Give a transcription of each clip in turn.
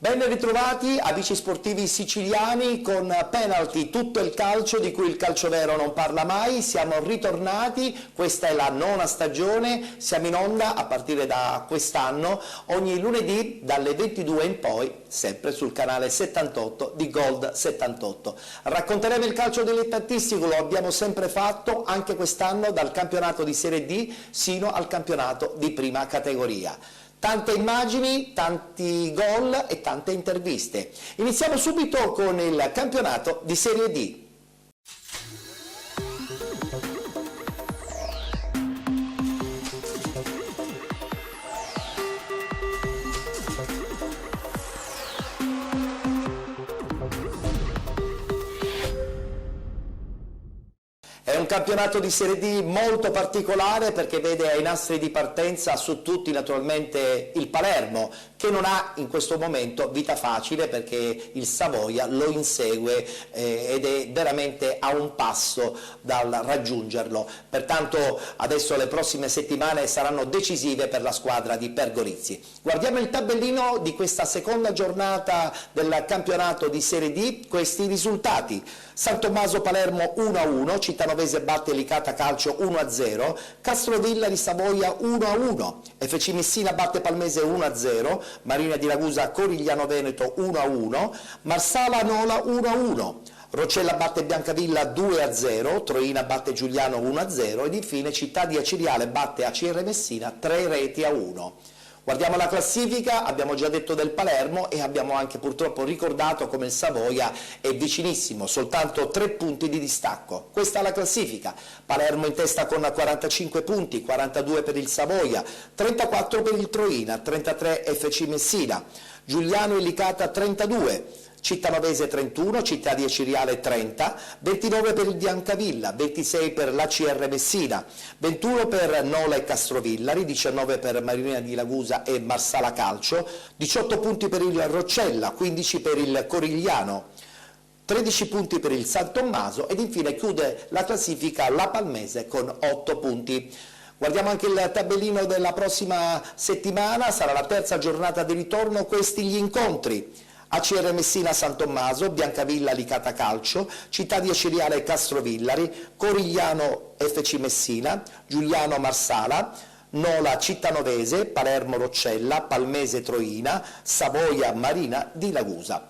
Ben ritrovati amici sportivi siciliani con Penalty, tutto il calcio di cui il calcio vero non parla mai. Siamo ritornati, questa è la 9ª stagione, siamo in onda a partire da quest'anno ogni lunedì dalle 22 in poi, sempre sul canale 78 di Gold 78. Racconteremo il calcio dilettantistico, lo abbiamo sempre fatto anche quest'anno dal campionato di Serie D sino al campionato di prima categoria. Tante immagini, tanti gol e tante interviste. Iniziamo subito con il campionato di Serie D. È un campionato di Serie D molto particolare perché vede ai nastri di partenza su tutti naturalmente il Palermo, che non ha in questo momento vita facile perché il Savoia lo insegue ed è veramente a un passo dal raggiungerlo. Pertanto adesso le prossime settimane saranno decisive per la squadra di Pergolizzi. Guardiamo il tabellino di questa seconda giornata del campionato di Serie D, questi risultati. San Tommaso Palermo 1-1, Cittanovese batte Licata Calcio 1-0, Castrovilla di Savoia 1-1, FC Messina batte Palmese 1-0, Marina di Ragusa Corigliano Veneto 1-1, Marsala Nola 1-1. Roccella batte Biancavilla 2-0, Troina batte Giuliano 1-0 ed infine Città di Aciriale batte ACR Messina 3-1. Guardiamo la classifica, abbiamo già detto del Palermo e abbiamo anche purtroppo ricordato come il Savoia è vicinissimo, soltanto 3 punti di distacco. Questa è la classifica, Palermo in testa con 45 punti, 42 per il Savoia, 34 per il Troina, 33 FC Messina, Giuliano e Licata 32, Cittanovese 31, Città di Aciriale 30, 29 per il Biancavilla, 26 per l'ACR Messina, 21 per Nola e Castrovillari, 19 per Marina di Ragusa e Marsala Calcio, 18 punti per il Roccella, 15 per il Corigliano, 13 punti per il San Tommaso ed infine chiude la classifica la Palmese con 8 punti. Guardiamo anche il tabellino della prossima settimana, sarà la terza giornata di ritorno, questi gli incontri. ACR Messina San Tommaso, Biancavilla Licata Calcio, Città di Aciriale Castrovillari, Corigliano FC Messina, Giuliano Marsala, Nola Cittanovese, Palermo Roccella, Palmese Troina, Savoia Marina di Ragusa.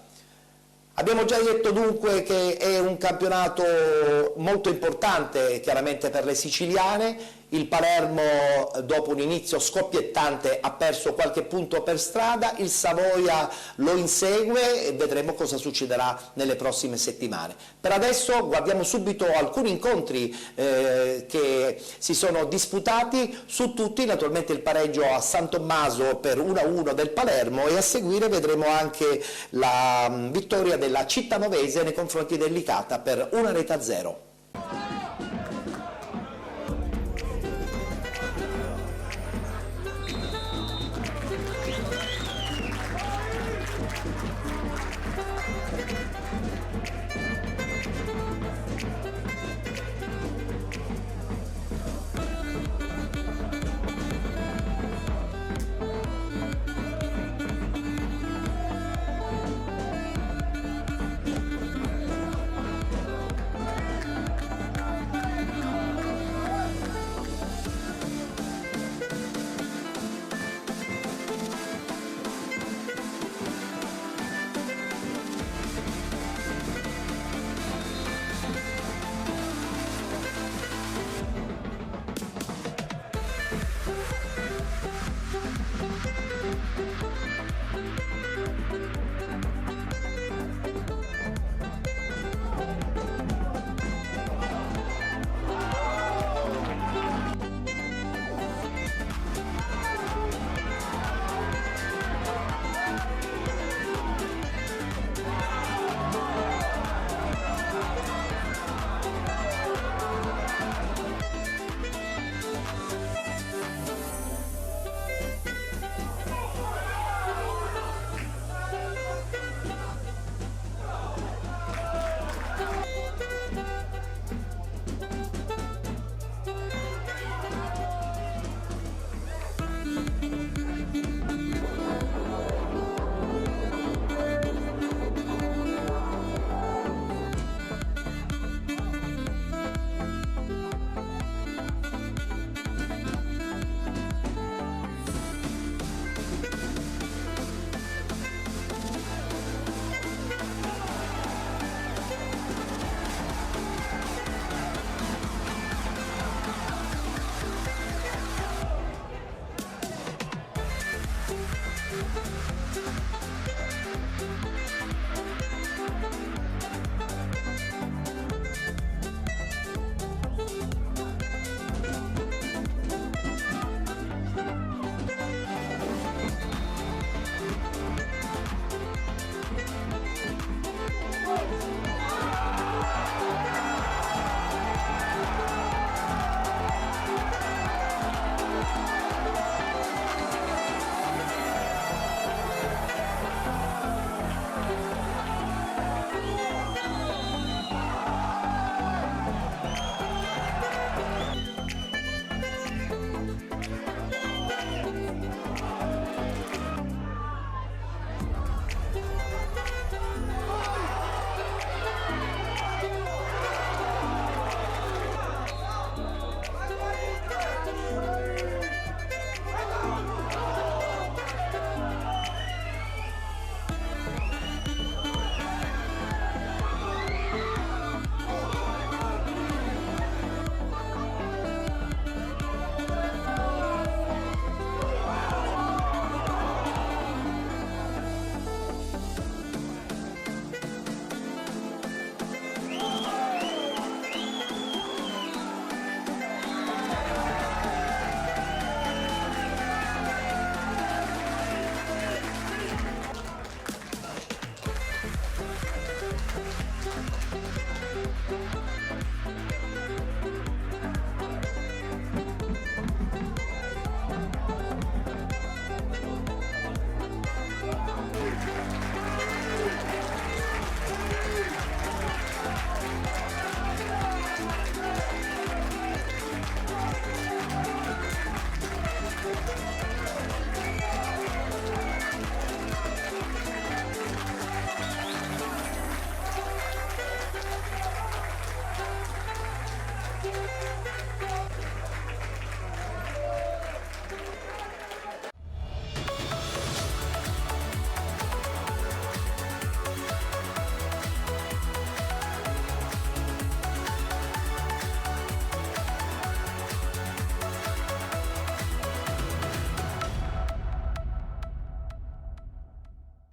Abbiamo già detto dunque che è un campionato molto importante chiaramente per le siciliane. Il Palermo dopo un inizio scoppiettante ha perso qualche punto per strada, il Savoia lo insegue e vedremo cosa succederà nelle prossime settimane. Per adesso guardiamo subito alcuni incontri che si sono disputati, su tutti naturalmente il pareggio a San Tommaso per 1-1 del Palermo e a seguire vedremo anche la vittoria della Cittanovese nei confronti del Licata per 1-0.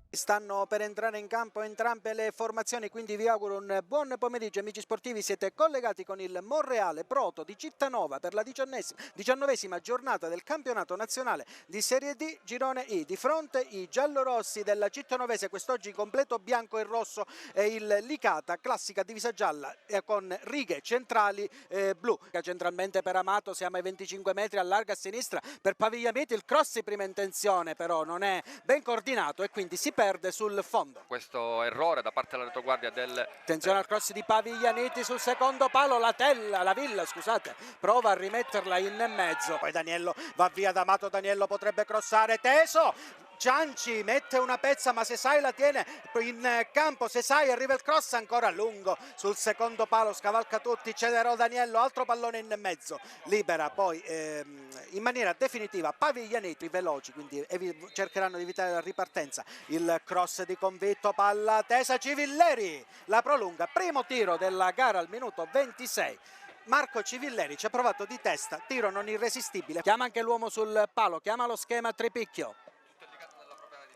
Stanno per entrare in campo entrambe le formazioni, quindi vi auguro un buon pomeriggio amici sportivi. Siete collegati con il Monreale Proto di Cittanova per la 19ª giornata del campionato nazionale di Serie D Girone I. Di fronte i giallorossi della Cittanovese, quest'oggi completo bianco e rosso, e il Licata, classica divisa gialla con righe centrali blu. Centralmente per Amato, siamo ai 25 metri, allarga a sinistra per Paviglianiti, il cross di prima intenzione però non è ben coordinato e quindi si perde sul fondo. Questo errore da parte della retroguardia del... Attenzione al cross di Paviglianiti sul secondo palo, la Villa scusate, prova a rimetterla in mezzo, poi Daniello va via da Amato, Daniello potrebbe crossare, teso, Cianci mette una pezza ma Sesai la tiene in campo, Sesai arriva il cross ancora lungo sul secondo palo, scavalca tutti, Cederò Daniello, altro pallone in mezzo, libera poi in maniera definitiva Paviglianiti, veloci quindi cercheranno di evitare la ripartenza, il cross di Convitto, palla tesa, Civilleri la prolunga, primo tiro della gara al minuto 26. Marco Civilleri ci ha provato di testa, tiro non irresistibile, chiama anche l'uomo sul palo, chiama lo schema Tripicchio.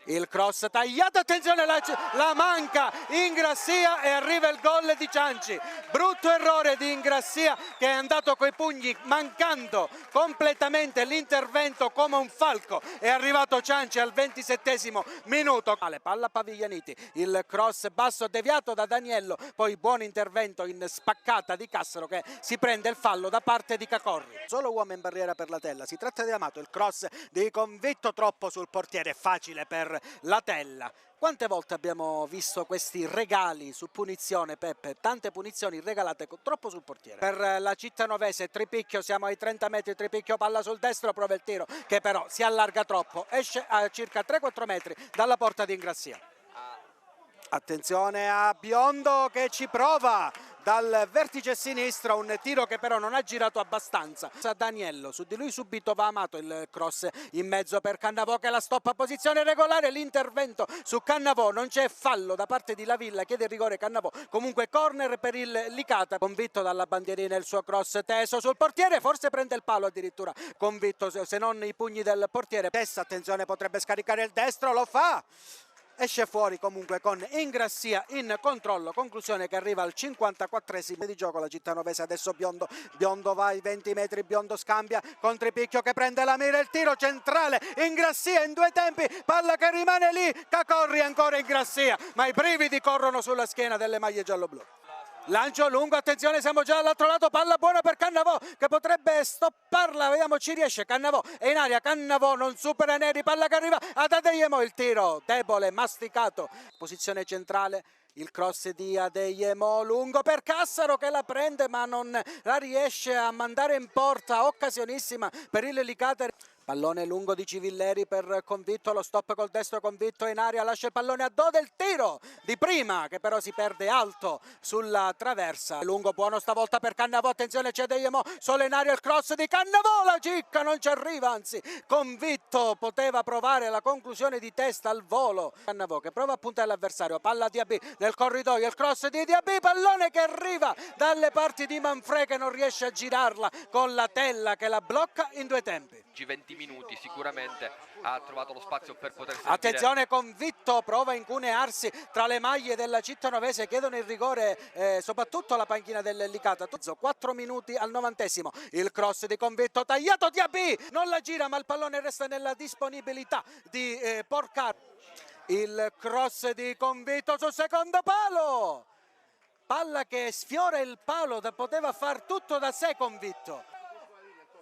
Il cross tagliato, attenzione la manca Ingrassia e arriva il gol di Cianci. Brutto errore di Ingrassia che è andato coi pugni mancando completamente l'intervento come un falco. È arrivato Cianci al 27° minuto. Palla Paviglianiti, il cross basso deviato da Daniello, poi buon intervento in spaccata di Cassaro che si prende il fallo da parte di Cacorri. Solo uomo in barriera per la Tella, si tratta di Amato, il cross di Convitto troppo sul portiere, facile per la Tella. Quante volte abbiamo visto questi regali su punizione, Peppe? Tante punizioni regalate troppo sul portiere. Per la Cittanovese, Tripicchio, siamo ai 30 metri, Tripicchio palla sul destro, prova il tiro che però si allarga troppo, esce a circa 3-4 metri dalla porta di Ingrassia. Attenzione a Biondo che ci prova dal vertice sinistro, un tiro che però non ha girato abbastanza. Daniello, su di lui subito va Amato, il cross in mezzo per Cannavò che la stoppa a posizione regolare, l'intervento su Cannavò, non c'è fallo da parte di Lavilla, chiede il rigore Cannavò, comunque corner per il Licata, Convitto dalla bandierina, il suo cross teso sul portiere, forse prende il palo addirittura Convitto, se non i pugni del portiere. Testa, attenzione, potrebbe scaricare il destro, lo fa! Esce fuori comunque con Ingrassia in controllo, conclusione che arriva al 54° di gioco. La Cittanovese adesso Biondo va ai 20 metri, Biondo scambia con Tripicchio che prende la mira, il tiro centrale, Ingrassia in due tempi, palla che rimane lì, Cacorri ancora Ingrassia, ma i brividi corrono sulla schiena delle maglie giallo-blu. Lancio lungo, attenzione, siamo già all'altro lato, palla buona per Cannavò che potrebbe stopparla, vediamo ci riesce Cannavò, è in aria, Cannavò non supera Neri, palla che arriva ad Adeyemo, il tiro debole, masticato, posizione centrale. Il cross di Adeyemo lungo per Cassaro che la prende ma non la riesce a mandare in porta, occasionissima per il Licata. Pallone lungo di Civilleri per Convitto, lo stop col destro, Convitto in aria, lascia il pallone a Dode, il tiro di prima che però si perde alto sulla traversa. Lungo buono stavolta per Cannavò, attenzione c'è Adeyemo, solo in aria il cross di Cannavò, la cicca non ci arriva, anzi Convitto poteva provare la conclusione di testa al volo. Cannavò che prova a puntare l'avversario, palla Diabì nel corridoio, il cross di Diabì, pallone che arriva dalle parti di Manfrè che non riesce a girarla con la Tella che la blocca in due tempi. 20 minuti sicuramente ha trovato lo spazio per poter servire. Attenzione, Convitto prova a incunearsi tra le maglie della Cittanovese, chiedono il rigore soprattutto la panchina del Licata. 4 minuti al 90°, il cross di Convitto tagliato, Diabì non la gira ma il pallone resta nella disponibilità di Porcaro. Il cross di Convitto sul secondo palo, palla che sfiora il palo, poteva far tutto da sé Convitto.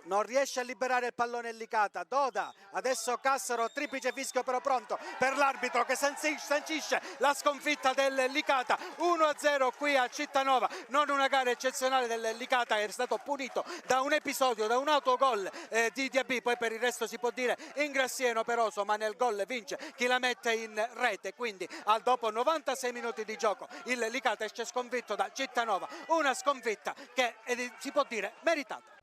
Non riesce a liberare il pallone Licata, Doda, adesso Cassaro, triplice fischio però pronto per l'arbitro che sancisce la sconfitta del Licata, 1-0 qui a Cittanova, non una gara eccezionale del Licata, è stato punito da un episodio, da un autogol di Diabì, poi per il resto si può dire Ingrassia operoso, ma nel gol vince chi la mette in rete, quindi al dopo 96 minuti di gioco il Licata esce sconfitto da Cittanova, una sconfitta che si può dire meritata.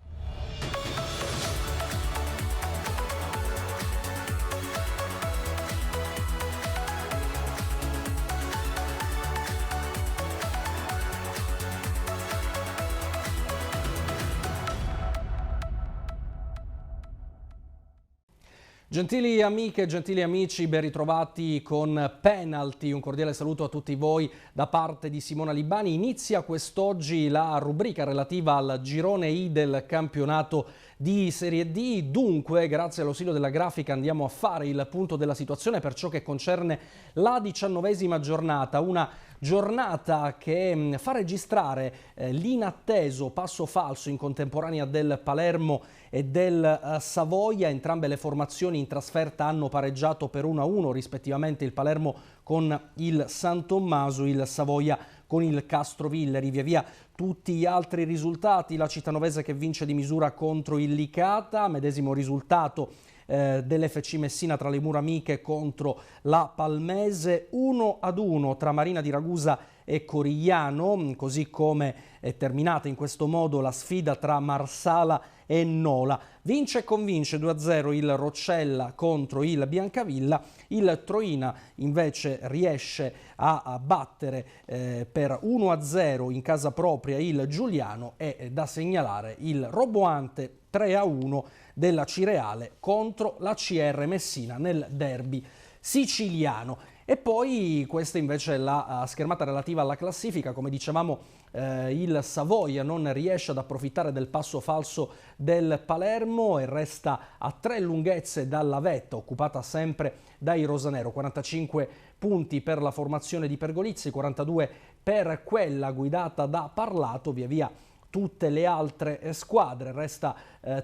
Gentili amiche e gentili amici, ben ritrovati con Penalty. Un cordiale saluto a tutti voi da parte di Simona Libani. Inizia quest'oggi la rubrica relativa al girone I del campionato di Serie D. Dunque, grazie all'ausilio della grafica, andiamo a fare il punto della situazione per ciò che concerne la 19ª giornata. Una giornata che fa registrare l'inatteso passo falso in contemporanea del Palermo e del Savoia. Entrambe le formazioni in trasferta hanno pareggiato per 1-1, rispettivamente il Palermo con il San Tommaso, il Savoia con il Castrovillari. Via via tutti gli altri risultati: la Cittanovese che vince di misura contro il Licata, medesimo risultato dell'FC Messina tra le mura amiche contro la Palmese, 1-1 tra Marina di Ragusa e Corigliano, così come è terminata in questo modo la sfida tra Marsala e Nola. Vince e convince 2-0 il Roccella contro il Biancavilla. Il Troina invece riesce a battere per 1-0 in casa propria il Giuliano, e da segnalare il roboante 3-1 della Cireale contro la CR Messina nel derby siciliano. E poi questa invece è la schermata relativa alla classifica. Come dicevamo, il Savoia non riesce ad approfittare del passo falso del Palermo e resta a 3 lunghezze dalla vetta, occupata sempre dai rosanero. 45 punti per la formazione di Pergolizzi, 42 per quella guidata da Parlato. Via via tutte le altre squadre. Resta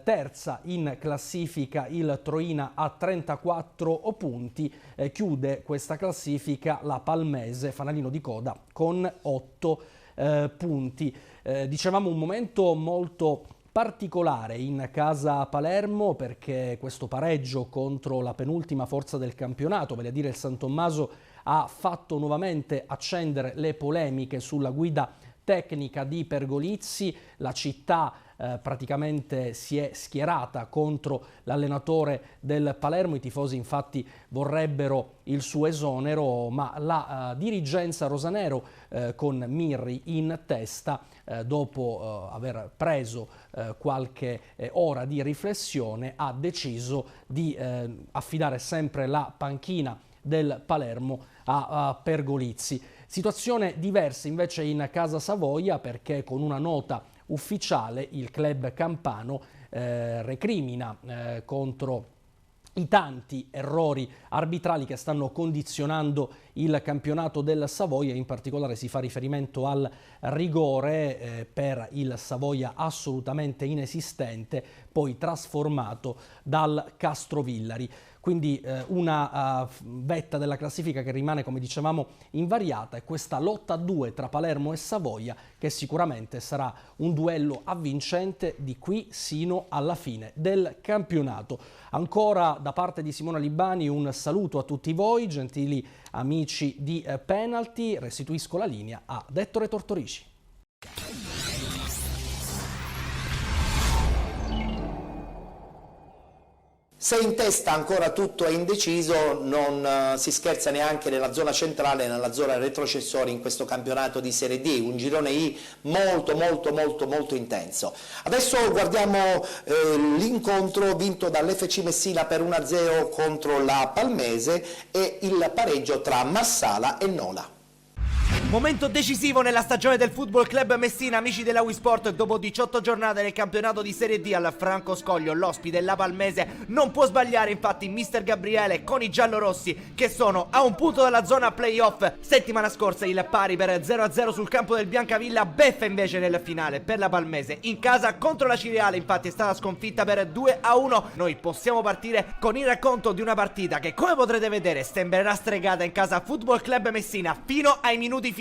terza in classifica il Troina a 34 punti, chiude questa classifica la Palmese, fanalino di coda, con 8 punti. Dicevamo un momento molto particolare in casa Palermo, perché questo pareggio contro la penultima forza del campionato, vale a dire il San Tommaso, ha fatto nuovamente accendere le polemiche sulla guida tecnica di Pergolizzi. La città praticamente si è schierata contro l'allenatore del Palermo. I tifosi infatti vorrebbero il suo esonero, ma la dirigenza rosanero con Mirri in testa, dopo aver preso qualche ora di riflessione, ha deciso di affidare sempre la panchina del Palermo a Pergolizzi. Situazione diversa invece in casa Savoia, perché con una nota ufficiale il club campano recrimina contro i tanti errori arbitrali che stanno condizionando il campionato del Savoia. In particolare si fa riferimento al rigore per il Savoia assolutamente inesistente, poi trasformato dal Castrovillari. Quindi una vetta della classifica che rimane, come dicevamo, invariata, e questa lotta a 2 tra Palermo e Savoia, che sicuramente sarà un duello avvincente di qui sino alla fine del campionato. Ancora da parte di Simona Libani un saluto a tutti voi, gentili amici di Penalty. Restituisco la linea a Ettore Tortorici. Se in testa ancora tutto è indeciso, non si scherza neanche nella zona centrale, nella zona retrocessore in questo campionato di Serie D, un girone I molto intenso. Adesso guardiamo l'incontro vinto dall'FC Messina per 1-0 contro la Palmese e il pareggio tra Marsala e Nola. Momento decisivo nella stagione del Football Club Messina, amici della Wisport. Dopo 18 giornate nel campionato di Serie D al Franco Scoglio, l'ospite, la Palmese, non può sbagliare infatti mister Gabriele con i giallorossi, che sono a un punto dalla zona playoff. Settimana scorsa il pari per 0-0 sul campo del Biancavilla, beffa invece nel finale per la Palmese. In casa contro la Cireale infatti è stata sconfitta per 2-1. Noi possiamo partire con il racconto di una partita che, come potrete vedere, sembrerà stregata in casa Football Club Messina fino ai minuti finali.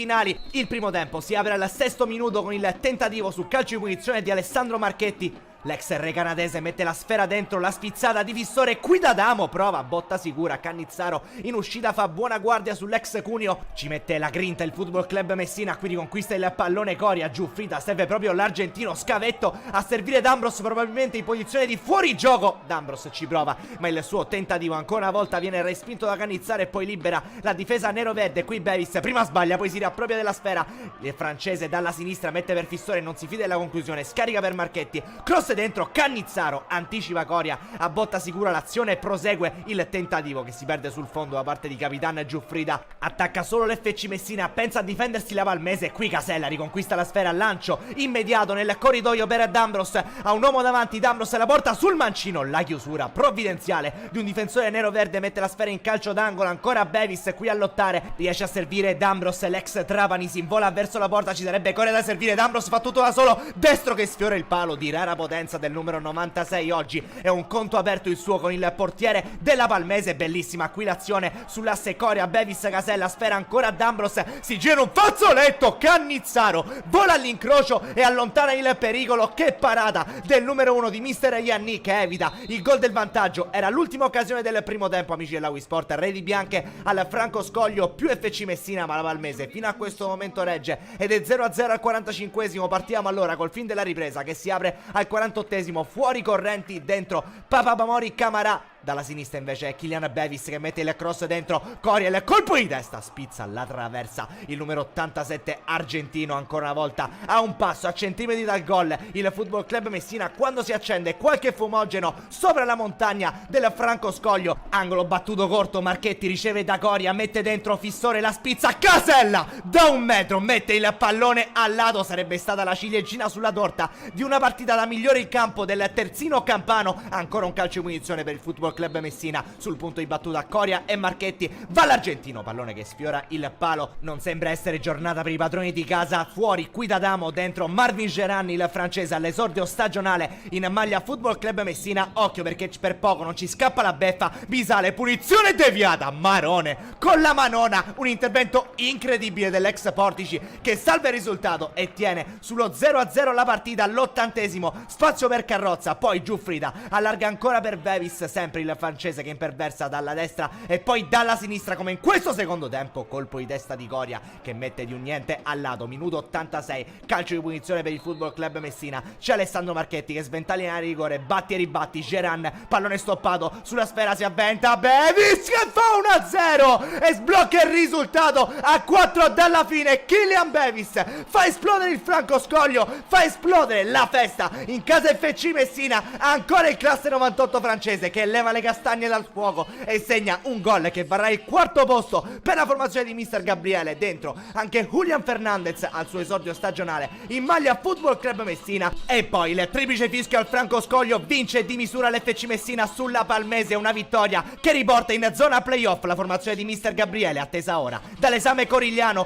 Il primo tempo si apre al 6° minuto con il tentativo su calcio di punizione di Alessandro Marchetti. L'ex re canadese mette la sfera dentro, la spizzata di Vissore, qui da Damo prova botta sicura, Cannizzaro in uscita fa buona guardia sull'ex Cuneo, ci mette la grinta il Football Club Messina, qui riconquista il pallone Coria, Giuffrida serve proprio l'argentino Scavetto a servire D'Ambros, probabilmente in posizione di fuorigioco. D'Ambros ci prova, ma il suo tentativo ancora una volta viene respinto da Cannizzaro e poi libera la difesa nero-verde. Qui Bevis prima sbaglia, poi si riappropria della sfera, il francese dalla sinistra mette per Fissore, non si fida della conclusione, scarica per Marchetti, cross cross dentro, Cannizzaro anticipa Coria, a botta sicura l'azione e prosegue il tentativo che si perde sul fondo da parte di Capitan Giuffrida. Attacca solo l'FC Messina, pensa a difendersi la Palmese, qui Casella riconquista la sfera al lancio immediato nel corridoio per D'Ambros, ha un uomo davanti, D'Ambros la porta sul mancino, la chiusura provvidenziale di un difensore nero-verde mette la sfera in calcio d'angolo, ancora Bevis qui a lottare, riesce a servire D'Ambros, l'ex Trapani si invola verso la porta, ci sarebbe Coria da servire, D'Ambros fa tutto da solo, destro che sfiora il palo di rara potenza del numero 96 oggi, è un conto aperto il suo con il portiere della Palmese, bellissima qui l'azione sull'asse Coria, Bevis, Casella, sfera ancora D'Ambros, si gira un fazzoletto, Cannizzaro vola all'incrocio e allontana il pericolo, che parata del numero 1 di Mister Ianni che evita il gol del vantaggio, era l'ultima occasione del primo tempo amici della Wii Sport, reti bianche al Franco Scoglio più FC Messina, ma la Palmese fino a questo momento regge ed è 0-0 al 45esimo, partiamo allora col fin della ripresa che si apre al 48esimo, fuori correnti dentro Papabamori Camarà, dalla sinistra invece è Kylian Bevis che mette il cross dentro, Coria il colpo di testa, spizza la traversa, il numero 87 argentino ancora una volta a un passo, a centimetri dal gol, il Football Club Messina quando si accende qualche fumogeno sopra la montagna del Franco Scoglio, angolo battuto corto, Marchetti riceve da Coria, mette dentro Fissore, la spizza, Casella da 1 metro mette il pallone al lato, sarebbe stata la ciliegina sulla torta di una partita da migliore in campo del terzino campano, ancora un calcio di punizione per il Football Club Messina, sul punto di battuta Coria e Marchetti, va l'argentino, pallone che sfiora il palo, non sembra essere giornata per i padroni di casa, fuori qui da Damo, dentro Marvin Geranni il francese all'esordio stagionale in maglia Football Club Messina, occhio perché per poco non ci scappa la beffa, Bisale, punizione deviata, Marone con la manona, un intervento incredibile dell'ex Portici che salva il risultato e tiene sullo 0-0 la partita all'80esimo, spazio per Carrozza, poi Giuffrida allarga ancora per Bevis, sempre il francese che imperversa dalla destra e poi dalla sinistra come in questo secondo tempo, colpo di testa di Coria che mette di un niente al lato, minuto 86, calcio di punizione per il Football Club Messina, c'è Alessandro Marchetti che sventaglia in area di rigore, batti e ribatti, Geran, pallone stoppato, sulla sfera si avventa Bevis che fa 1-0 e sblocca il risultato a 4 dalla fine, Kylian Bevis fa esplodere il Franco Scoglio, fa esplodere la festa in casa FC Messina, ancora il classe 98 francese che leva le castagne dal fuoco e segna un gol che varrà il 4° posto per la formazione di Mister Gabriele, dentro anche Julian Fernandez al suo esordio stagionale in maglia Football Club Messina e poi il triplice fischio al Franco Scoglio, vince di misura l'FC Messina sulla Palmese, una vittoria che riporta in zona playoff la formazione di Mister Gabriele, attesa ora dall'esame Corigliano.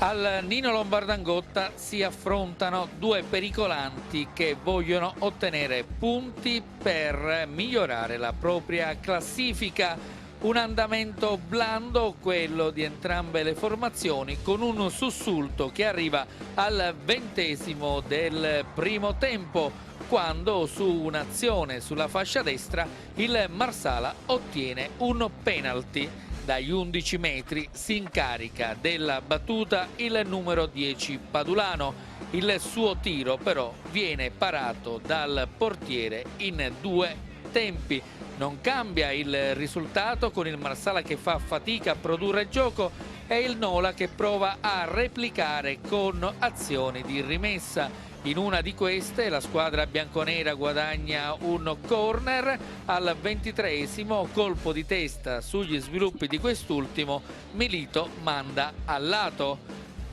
Al Nino Lombardangotta si affrontano due pericolanti che vogliono ottenere punti per migliorare la propria classifica. Un andamento blando quello di entrambe le formazioni, con un sussulto che arriva al 20° del primo tempo, quando su un'azione sulla fascia destra il Marsala ottiene un penalty. Dagli 11 metri si incarica della battuta il numero 10 Padulano. Il suo tiro però viene parato dal portiere in 2 tempi. Non cambia il risultato, con il Marsala che fa fatica a produrre gioco e il Nola che prova a replicare con azioni di rimessa. In una di queste la squadra bianconera guadagna un corner, al 23esimo colpo di testa sugli sviluppi di quest'ultimo, Milito manda al lato.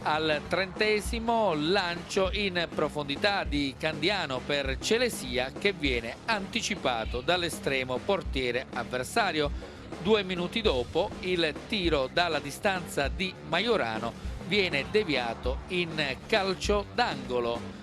Al 30esimo lancio in profondità di Candiano per Celesia che viene anticipato dall'estremo portiere avversario. 2 minuti dopo il tiro dalla distanza di Majorano viene deviato in calcio d'angolo.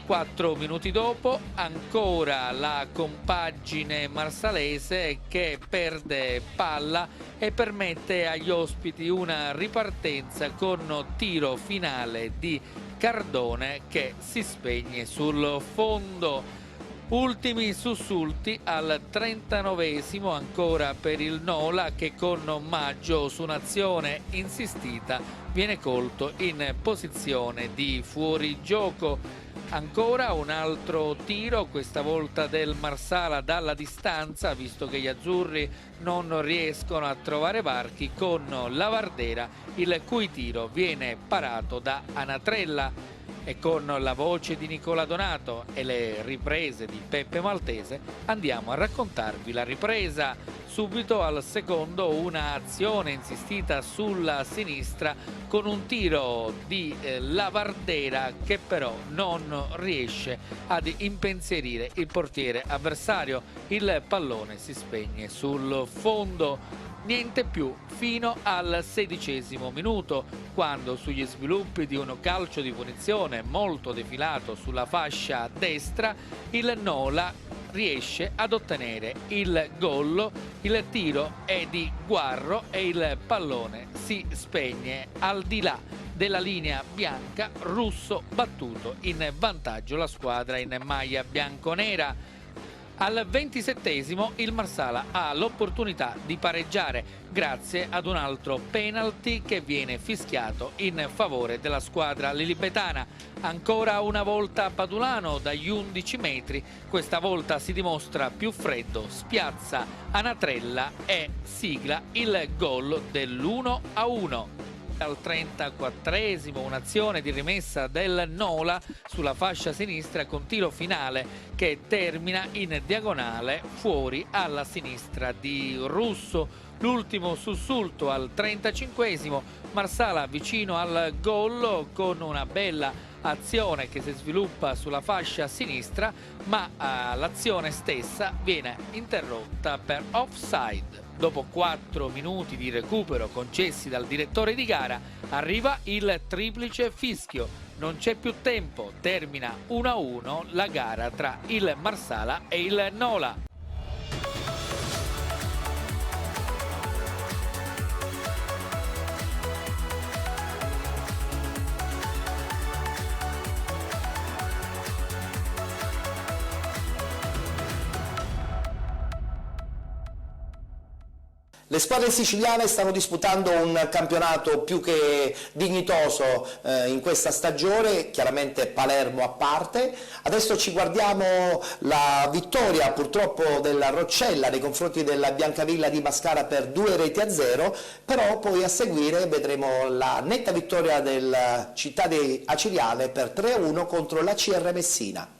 4 minuti dopo ancora la compagine marsalese che perde palla e permette agli ospiti una ripartenza con tiro finale di Cardone che si spegne sul fondo. Ultimi sussulti al 39esimo ancora per il Nola che con Maggio su un'azione insistita viene colto in posizione di fuorigioco. Ancora un altro tiro, questa volta del Marsala dalla distanza, visto che gli azzurri non riescono a trovare varchi, con Lavardera, il cui tiro viene parato da Anatrella. E con la voce di Nicola Donato e le riprese di Peppe Maltese andiamo a raccontarvi la ripresa. Subito al secondo un'azione insistita sulla sinistra con un tiro di Lavardera che però non riesce ad impensierire il portiere avversario. Il pallone si spegne sul fondo. Niente più fino al 16° minuto, quando sugli sviluppi di un calcio di punizione molto defilato sulla fascia destra, il Nola riesce ad ottenere il gol. Il tiro è di Guarro e il pallone si spegne al di là della linea bianca. Russo battuto, in vantaggio la squadra in maglia bianconera. Al 27° il Marsala ha l'opportunità di pareggiare grazie ad un altro penalty che viene fischiato in favore della squadra lilibetana. Ancora una volta Padulano dagli 11 metri, questa volta si dimostra più freddo, spiazza Anatrella e sigla il gol dell'1-1. Al 34° un'azione di rimessa del Nola sulla fascia sinistra con tiro finale che termina in diagonale fuori alla sinistra di Russo. L'ultimo sussulto al 35°, Marsala vicino al gol con una bella azione che si sviluppa sulla fascia sinistra, ma l'azione stessa viene interrotta per offside. Dopo 4 minuti di recupero concessi dal direttore di gara, arriva il triplice fischio. Non c'è più tempo, termina 1-1 la gara tra il Marsala e il Nola. Le squadre siciliane stanno disputando un campionato più che dignitoso in questa stagione, chiaramente Palermo a parte. Adesso ci guardiamo la vittoria purtroppo della Roccella nei confronti della Biancavilla di Mascara per 2-0, però poi a seguire vedremo la netta vittoria del Città di Aciriale per 3-1 contro la CR Messina.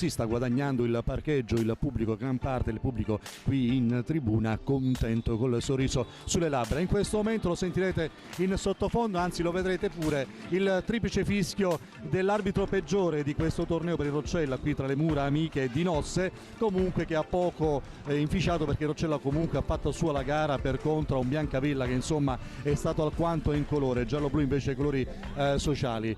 così sta guadagnando il parcheggio il pubblico, gran parte del pubblico qui in tribuna, contento col sorriso sulle labbra. In questo momento lo sentirete in sottofondo, anzi lo vedrete pure, il triplice fischio dell'arbitro peggiore di questo torneo per il Roccella, qui tra le mura amiche di Nosse, comunque che ha poco inficiato, perché Roccella comunque ha fatto sua la gara per contro a un Biancavilla che insomma è stato alquanto in colore, giallo-blu invece i colori sociali.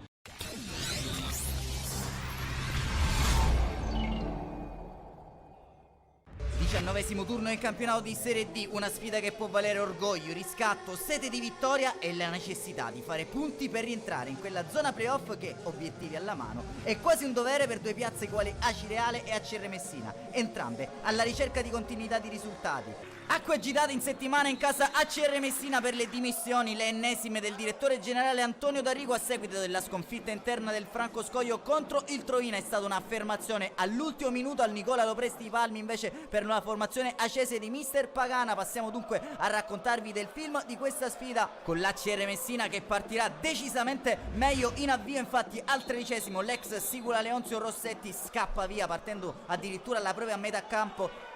19° turno in campionato di Serie D, una sfida che può valere orgoglio, riscatto, sete di vittoria e la necessità di fare punti per rientrare in quella zona playoff che, obiettivi alla mano, è quasi un dovere per due piazze quali Acireale e ACR Messina, entrambe alla ricerca di continuità di risultati. Acqua agitata in settimana in casa ACR Messina per le dimissioni, le ennesime del direttore generale Antonio D'Arrigo a seguito della sconfitta interna del Franco Scoglio contro il Troina. È stata un'affermazione all'ultimo minuto al Nicola Lopresti Palmi invece per la formazione acese di mister Pagana. Passiamo dunque a raccontarvi del film di questa sfida con l'ACR Messina che partirà decisamente meglio in avvio. Infatti al 13° l'ex Sicula Leonzio Rossetti scappa via partendo addirittura alla propria metà campo.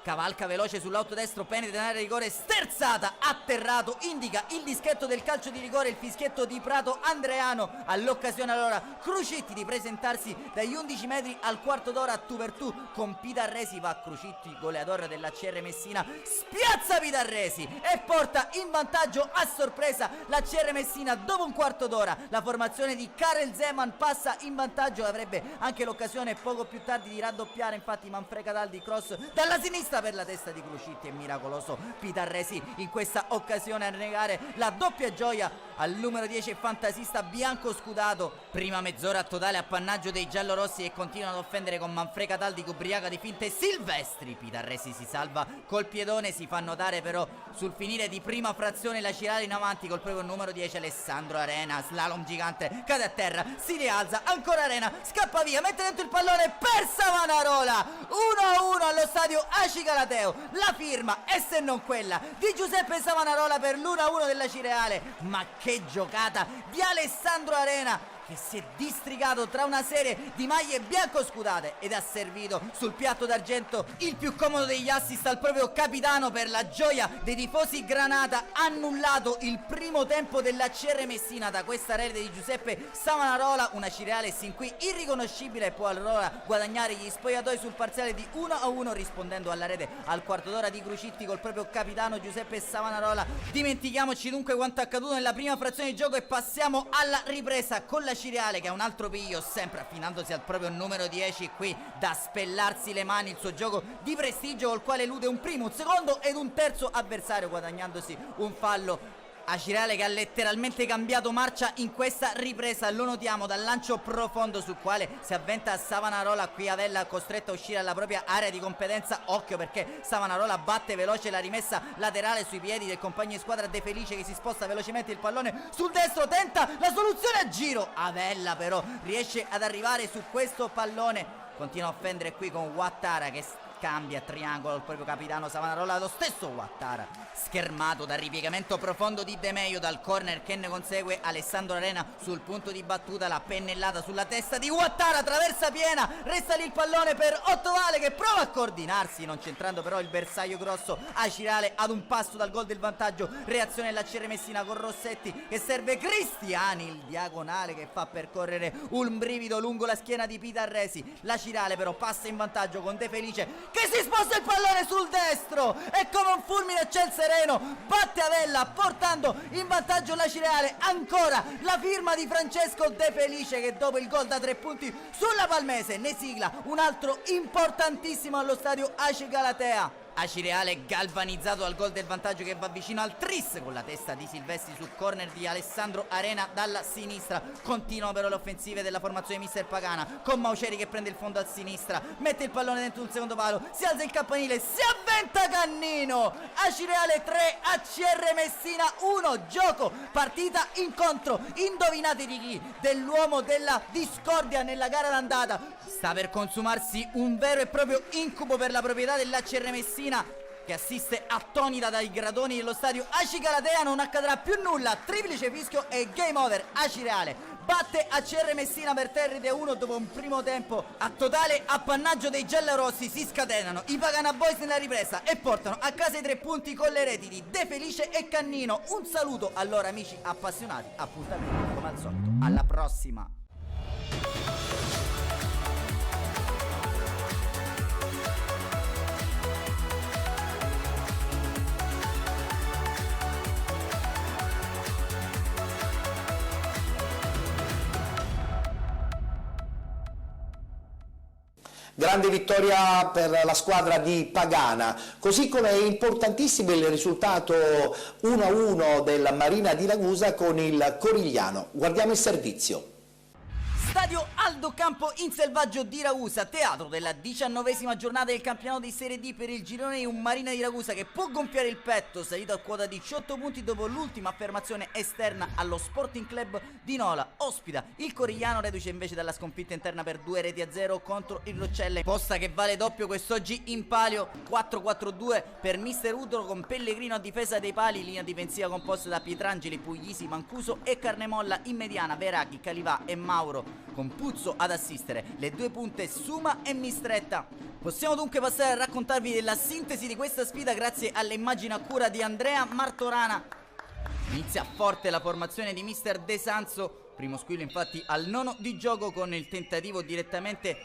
Cavalca veloce sull'auto destro, penetra in area di rigore, sterzata, atterrato, indica il dischetto del calcio di rigore, il fischietto di Prato Andreano. All'occasione allora Crucitti di presentarsi dagli 11 metri al quarto d'ora a tu per tu con Pitarresi. Va Crucitti, goleador dell'ACR Messina, spiazza Pitarresi e porta in vantaggio a sorpresa l'ACR Messina dopo un quarto d'ora. La formazione di Karel Zeman passa in vantaggio, avrebbe anche l'occasione poco più tardi di raddoppiare, infatti Manfred Cataldi cross dalla sinistra per la testa di Crucitti e miracoloso Pitarresi in questa occasione a negare la doppia gioia al numero 10 fantasista bianco scudato. Prima mezz'ora totale appannaggio dei giallorossi che continuano ad offendere con Manfred Cataldi che ubriaca di finte silvestri. Pitarresi si salva col piedone, si fa notare però sul finire di prima frazione la Cirale in avanti col proprio numero 10 Alessandro Arena, slalom gigante, cade a terra, si rialza, ancora Arena, scappa via, mette dentro il pallone per Savanarola. 1-1 allo stadio Aci Galateo, la firma e se non quella di Giuseppe Savanarola per l'1-1 della Cireale. Ma che giocata di Alessandro Arena che si è districato tra una serie di maglie bianco scudate ed ha servito sul piatto d'argento il più comodo degli assist al proprio capitano. Per la gioia dei tifosi granata, annullato il primo tempo dell'ACR Messina da questa rete di Giuseppe Savanarola. Una Cireale sin qui irriconoscibile può allora guadagnare gli spogliatoi sul parziale di 1-1 rispondendo alla rete al quarto d'ora di Crucitti col proprio capitano Giuseppe Savanarola. Dimentichiamoci dunque quanto accaduto nella prima frazione di gioco e passiamo alla ripresa con la Cireale che ha un altro piglio, sempre affinandosi al proprio numero 10 qui da spellarsi le mani, il suo gioco di prestigio col quale elude un primo, un secondo ed un terzo avversario guadagnandosi un fallo. Acireale che ha letteralmente cambiato marcia in questa ripresa, lo notiamo dal lancio profondo sul quale si avventa Savanarola. Qui Avella costretto a uscire dalla propria area di competenza, occhio perché Savanarola batte veloce la rimessa laterale sui piedi del compagno di squadra De Felice che si sposta velocemente il pallone sul destro, tenta la soluzione a giro, Avella però riesce ad arrivare su questo pallone, continua a offendere qui con Ouattara che cambia triangolo il proprio capitano Savanarola, lo stesso Ouattara schermato dal ripiegamento profondo di De Meio, dal corner che ne consegue Alessandro Arena sul punto di battuta, la pennellata sulla testa di Ouattara, traversa piena, resta lì il pallone per Ottovale che prova a coordinarsi non centrando però il bersaglio grosso. Acireale ad un passo dal gol del vantaggio, reazione dell'ACR Messina con Rossetti che serve Cristiani, il diagonale che fa percorrere un brivido lungo la schiena di Pitarresi. La Cireale però passa in vantaggio con De Felice che si sposta il pallone sul destro e come un fulmine a ciel sereno batte Avella portando in vantaggio la Cireale. Ancora la firma di Francesco De Felice che dopo il gol da 3 punti sulla Palmese ne sigla un altro importantissimo allo stadio Aci Galatea. Acireale galvanizzato al gol del vantaggio che va vicino al tris con la testa di Silvestri su corner di Alessandro Arena dalla sinistra. Continuano però le offensive della formazione mister Pagana con Mauceri che prende il fondo a sinistra, mette il pallone dentro un secondo palo, si alza il campanile, si avventa Cannino. Acireale 3, ACR Messina 1. Gioco, partita, incontro, indovinate di chi? Dell'uomo della discordia nella gara d'andata. Sta per consumarsi un vero e proprio incubo per la proprietà dell'ACR Messina che assiste attonita dai gradoni dello stadio Aci Galatea. Non accadrà più nulla, triplice fischio e game over. Aci Reale batte ACR Messina per 3-1 dopo un primo tempo a totale appannaggio dei giallorossi. Si scatenano i Pagana Boys nella ripresa e portano a casa i 3 punti con le reti di De Felice e Cannino. Un saluto a loro amici appassionati, appuntamento come al solito alla prossima. Grande vittoria per la squadra di Pagana, così come è importantissimo il risultato 1-1 del Marina di Ragusa con il Corigliano. Guardiamo il servizio. Stadio Aldo Campo in Selvaggio di Ragusa, teatro della 19ª giornata del campionato di Serie D per il girone di un Marina di Ragusa che può gonfiare il petto, salito a quota 18 punti dopo l'ultima affermazione esterna allo Sporting Club di Nola. Ospita il Corigliano, reduce invece dalla sconfitta interna per 2-0 contro il Roccelle, posta che vale doppio quest'oggi in palio. 4-4-2 per mister Udro con Pellegrino a difesa dei pali, linea difensiva composta da Pietrangeli, Puglisi, Mancuso e Carnemolla in mediana, Veracchi, Calivà e Mauro con Puzzo ad assistere, le 2 punte Suma e Mistretta. Possiamo dunque passare a raccontarvi della sintesi di questa sfida grazie alle immagini a cura di Andrea Martorana. Inizia forte la formazione di mister De Sanzo, primo squillo infatti al 9 di gioco con il tentativo direttamente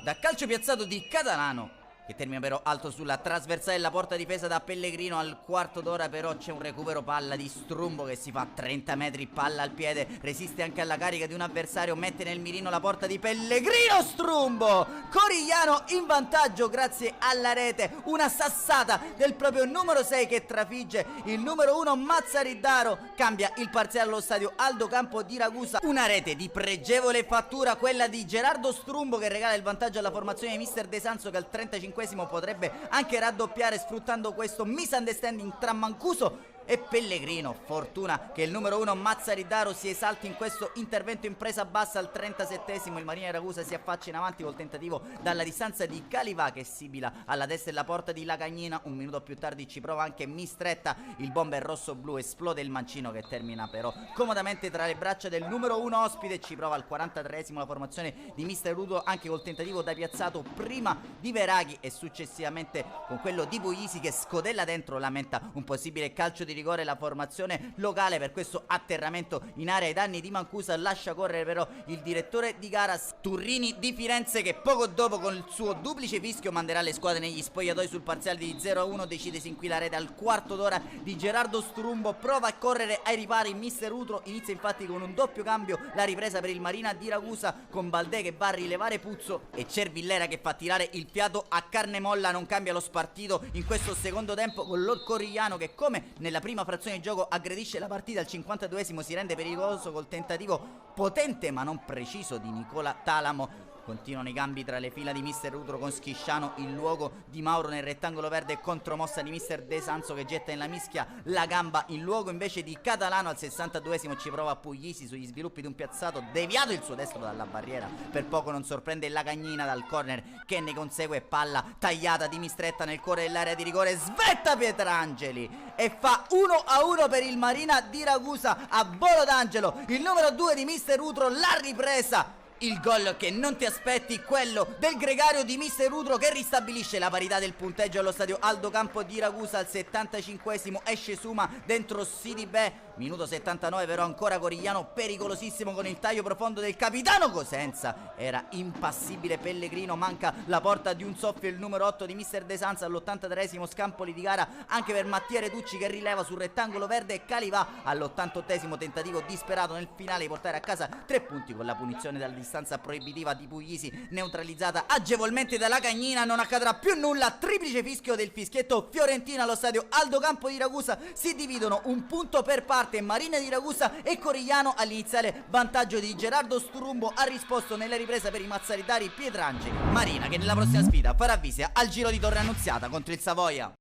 da calcio piazzato di Catalano, che termina però alto sulla trasversale, la porta difesa da Pellegrino. Al quarto d'ora però c'è un recupero palla di Strumbo che si fa 30 metri, palla al piede, resiste anche alla carica di un avversario, mette nel mirino la porta di Pellegrino. Strumbo, Corigliano in vantaggio grazie alla rete, una sassata del proprio numero 6 che trafigge il numero 1 Mazzariddaro, cambia il parziale allo stadio Aldo Campo di Ragusa. Una rete di pregevole fattura, quella di Gerardo Strumbo, che regala il vantaggio alla formazione di mister De Sanzo, che al 35esimo potrebbe anche raddoppiare sfruttando questo misunderstanding tra Mancuso e Pellegrino. Fortuna che il numero 1 Mazzariddaro si esalti in questo intervento in presa bassa. Al 37esimo il Marina di Ragusa si affaccia in avanti col tentativo dalla distanza di Calivà che sibila alla destra della porta di Lagagnina. Un minuto più tardi ci prova anche Mistretta, il bomber rosso-blu, esplode il mancino che termina però comodamente tra le braccia del numero 1 ospite. Ci prova al 43esimo la formazione di mister Rudo anche col tentativo da piazzato prima di Veraghi e successivamente con quello di Puglisi che scodella dentro, lamenta un possibile calcio di rigore la formazione locale per questo atterramento in area ai danni di Mancusa. Lascia correre però il direttore di gara Turrini di Firenze, che poco dopo con il suo duplice fischio manderà le squadre negli spogliatoi sul parziale di 0-1. decide sin qui la rete al quarto d'ora di Gerardo Strumbo, prova a correre ai ripari mister Utro, inizia infatti con un doppio cambio la ripresa per il Marina di Ragusa con Baldè che va a rilevare Puzzo e Cervillera che fa tirare il fiato a Carnemolla. Non cambia lo spartito in questo secondo tempo con il Corigliano che, come nella prima frazione di gioco, aggredisce la partita. Al 52esimo si rende pericoloso col tentativo potente ma non preciso di Nicola Talamo. Continuano i cambi tra le fila di mister Utro con Schisciano in luogo di Mauro nel rettangolo verde e contromossa di mister De Sanzo che getta nella mischia la gamba in luogo invece di Catalano. Al 62esimo ci prova Puglisi sugli sviluppi di un piazzato, deviato il suo destro dalla barriera, per poco non sorprende Lagagnina dal corner che ne consegue, palla tagliata di Mistretta nel cuore dell'area di rigore, svetta Pietrangeli e fa 1-1 per il Marina di Ragusa a Volo d'Angelo, il numero 2 di mister Utro, la ripresa. Il gol che non ti aspetti, quello del gregario di mister Utro che ristabilisce la parità del punteggio allo stadio Aldo Campo di Ragusa. Al 75esimo esce Suma dentro Sidibè. Minuto 79 però ancora Corigliano pericolosissimo con il taglio profondo del capitano Cosenza. Era impassibile Pellegrino, manca la porta di un soffio il numero 8 di mister De Sanza. All'83esimo scampoli di gara anche per Mattia Retucci che rileva sul rettangolo verde e Calivà. All'88esimo tentativo disperato nel finale di portare a casa 3 punti con la punizione dalla distanza proibitiva di Puglisi neutralizzata agevolmente dalla Cagnina. Non accadrà più nulla, triplice fischio del fischietto fiorentino allo stadio Aldo Campo di Ragusa. Si dividono un punto per parte Marina di Ragusa e Corigliano. All'iniziale vantaggio di Gerardo Strumbo ha risposto nella ripresa per i mazzaritari Pietrangeli. Marina che nella prossima sfida farà visita al Giro di Torre Annunziata contro il Savoia.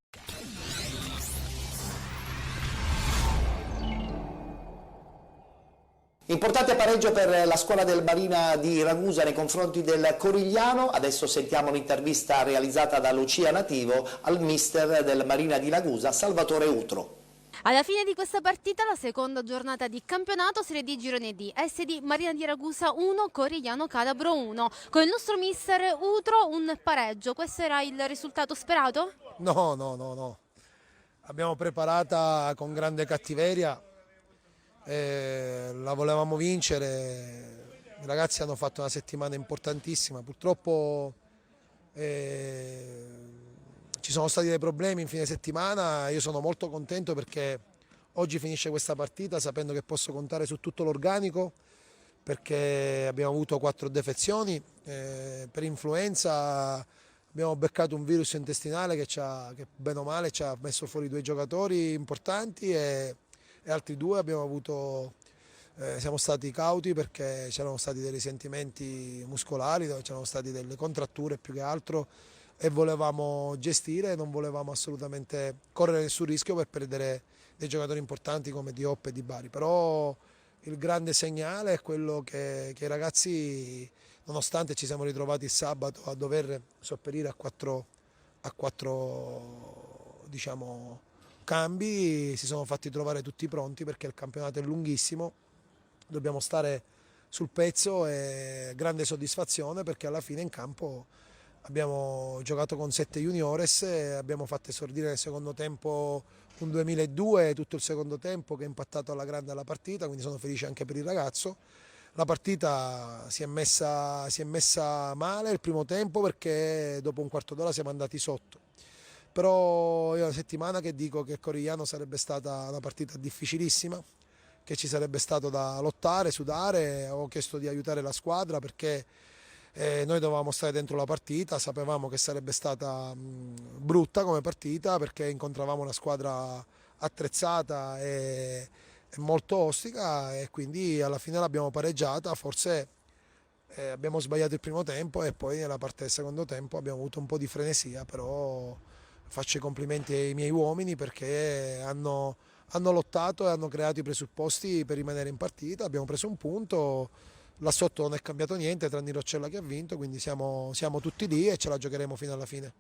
Importante pareggio per la squadra del Marina di Ragusa nei confronti del Corigliano. Adesso sentiamo un'intervista realizzata da Lucia Nativo al mister del Marina di Ragusa, Salvatore Utro. Alla fine di questa partita, la seconda giornata di campionato, Serie D Girone D, SD Marina di Ragusa 1, Corigliano Calabro 1. Con il nostro mister Utro un pareggio, questo era il risultato sperato? No. Abbiamo preparata con grande cattiveria, la volevamo vincere, i ragazzi hanno fatto una settimana importantissima, purtroppo ci sono stati dei problemi in fine settimana. Io sono molto contento perché oggi finisce questa partita sapendo che posso contare su tutto l'organico, perché abbiamo avuto 4 defezioni, per influenza abbiamo beccato un virus intestinale che bene o male ci ha messo fuori 2 giocatori importanti e altri 2 abbiamo avuto, siamo stati cauti perché c'erano stati dei risentimenti muscolari, c'erano state delle contratture più che altro e volevamo gestire, non volevamo assolutamente correre nessun rischio per perdere dei giocatori importanti come Diop e Di Bari. Però il grande segnale è quello che i ragazzi, nonostante ci siamo ritrovati il sabato a dover sopperire a quattro diciamo, cambi, si sono fatti trovare tutti pronti perché il campionato è lunghissimo, dobbiamo stare sul pezzo e grande soddisfazione perché alla fine in campo abbiamo giocato con 7 juniores e abbiamo fatto esordire nel secondo tempo un 2002, tutto il secondo tempo che ha impattato alla grande alla partita, quindi sono felice anche per il ragazzo. La partita si è messa male il primo tempo perché dopo un quarto d'ora siamo andati sotto. Però io è una settimana che dico che Corigliano sarebbe stata una partita difficilissima, che ci sarebbe stato da lottare, sudare, ho chiesto di aiutare la squadra perché noi dovevamo stare dentro la partita, sapevamo che sarebbe stata brutta come partita perché incontravamo una squadra attrezzata e molto ostica e quindi alla fine l'abbiamo pareggiata, forse abbiamo sbagliato il primo tempo e poi nella parte del secondo tempo abbiamo avuto un po' di frenesia, però faccio i complimenti ai miei uomini perché hanno lottato e hanno creato i presupposti per rimanere in partita, abbiamo preso un punto. Là sotto non è cambiato niente tranne Roccella che ha vinto, quindi siamo tutti lì e ce la giocheremo fino alla fine.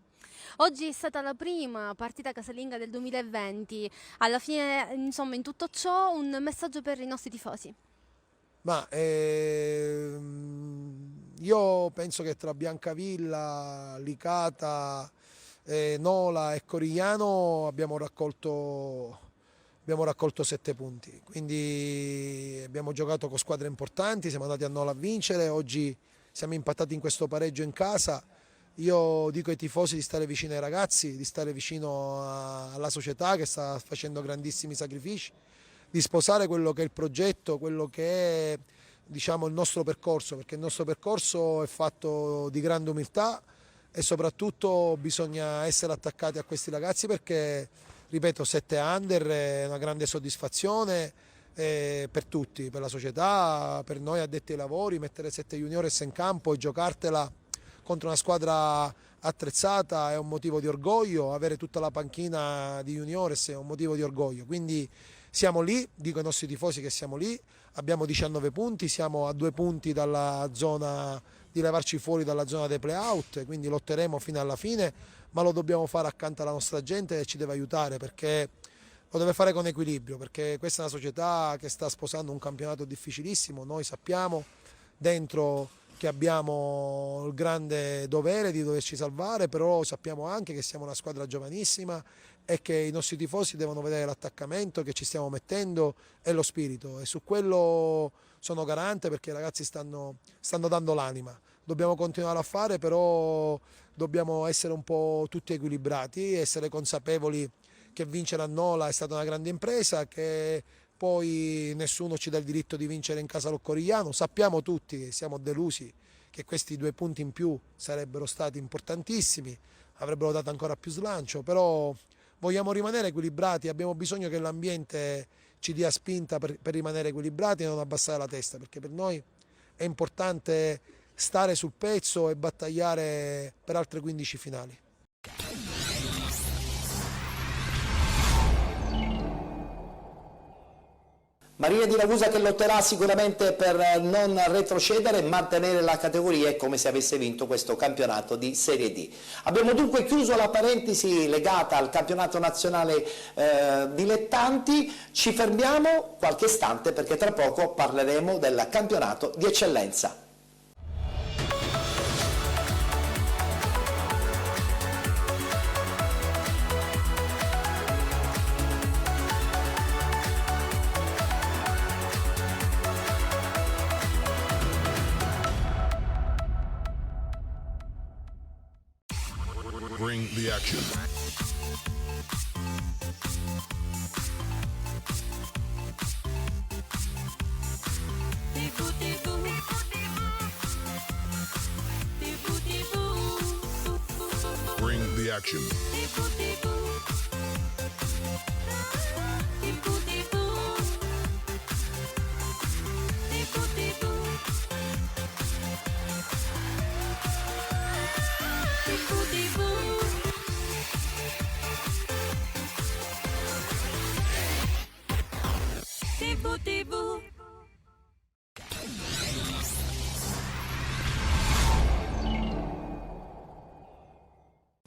Oggi è stata la prima partita casalinga del 2020, alla fine insomma in tutto ciò un messaggio per i nostri tifosi? Ma io penso che tra Biancavilla, Licata, Nola e Corigliano abbiamo raccolto 7 punti, quindi abbiamo giocato con squadre importanti, siamo andati a Nola a vincere, oggi siamo impattati in questo pareggio in casa. Io dico ai tifosi di stare vicino ai ragazzi, di stare vicino alla società che sta facendo grandissimi sacrifici, di sposare quello che è il progetto, quello che è diciamo, il nostro percorso, perché il nostro percorso è fatto di grande umiltà e soprattutto bisogna essere attaccati a questi ragazzi perché ripeto, 7 under è una grande soddisfazione per tutti, per la società, per noi addetti ai lavori, mettere 7 juniores in campo e giocartela contro una squadra attrezzata è un motivo di orgoglio, avere tutta la panchina di juniores è un motivo di orgoglio, quindi siamo lì, dico ai nostri tifosi che siamo lì, abbiamo 19 punti, siamo a 2 punti dalla zona di levarci fuori dalla zona dei play-out, quindi lotteremo fino alla fine, ma lo dobbiamo fare accanto alla nostra gente e ci deve aiutare perché lo deve fare con equilibrio, perché questa è una società che sta sposando un campionato difficilissimo, noi sappiamo dentro che abbiamo il grande dovere di doverci salvare, però sappiamo anche che siamo una squadra giovanissima e che i nostri tifosi devono vedere l'attaccamento che ci stiamo mettendo e lo spirito e su quello sono garante perché i ragazzi stanno dando l'anima. Dobbiamo continuare a fare, però dobbiamo essere un po' tutti equilibrati, essere consapevoli che vincere a Nola è stata una grande impresa, che poi nessuno ci dà il diritto di vincere in casa lo Corigliano, sappiamo tutti, siamo delusi che questi 2 punti in più sarebbero stati importantissimi, avrebbero dato ancora più slancio, però vogliamo rimanere equilibrati, abbiamo bisogno che l'ambiente ci dia spinta per rimanere equilibrati e non abbassare la testa, perché per noi è importante stare sul pezzo e battagliare per altre 15 finali. Marina di Ragusa che lotterà sicuramente per non retrocedere e mantenere la categoria, è come se avesse vinto questo campionato di Serie D. Abbiamo dunque chiuso la parentesi legata al campionato nazionale dilettanti, ci fermiamo qualche istante perché tra poco parleremo del campionato di eccellenza. Bring the action. Bring the action.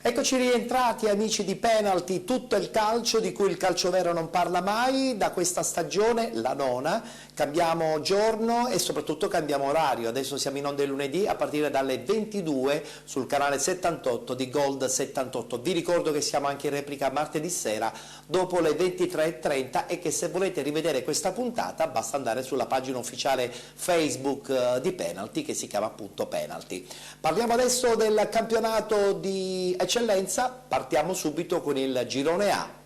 Eccoci rientrati amici di Penalty, tutto il calcio di cui il calcio vero non parla mai, da questa stagione, la nona, cambiamo giorno e soprattutto cambiamo orario, adesso siamo in onda il lunedì a partire dalle 22 sul canale 78 di Gold 78, vi ricordo che siamo anche in replica martedì sera dopo le 23:30 e che se volete rivedere questa puntata basta andare sulla pagina ufficiale Facebook di Penalty che si chiama appunto Penalty. Parliamo adesso del campionato di eccellenza, partiamo subito con il girone A.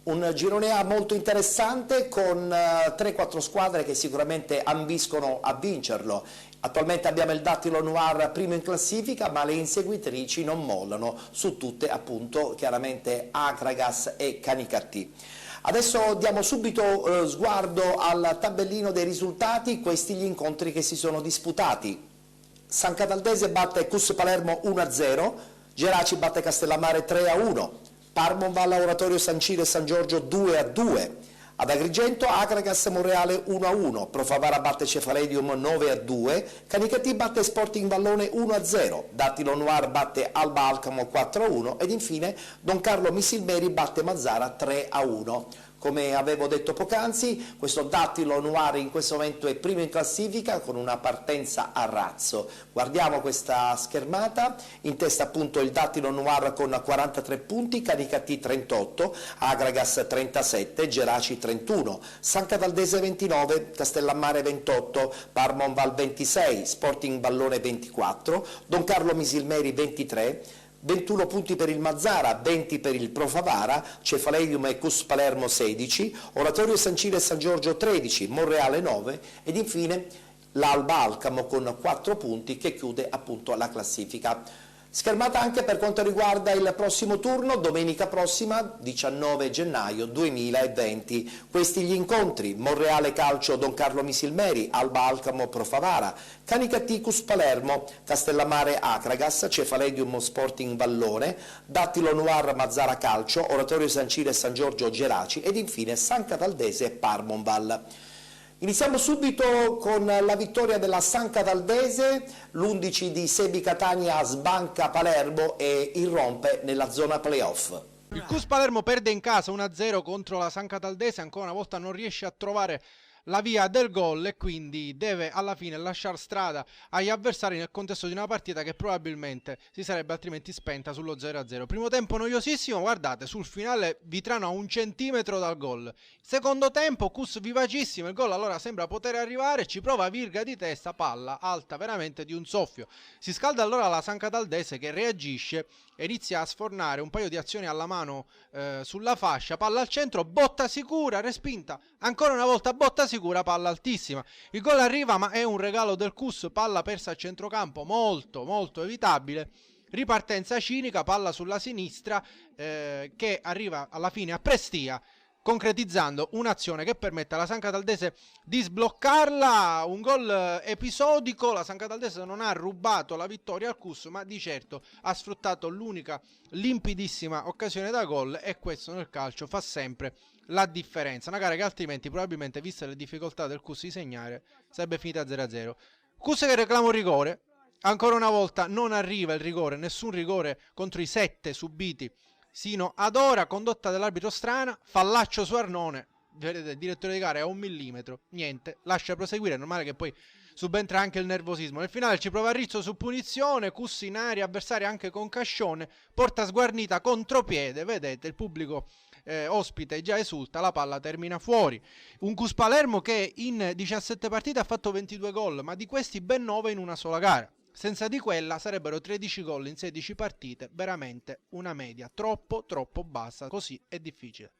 Un girone A molto interessante con 3-4 squadre che sicuramente ambiscono a vincerlo. Attualmente abbiamo il Dattilo Noir primo in classifica, ma le inseguitrici non mollano, su tutte appunto chiaramente Akragas e Canicattì. Adesso diamo subito sguardo al tabellino dei risultati, questi gli incontri che si sono disputati. San Cataldese batte Cus Palermo 1-0, Geraci batte Castellammare 3-1, Parmonval Oratorio San Ciro e San Giorgio 2-2, ad Agrigento Akragas Monreale 1-1, Profavara batte Cefaledium 9-2, Canicattì batte Sporting Vallone 1-0, Dattilo Noir batte Alba Alcamo 4-1 ed infine Don Carlo Missilmeri batte Mazzara 3-1. Come avevo detto poc'anzi, questo Dattilo Noir in questo momento è primo in classifica con una partenza a razzo. Guardiamo questa schermata, in testa appunto il Dattilo Noir con 43 punti, Canicattì 38, Akragas 37, Geraci 31, San Cataldese 29, Castellammare 28, Parmonval 26, Sporting Vallone 24, Don Carlo Misilmeri 23, 21 punti per il Mazzara, 20 per il Profavara, Cefaledium e Cus Palermo 16, Oratorio San Ciro e San Giorgio 13, Monreale 9 ed infine l'Alba Alcamo con 4 punti che chiude appunto la classifica. Schermata anche per quanto riguarda il prossimo turno, domenica prossima 19 gennaio 2020. Questi gli incontri: Monreale Calcio Don Carlo Misilmeri, Alba Alcamo Profavara, Canicattì Cus Palermo, Castellammare Akragas, Cefaledium Sporting Vallone, Dattilo Noir Mazzara Calcio, Oratorio San Ciro e San Giorgio Geraci ed infine San Cataldese Parmonval. Iniziamo subito con la vittoria della San Cataldese, l'11 di Sebi Catania sbanca Palermo e irrompe nella zona playoff. Il Cus Palermo perde in casa 1-0 contro la San Cataldese, ancora una volta non riesce a trovare la via del gol e quindi deve alla fine lasciare strada agli avversari nel contesto di una partita che probabilmente si sarebbe altrimenti spenta sullo 0-0. Primo tempo noiosissimo, guardate, sul finale Vitrano a 1 centimetro dal gol. Secondo tempo Cus vivacissimo, il gol allora sembra poter arrivare, ci prova Virga di testa, palla alta veramente di un soffio. Si scalda allora la San Cataldese che reagisce e inizia a sfornare un paio di azioni alla mano sulla fascia, palla al centro, botta sicura, respinta, ancora una volta botta sicura, palla altissima. Il gol arriva ma è un regalo del Cus, palla persa a centrocampo, molto evitabile. Ripartenza cinica, palla sulla sinistra che arriva alla fine a Prestia, concretizzando un'azione che permette alla San Cataldese di sbloccarla, un gol episodico. La San Cataldese non ha rubato la vittoria al CUS, ma di certo ha sfruttato l'unica limpidissima occasione da gol, e questo nel calcio fa sempre la differenza. Una gara che altrimenti probabilmente, viste le difficoltà del CUS di segnare, sarebbe finita 0-0. CUS che reclama un rigore, ancora una volta non arriva il rigore, nessun rigore contro i 7 subiti sino ad ora, condotta dell'arbitro strana, fallaccio su Arnone, vedete il direttore di gara è a 1 millimetro, niente, lascia proseguire, è normale che poi subentra anche il nervosismo. Nel finale ci prova Rizzo su punizione, CUS in area avversaria anche con Cascione, porta sguarnita contropiede, vedete il pubblico ospite già esulta, la palla termina fuori. Un CUS Palermo che in 17 partite ha fatto 22 gol, ma di questi ben 9 in una sola gara. Senza di quella sarebbero 13 gol in 16 partite, veramente una media troppo bassa, così è difficile.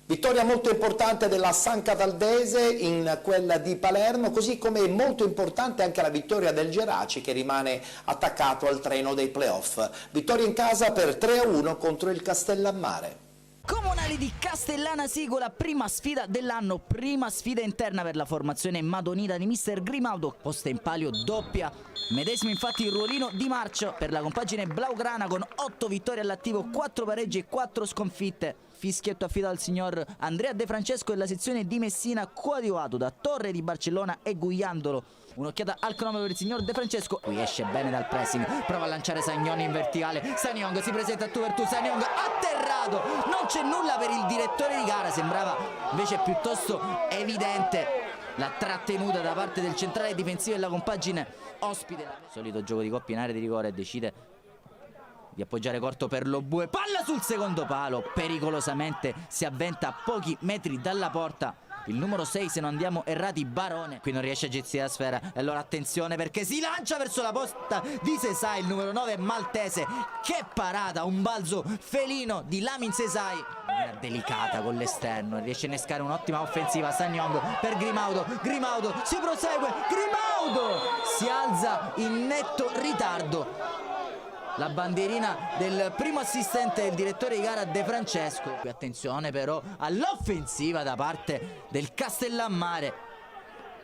Vittoria molto importante della San Cataldese in quella di Palermo, così come molto importante anche la vittoria del Geraci che rimane attaccato al treno dei playoff. Vittoria in casa per 3-1 contro il Castellammare. Comunali di Castellana Sigola, prima sfida dell'anno, prima sfida interna per la formazione madonita di mister Grimaudo, posta in palio doppia. Medesimo infatti il ruolino di marcia per la compagine blaugrana con 8 vittorie all'attivo, 4 pareggi e 4 sconfitte. Fischietto affidato al signor Andrea De Francesco e la sezione di Messina, coadiuvato da Torre di Barcellona e Gugliandolo. Un'occhiata al cronometro per il signor De Francesco, qui esce bene dal pressing, prova a lanciare Sagnoni in verticale, Saniong si presenta a tu per tu, Saniong atterrato, non c'è nulla per il direttore di gara, sembrava invece piuttosto evidente la trattenuta da parte del centrale difensivo della compagine ospite. Solito gioco di coppia in area di rigore, decide di appoggiare corto per Lobue, palla sul secondo palo, pericolosamente si avventa a pochi metri dalla porta il numero 6, se non andiamo errati, Barone. Qui non riesce a gestire la sfera e allora attenzione perché si lancia verso la posta di Sesai, il numero 9 maltese. Che parata, un balzo felino di Lamin Sesai, una delicata con l'esterno, riesce a innescare un'ottima offensiva. Sanyong per Grimaudo, Grimaudo si prosegue, Grimaudo si alza in netto ritardo. La bandierina del primo assistente del direttore di gara De Francesco. Qui attenzione però all'offensiva da parte del Castellammare,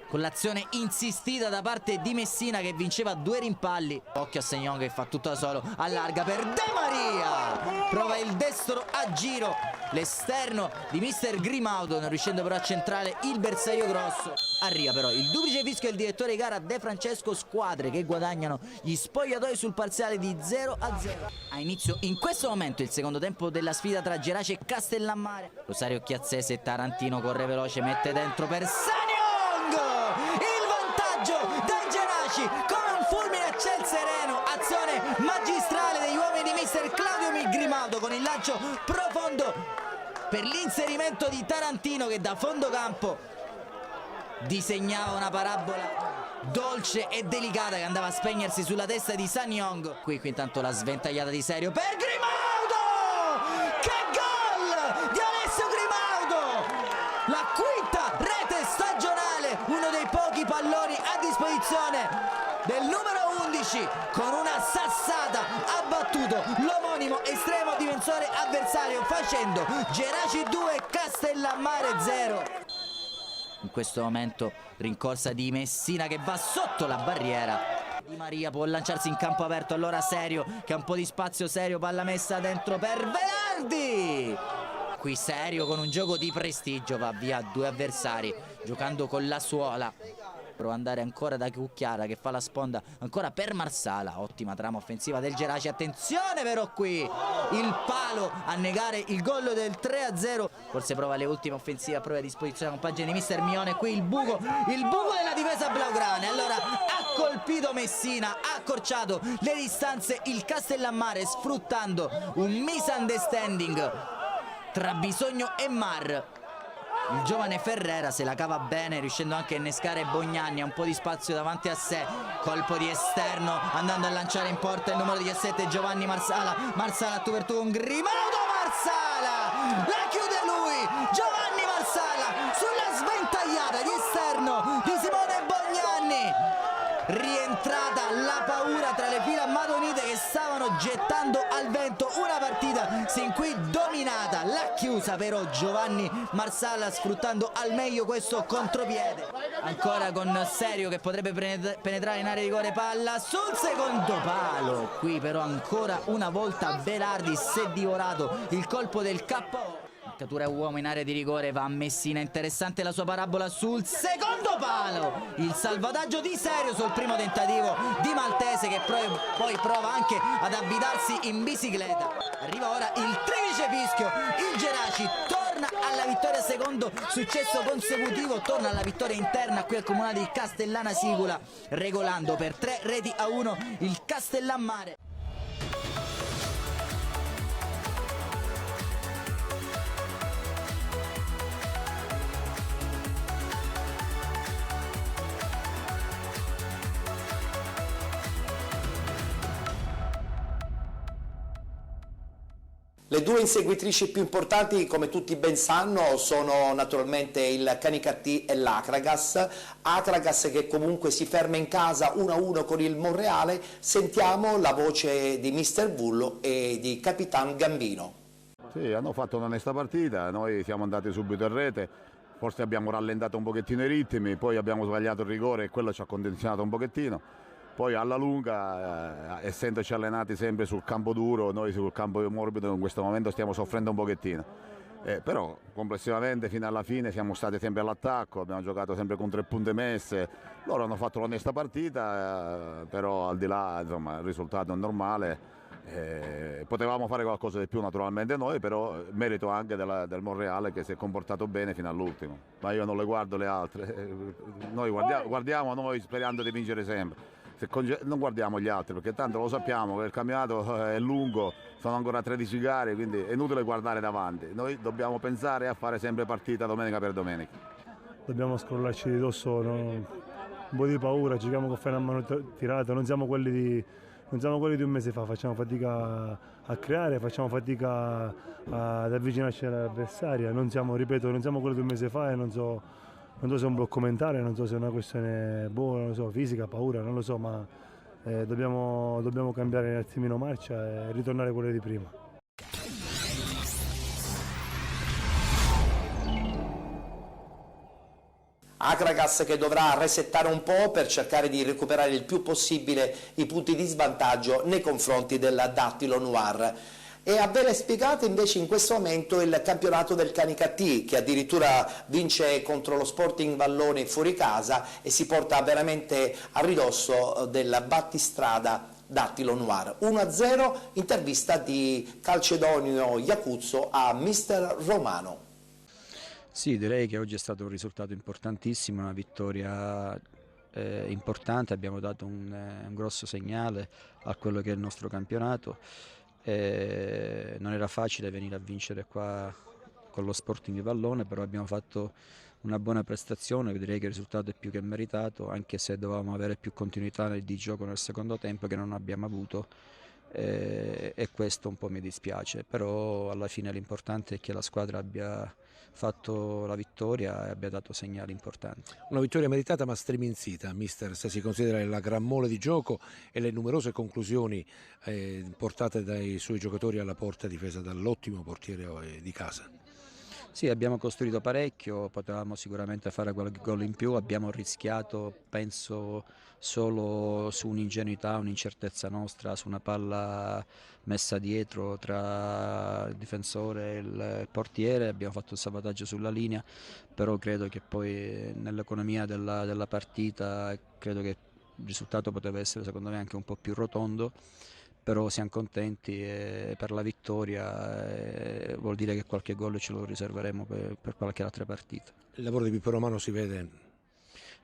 con l'azione insistita da parte di Messina che vinceva 2 rimpalli. Occhio a Sagnon che fa tutto da solo, allarga per De Maria, prova il destro a giro, l'esterno di mister Grimaudo, non riuscendo però a centrare il bersaglio grosso. Arriva però il duplice fischio del direttore di gara De Francesco, squadre che guadagnano gli spogliatoi sul parziale di 0-0. Ha inizio in questo momento il secondo tempo della sfida tra Geraci e Castellammare. Rosario Chiazzese, Tarantino corre veloce, mette dentro per Saniong, il vantaggio del Geraci come un fulmine a ciel sereno, azione magistrale degli uomini di mister Claudio Grimaudo con il lancio profondo per l'inserimento di Tarantino che da fondo campo disegnava una parabola dolce e delicata che andava a spegnersi sulla testa di Sanyong. Qui intanto la sventagliata di Serio per Grimaudo, che gol di Alessio Grimaudo, la quinta rete stagionale, uno dei pochi palloni a disposizione del numero 11, con una sassata ha battuto l'omonimo estremo difensore avversario, facendo Geraci 2 Castellammare 0. In questo momento rincorsa di Messina che va sotto la barriera. Di Maria può lanciarsi in campo aperto, allora Serio che ha un po' di spazio, Serio, palla messa dentro per Velardi. Qui Serio con un gioco di prestigio va via 2 avversari giocando con la suola. Prova ad andare ancora da Cucchiara che fa la sponda ancora per Marsala. Ottima trama offensiva del Geraci, attenzione però qui il palo a negare il gol del 3-0. Forse prova le ultime offensive, prova a disposizione la compagine di mister Mione. Qui il buco della difesa blaugrana. Allora ha colpito Messina, ha accorciato le distanze il Castellammare sfruttando un misunderstanding tra Bisogno e Mar. Il giovane Ferrera se la cava bene, riuscendo anche a innescare Bognanni, ha un po' di spazio davanti a sé, colpo di esterno, andando a lanciare in porta il numero 17 Giovanni Marsala. Marsala tu per tu, un grimaldo, Marsala! La chiude lui, Giovanni Marsala, sulla sventagliata di esterno di Simone Bognanni. Rientrata la paura tra le fila madonite che stavano gettando al vento una partita sin qui dominata. L'ha chiusa però Giovanni Marsala, sfruttando al meglio questo contropiede. Ancora con Serio che potrebbe penetrare in area di rigore, palla sul secondo palo. Qui però ancora una volta Berardi si è divorato il colpo del KO. Cattura uomo in area di rigore, va a Messina, interessante la sua parabola sul secondo palo, il salvataggio di Serio sul primo tentativo di Maltese, che poi prova anche ad avvitarsi in bicicletta. Arriva ora il triplice fischio, il Geraci torna alla vittoria, secondo successo consecutivo, torna alla vittoria interna qui al comunale di Castellana Sigula, regolando per 3-1 il Castellammare. Le due inseguitrici più importanti, come tutti ben sanno, sono naturalmente il Canicattì e l'Acragas. Acragas che comunque si ferma in casa 1-1 con il Monreale. Sentiamo la voce di Mister Vullo e di Capitan Gambino. Sì, hanno fatto un'onesta partita, noi siamo andati subito in rete, forse abbiamo rallentato un pochettino i ritmi, poi abbiamo sbagliato il rigore e quello ci ha condizionato un pochettino. Poi alla lunga, essendoci allenati sempre sul campo duro, noi sul campo morbido in questo momento stiamo soffrendo un pochettino. Però complessivamente fino alla fine siamo stati sempre all'attacco, abbiamo giocato sempre con 3 punte messe, loro hanno fatto l'onesta partita, però al di là insomma, il risultato è normale, potevamo fare qualcosa di più naturalmente noi, però merito anche del Monreale che si è comportato bene fino all'ultimo, ma io non le guardo le altre, noi guardiamo noi sperando di vincere sempre. Non guardiamo gli altri perché tanto lo sappiamo che il campionato è lungo, sono ancora 13 gare, quindi è inutile guardare davanti, noi dobbiamo pensare a fare sempre partita domenica per domenica. Dobbiamo scrollarci di dosso, un po' di paura, giochiamo con freno a mano tirato, non siamo quelli di un mese fa, facciamo fatica a creare, facciamo fatica ad avvicinarci all'avversaria, non siamo quelli di un mese fa e non so se è un blocco mentale, non so se è una questione non so, fisica, paura, non lo so, ma dobbiamo cambiare un attimino marcia e ritornare a quelli di prima. Acragas che dovrà resettare un po' per cercare di recuperare il più possibile i punti di svantaggio nei confronti del Dattilo Noir. E a bene spiegato invece in questo momento il campionato del Canicattì, che addirittura vince contro lo Sporting Vallone fuori casa e si porta veramente a ridosso del battistrada Dattilo Noir. 1-0, intervista di Calcedonio Iacuzzo a Mister Romano. Sì, direi che oggi è stato un risultato importantissimo, una vittoria importante, abbiamo dato un grosso segnale a quello che è il nostro campionato. Non era facile venire a vincere qua con lo Sporting di Vallone, però abbiamo fatto una buona prestazione, direi che il risultato è più che meritato, anche se dovevamo avere più continuità di gioco nel secondo tempo che non abbiamo avuto, e questo un po' mi dispiace, però alla fine l'importante è che la squadra abbia fatto la vittoria e abbia dato segnali importanti. Una vittoria meritata ma striminzita, mister, se si considera la gran mole di gioco e le numerose conclusioni portate dai suoi giocatori alla porta difesa dall'ottimo portiere di casa. Sì, abbiamo costruito parecchio, potevamo sicuramente fare qualche gol in più, abbiamo rischiato, penso, solo su un'ingenuità, un'incertezza nostra, su una palla messa dietro tra il difensore e il portiere, abbiamo fatto il salvataggio sulla linea, però credo che poi nell'economia della partita, credo che il risultato poteva essere secondo me anche un po' più rotondo, però siamo contenti per la vittoria, vuol dire che qualche gol ce lo riserveremo per qualche altra partita. Il lavoro di Pippo Romano si vede?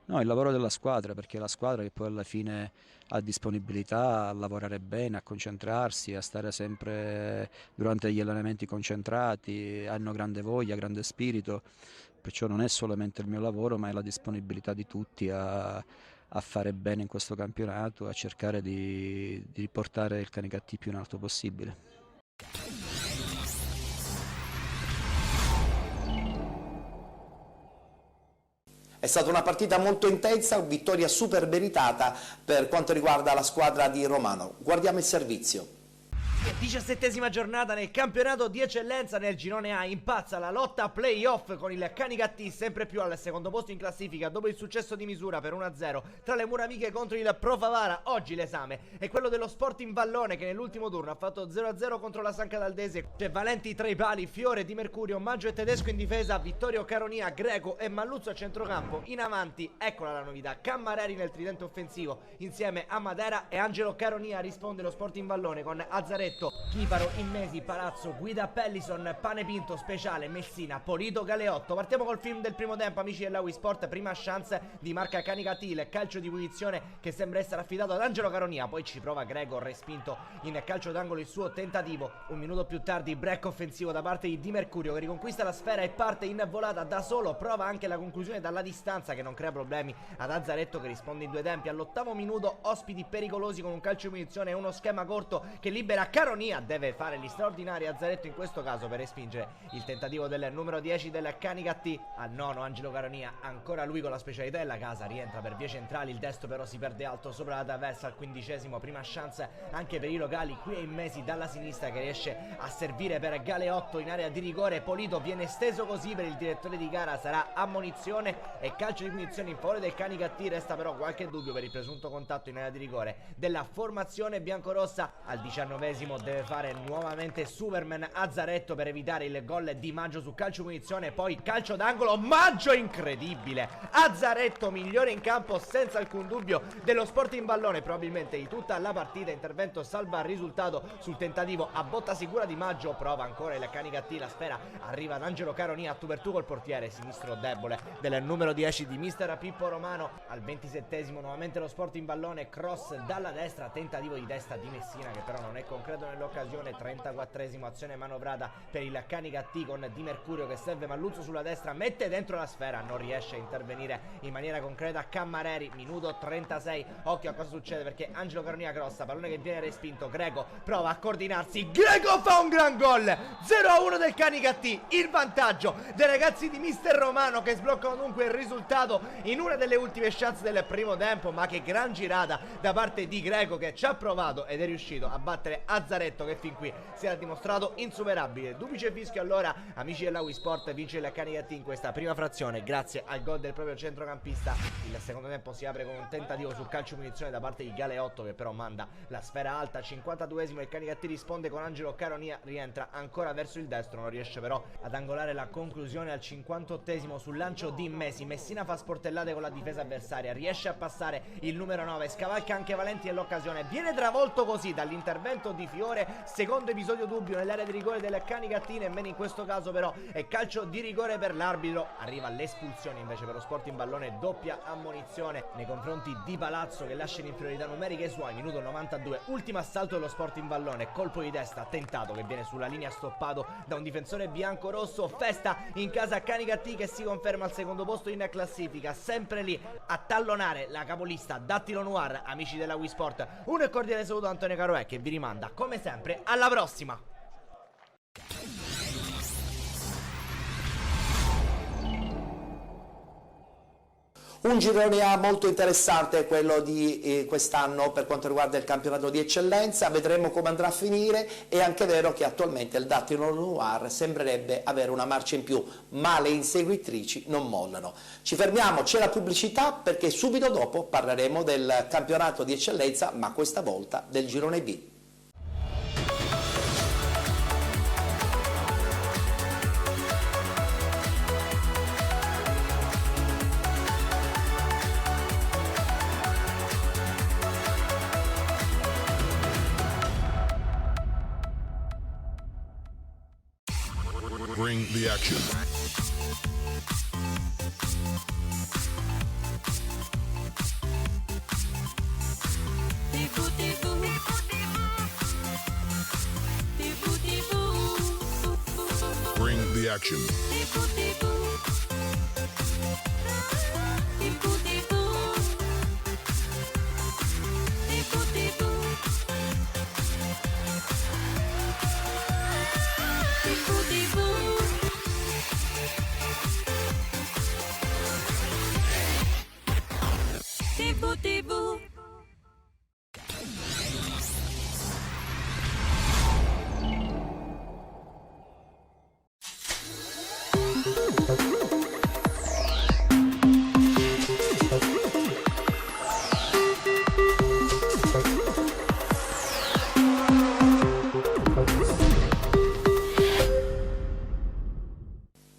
No, il lavoro della squadra, perché è la squadra che poi alla fine ha disponibilità a lavorare bene, a concentrarsi, a stare sempre durante gli allenamenti concentrati, hanno grande voglia, grande spirito, perciò non è solamente il mio lavoro, ma è la disponibilità di tutti a fare bene in questo campionato, a cercare di portare il Canicattì più in alto possibile. È stata una partita molto intensa, vittoria super meritata per quanto riguarda la squadra di Romano. Guardiamo il servizio. 17ª giornata nel campionato di eccellenza. Nel girone A impazza la lotta playoff con il Canicattì sempre più al secondo posto in classifica dopo il successo di misura per 1-0 tra le mura amiche contro il Pro Favara. Oggi l'esame è quello dello Sporting Vallone, che nell'ultimo turno ha fatto 0-0 contro la San Cataldese. C'è Valenti tra i pali, Fiore, Di Mercurio, Maggio e Tedesco in difesa, Vittorio Caronia, Greco e Malluzzo a centrocampo. In avanti, eccola la novità, Cammareri nel tridente offensivo insieme a Matera e Angelo Caronia. Risponde lo Sporting Vallone con Azzaretto, Chifaro, Immesi, Palazzo, Guida, Pellison, Pane Pinto, Speciale, Messina, Polito, Galeotto. Partiamo col film del primo tempo, amici della Wisport. Prima chance di marca Canicattì, il calcio di punizione che sembra essere affidato ad Angelo Caronia, poi ci prova Greco, respinto in calcio d'angolo il suo tentativo. Un minuto più tardi break offensivo da parte di Di Mercurio, che riconquista la sfera e parte in volata da solo. Prova anche la conclusione dalla distanza, che non crea problemi ad Azzaretto, che risponde in 2 tempi. All'8° minuto ospiti pericolosi con un calcio di punizione e uno schema corto che libera Caronia. Deve fare gli straordinari Azzaretto in questo caso per respingere il tentativo del numero 10 del Canicattì. Al 9° Angelo Caronia, ancora lui con la specialità della casa, rientra per vie centrali, il destro però si perde alto sopra la traversa. Al 15° prima chance anche per i locali, qui è Immesi dalla sinistra che riesce a servire per Galeotto in area di rigore. Polito viene steso così, per il direttore di gara sarà ammonizione e calcio di punizione in favore del Canicattì. Resta però qualche dubbio per il presunto contatto in area di rigore della formazione biancorossa. Al 19° deve fare nuovamente Superman Azzaretto per evitare il gol di Maggio su calcio punizione, poi calcio d'angolo, Maggio incredibile, Azzaretto migliore in campo senza alcun dubbio dello Sporting Vallone, probabilmente di tutta la partita. Intervento salva il risultato sul tentativo a botta sicura di Maggio. Prova ancora il Canicattì, la sfera arriva ad Angelo Caronia a tu per tu col portiere sinistro debole del numero 10 di mister Pippo Romano. Al 27° nuovamente lo Sporting Vallone, cross dalla destra, tentativo di testa di Messina che però non è concreto nell'occasione. 34° azione manovrata per il Canicattì con Di Mercurio che serve Malluzzo sulla destra, mette dentro la sfera, non riesce a intervenire in maniera concreta Cammareri. Minuto 36, occhio a cosa succede perché Angelo Caronia crossa, pallone che viene respinto, Greco prova a coordinarsi, Greco fa un gran gol, 0-1 del Canicattì, il vantaggio dei ragazzi di mister Romano che sbloccano dunque il risultato in una delle ultime chance del primo tempo. Ma che gran girata da parte di Greco, che ci ha provato ed è riuscito a battere Azzaretto, che fin qui si era dimostrato insuperabile. Duplice fischio allora, amici della Wisport, vince il Canicattì in questa prima frazione grazie al gol del proprio centrocampista. Il secondo tempo si apre con un tentativo sul calcio punizione da parte di Galeotto, che però manda la sfera alta. 52° il Canicattì risponde con Angelo Caronia, rientra ancora verso il destro, non riesce però ad angolare la conclusione. Al 58° sul lancio di Immesi, Messina fa sportellate con la difesa avversaria, riesce a passare il numero 9, scavalca anche Valenti nell'occasione, viene travolto così dall'intervento di Fiore. Secondo episodio dubbio nell'area di rigore del Canicattì, nemmeno in questo caso però è calcio di rigore per l'arbitro. Arriva l'espulsione invece per lo Sporting Vallone, doppia ammonizione nei confronti di Palazzo che lascia in inferiorità numerica i suoi. Minuto 92, ultimo assalto dello Sporting Vallone, colpo di testa tentato che viene sulla linea, stoppato da un difensore bianco-rosso. Festa in casa Canicattì che si conferma al secondo posto in classifica, sempre lì a tallonare la capolista Dattilo Noir. Amici della Wisport, un cordiale saluto da Antonio Caroè che vi rimanda come sempre alla prossima. Un girone A molto interessante quello di quest'anno per quanto riguarda il campionato di eccellenza, vedremo come andrà a finire. È anche vero che attualmente il Dattilo Noir sembrerebbe avere una marcia in più, ma le inseguitrici non mollano. Ci fermiamo, c'è la pubblicità perché subito dopo parleremo del campionato di eccellenza, ma questa volta del girone B. Bring the action. Bring the action.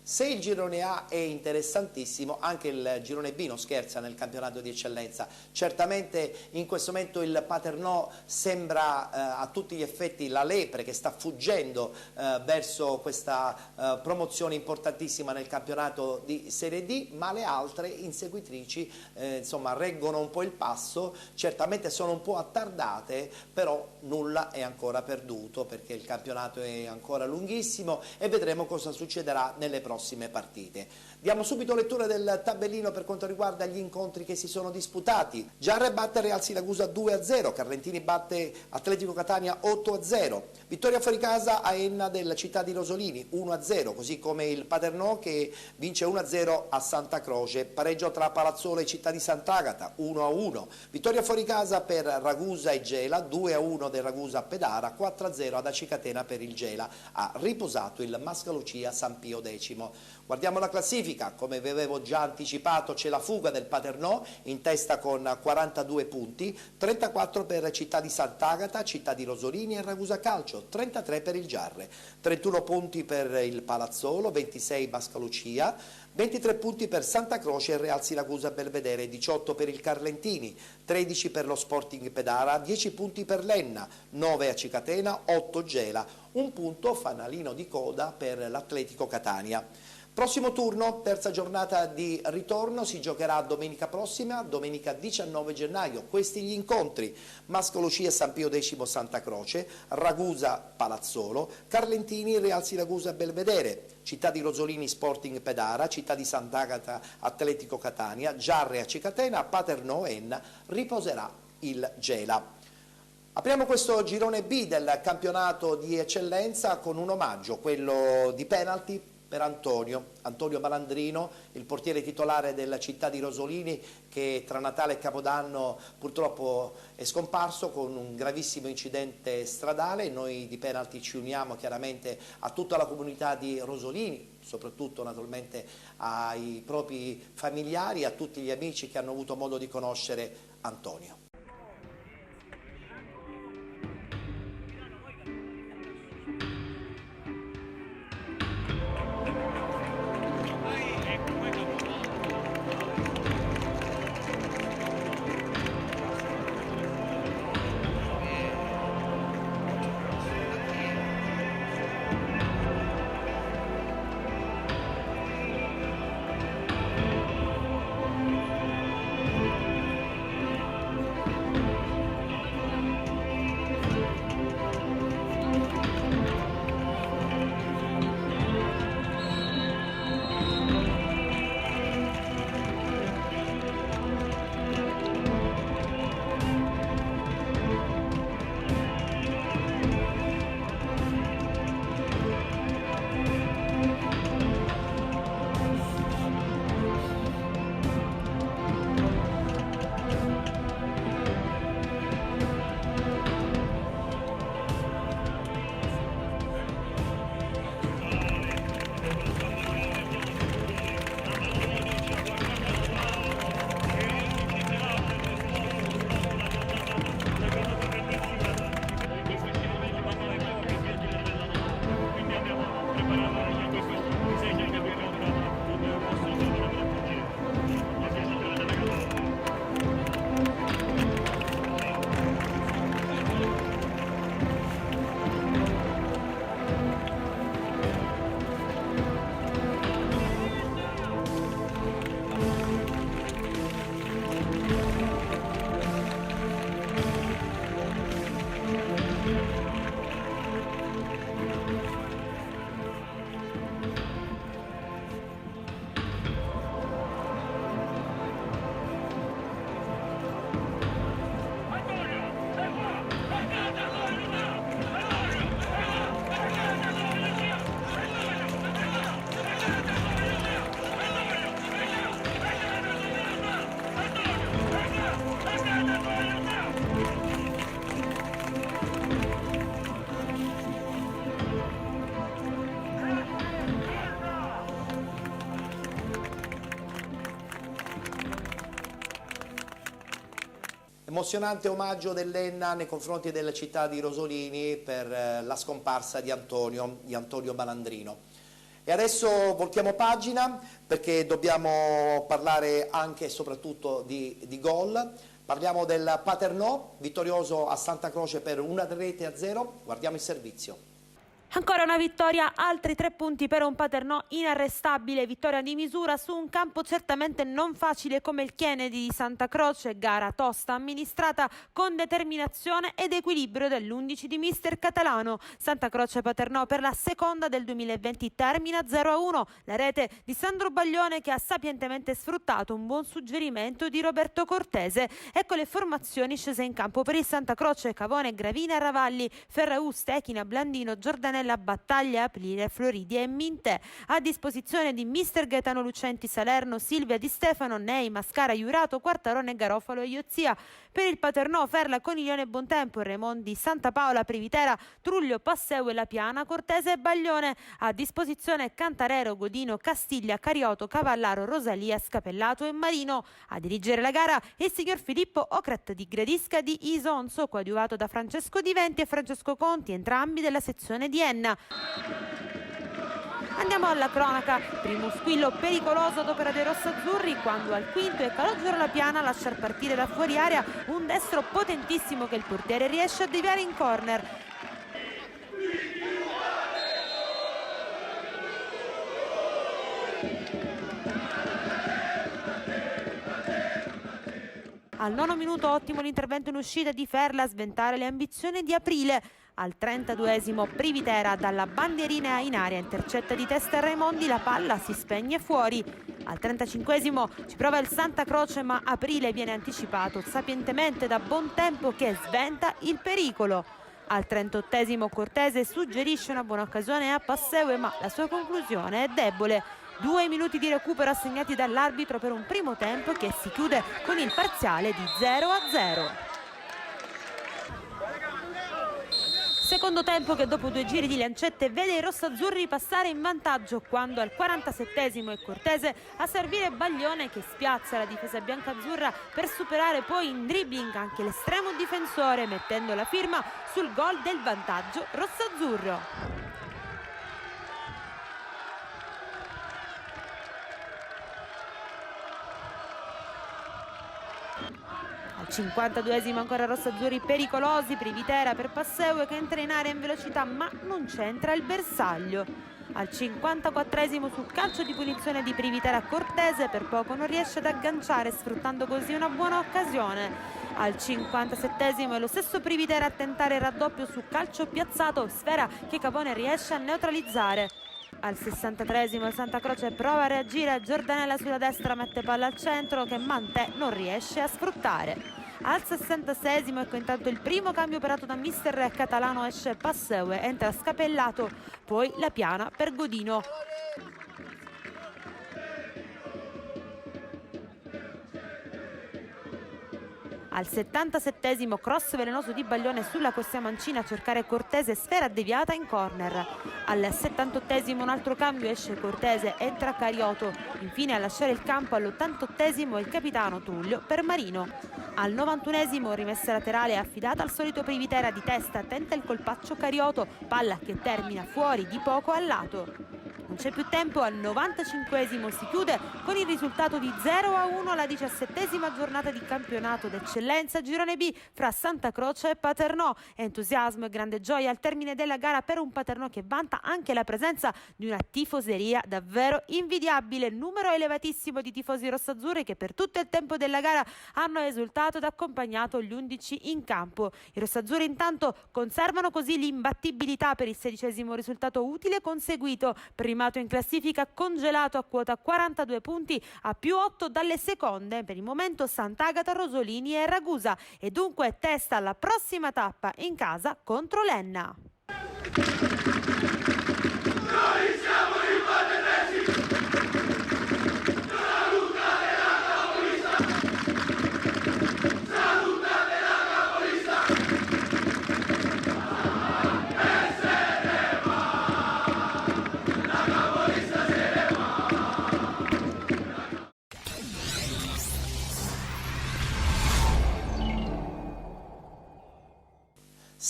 Se il girone A è interessantissimo, anche il girone B non scherza nel campionato di eccellenza. Certamente in questo momento il Paternò sembra a tutti gli effetti la lepre che sta fuggendo verso questa promozione importantissima nel campionato di Serie D, ma le altre inseguitrici insomma reggono un po' il passo, certamente sono un po' attardate, però nulla è ancora perduto perché il campionato è ancora lunghissimo e vedremo cosa succederà nelle prossime partite. Diamo subito lettura del tabellino per quanto riguarda gli incontri che si sono disputati. Giarre batte Real Siracusa 2-0, Carlentini batte Atletico Catania 8-0, vittoria fuori casa a Enna del Città di Rosolini 1-0, così come il Paternò che vince 1-0 a Santa Croce, pareggio tra Palazzolo e Città di Sant'Agata 1-1, vittoria fuori casa per Ragusa e Gela 2-1 del Ragusa a Pedara, 4-0 ad Acicatena per il Gela, ha riposato il Mascalucia San Pio X. Guardiamo la classifica, come vi avevo già anticipato c'è la fuga del Paternò in testa con 42 punti, 34 per Città di Sant'Agata, Città di Rosolini e Ragusa Calcio, 33 per il Giarre, 31 punti per il Palazzolo, 26 Mascalucia, 23 punti per Santa Croce e Real Siracusa Belvedere, 18 per il Carlentini, 13 per lo Sporting Pedara, 10 punti per l'Enna, 9 a Cicatena, 8 Gela, un punto fanalino di coda per l'Atletico Catania. Prossimo turno, terza giornata di ritorno, si giocherà domenica prossima, domenica 19 gennaio. Questi gli incontri: Mascalucia San Pio X Santa Croce, Ragusa Palazzolo, Carlentini Real Siracusa Belvedere, Città di Rosolini Sporting Pedara, Città di Sant'Agata Atletico Catania, Giarre a Cicatena, Paternò Enna, riposerà il Gela. Apriamo questo girone B del campionato di eccellenza con un omaggio, quello di penalty per Antonio Malandrino, il portiere titolare della Città di Rosolini, che tra Natale e Capodanno purtroppo è scomparso con un gravissimo incidente stradale. Noi di penalty ci uniamo chiaramente a tutta la comunità di Rosolini, soprattutto naturalmente ai propri familiari, a tutti gli amici che hanno avuto modo di conoscere Antonio. Emozionante omaggio dell'Enna nei confronti della città di Rosolini per la scomparsa di Antonio Balandrino. E adesso voltiamo pagina perché dobbiamo parlare anche e soprattutto di gol. Parliamo del Paternò, vittorioso a Santa Croce per 1-0. Guardiamo il servizio. Ancora una vittoria, altri 3 punti per un Paternò inarrestabile, vittoria di misura su un campo certamente non facile come il Kennedy di Santa Croce, gara tosta amministrata con determinazione ed equilibrio dell'11 di mister Catalano. Santa Croce Paternò per la seconda del 2020 termina 0-1, la rete di Sandro Baglione che ha sapientemente sfruttato un buon suggerimento di Roberto Cortese. Ecco le formazioni scese in campo per il Santa Croce: Cavone, Gravina, Ravalli, Ferraù, Stechina, Blandino, Giordanella, Battaglia, Aprile, Floridia e Minte. A disposizione di mister Gaetano Lucenti, Salerno, Silvia Di Stefano, Nei, Mascara, Iurato, Quartarone, Garofalo e Iozia. Per il Paternò, Ferla, Coniglione, Bontempo, Raimondi, Santa Paola, Privitera, Truglio, Passeu e La Piana, Cortese e Baglione. A disposizione Cantarero, Godino, Castiglia, Carioto, Cavallaro, Rosalia, Scapellato e Marino. A dirigere la gara il signor Filippo Ocrat di Gradisca di Isonzo, coadiuvato da Francesco Di Venti e Francesco Conti, entrambi della sezione di Enna. Andiamo alla cronaca. Primo squillo pericoloso ad opera dei rossazzurri quando al quinto è Calogero La Piana a lasciar partire da fuori area un destro potentissimo che il portiere riesce a deviare in corner. Al 9° minuto ottimo l'intervento in uscita di Ferla a sventare le ambizioni di Aprile. Al 32° Privitera dalla bandierina in aria intercetta di testa Raimondi, la palla si spegne fuori. Al 35° ci prova il Santa Croce ma Aprile viene anticipato sapientemente da Bontempo che sventa il pericolo. Al 38° Cortese suggerisce una buona occasione a Passeu ma la sua conclusione è debole. 2 minuti di recupero assegnati dall'arbitro per un primo tempo che si chiude con il parziale di 0-0. Secondo tempo che dopo 2 giri di lancette vede i rossazzurri passare in vantaggio quando al 47° è Cortese a servire Baglione che spiazza la difesa biancazzurra per superare poi in dribbling anche l'estremo difensore mettendo la firma sul gol del vantaggio rossazzurro. Al 52° ancora rossazzurri pericolosi, Privitera per Passeu che entra in area in velocità ma non c'entra il bersaglio. Al 54° sul calcio di punizione di Privitera Cortese per poco non riesce ad agganciare sfruttando così una buona occasione. Al 57° è lo stesso Privitera a tentare il raddoppio su calcio piazzato, sfera che Cavone riesce a neutralizzare. Al 63° Santa Croce prova a reagire, Giordanella sulla destra mette palla al centro che Mantè non riesce a sfruttare. Al 66° ecco intanto il primo cambio operato da mister Catalano, esce Passeu, entra Scapellato, poi La Piana per Godino. Al 77° cross velenoso di Baglione sulla corsia mancina a cercare Cortese, sfera deviata in corner. Al 78° un altro cambio, esce Cortese, entra Carioto. Infine a lasciare il campo all'88° il capitano Tullio per Marino. Al 91° rimessa laterale affidata al solito Privitera di testa, tenta il colpaccio Carioto, palla che termina fuori di poco al lato. Non c'è più tempo, al 95° si chiude con il risultato di 0-1 la 17ª giornata di campionato d'eccellenza Girone B fra Santa Croce e Paternò. Entusiasmo e grande gioia al termine della gara per un Paternò che vanta anche la presenza di una tifoseria davvero invidiabile, numero elevatissimo di tifosi rossazzurri che per tutto il tempo della gara hanno esultato ed accompagnato gli 11 in campo. I rossazzurri intanto conservano così l'imbattibilità per il 16° risultato utile conseguito, primato in classifica congelato a quota 42 punti a più 8 dalle seconde, per il momento Sant'Agata, Rosolini e Ragusa, e dunque testa alla prossima tappa in casa contro l'Enna.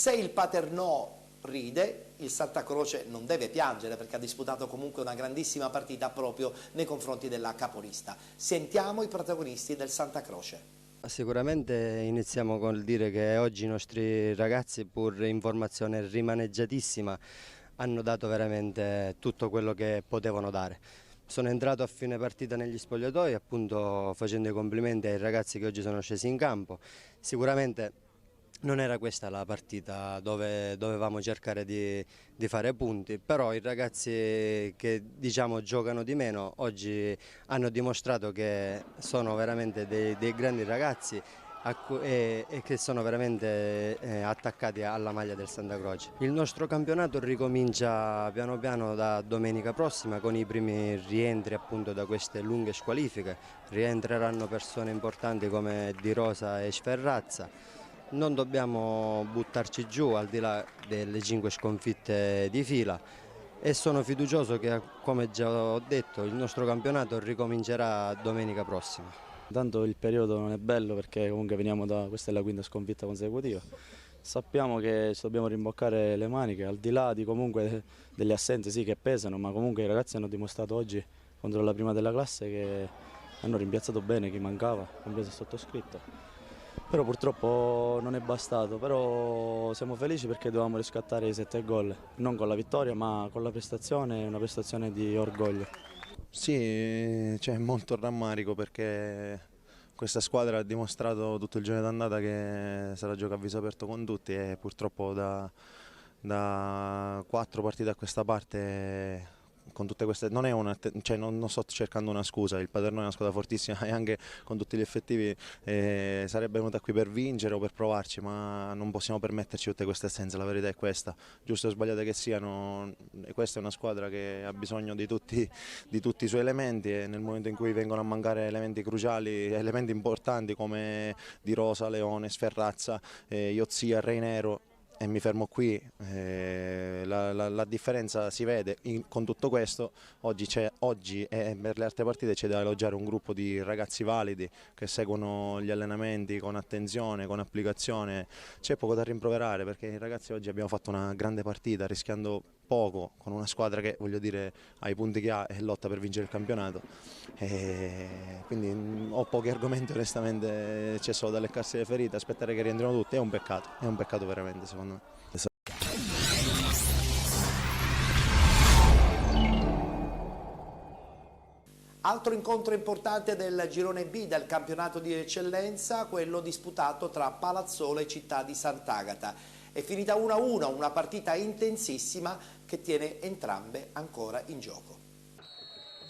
Se il Paternò ride, il Santa Croce non deve piangere perché ha disputato comunque una grandissima partita proprio nei confronti della capolista. Sentiamo i protagonisti del Santa Croce. Sicuramente iniziamo col dire che oggi i nostri ragazzi, pur in formazione rimaneggiatissima, hanno dato veramente tutto quello che potevano dare. Sono entrato a fine partita negli spogliatoi appunto facendo i complimenti ai ragazzi che oggi sono scesi in campo. Sicuramente non era questa la partita dove dovevamo cercare di fare punti, però i ragazzi che diciamo giocano di meno oggi hanno dimostrato che sono veramente dei grandi ragazzi e che sono veramente attaccati alla maglia del Santa Croce. Il nostro campionato ricomincia piano piano da domenica prossima con i primi rientri appunto da queste lunghe squalifiche. Rientreranno persone importanti come Di Rosa e Sferrazza. Non dobbiamo buttarci giù al di là delle 5 sconfitte di fila e sono fiducioso che, come già ho detto, il nostro campionato ricomincerà domenica prossima. Tanto il periodo non è bello perché comunque veniamo questa è la quinta sconfitta consecutiva. Sappiamo che ci dobbiamo rimboccare le maniche, al di là di comunque delle assenze sì che pesano, ma comunque i ragazzi hanno dimostrato oggi contro la prima della classe che hanno rimpiazzato bene chi mancava, compreso il sottoscritto. Però purtroppo non è bastato, però siamo felici perché dovevamo riscattare i 7 gol, non con la vittoria ma con la prestazione, una prestazione di orgoglio. Sì, c'è molto rammarico perché questa squadra ha dimostrato tutto il giorno d'andata che sarà gioco a viso aperto con tutti e purtroppo da 4 partite a questa parte con tutte queste, non sto cercando una scusa, il Paternò è una squadra fortissima e anche con tutti gli effettivi sarebbe venuta qui per vincere o per provarci, ma non possiamo permetterci tutte queste assenze, la verità è questa, giusto o sbagliate che siano, questa è una squadra che ha bisogno di tutti i suoi elementi e nel momento in cui vengono a mancare elementi cruciali, elementi importanti come Di Rosa, Leone, Sferrazza, Iozia, Reinero, e mi fermo qui, la differenza si vede con tutto questo. Oggi e per le altre partite c'è da elogiare un gruppo di ragazzi validi che seguono gli allenamenti con attenzione, con applicazione. C'è poco da rimproverare perché i ragazzi oggi abbiamo fatto una grande partita rischiando poco con una squadra che voglio dire ha i punti che ha e lotta per vincere il campionato quindi ho pochi argomenti onestamente, c'è solo da leccarsi le ferite, aspettare che rientrino tutti è un peccato veramente secondo me. Altro incontro importante del girone B del campionato di eccellenza, quello disputato tra Palazzolo e Città di Sant'Agata. È finita 1-1, una partita intensissima che tiene entrambe ancora in gioco.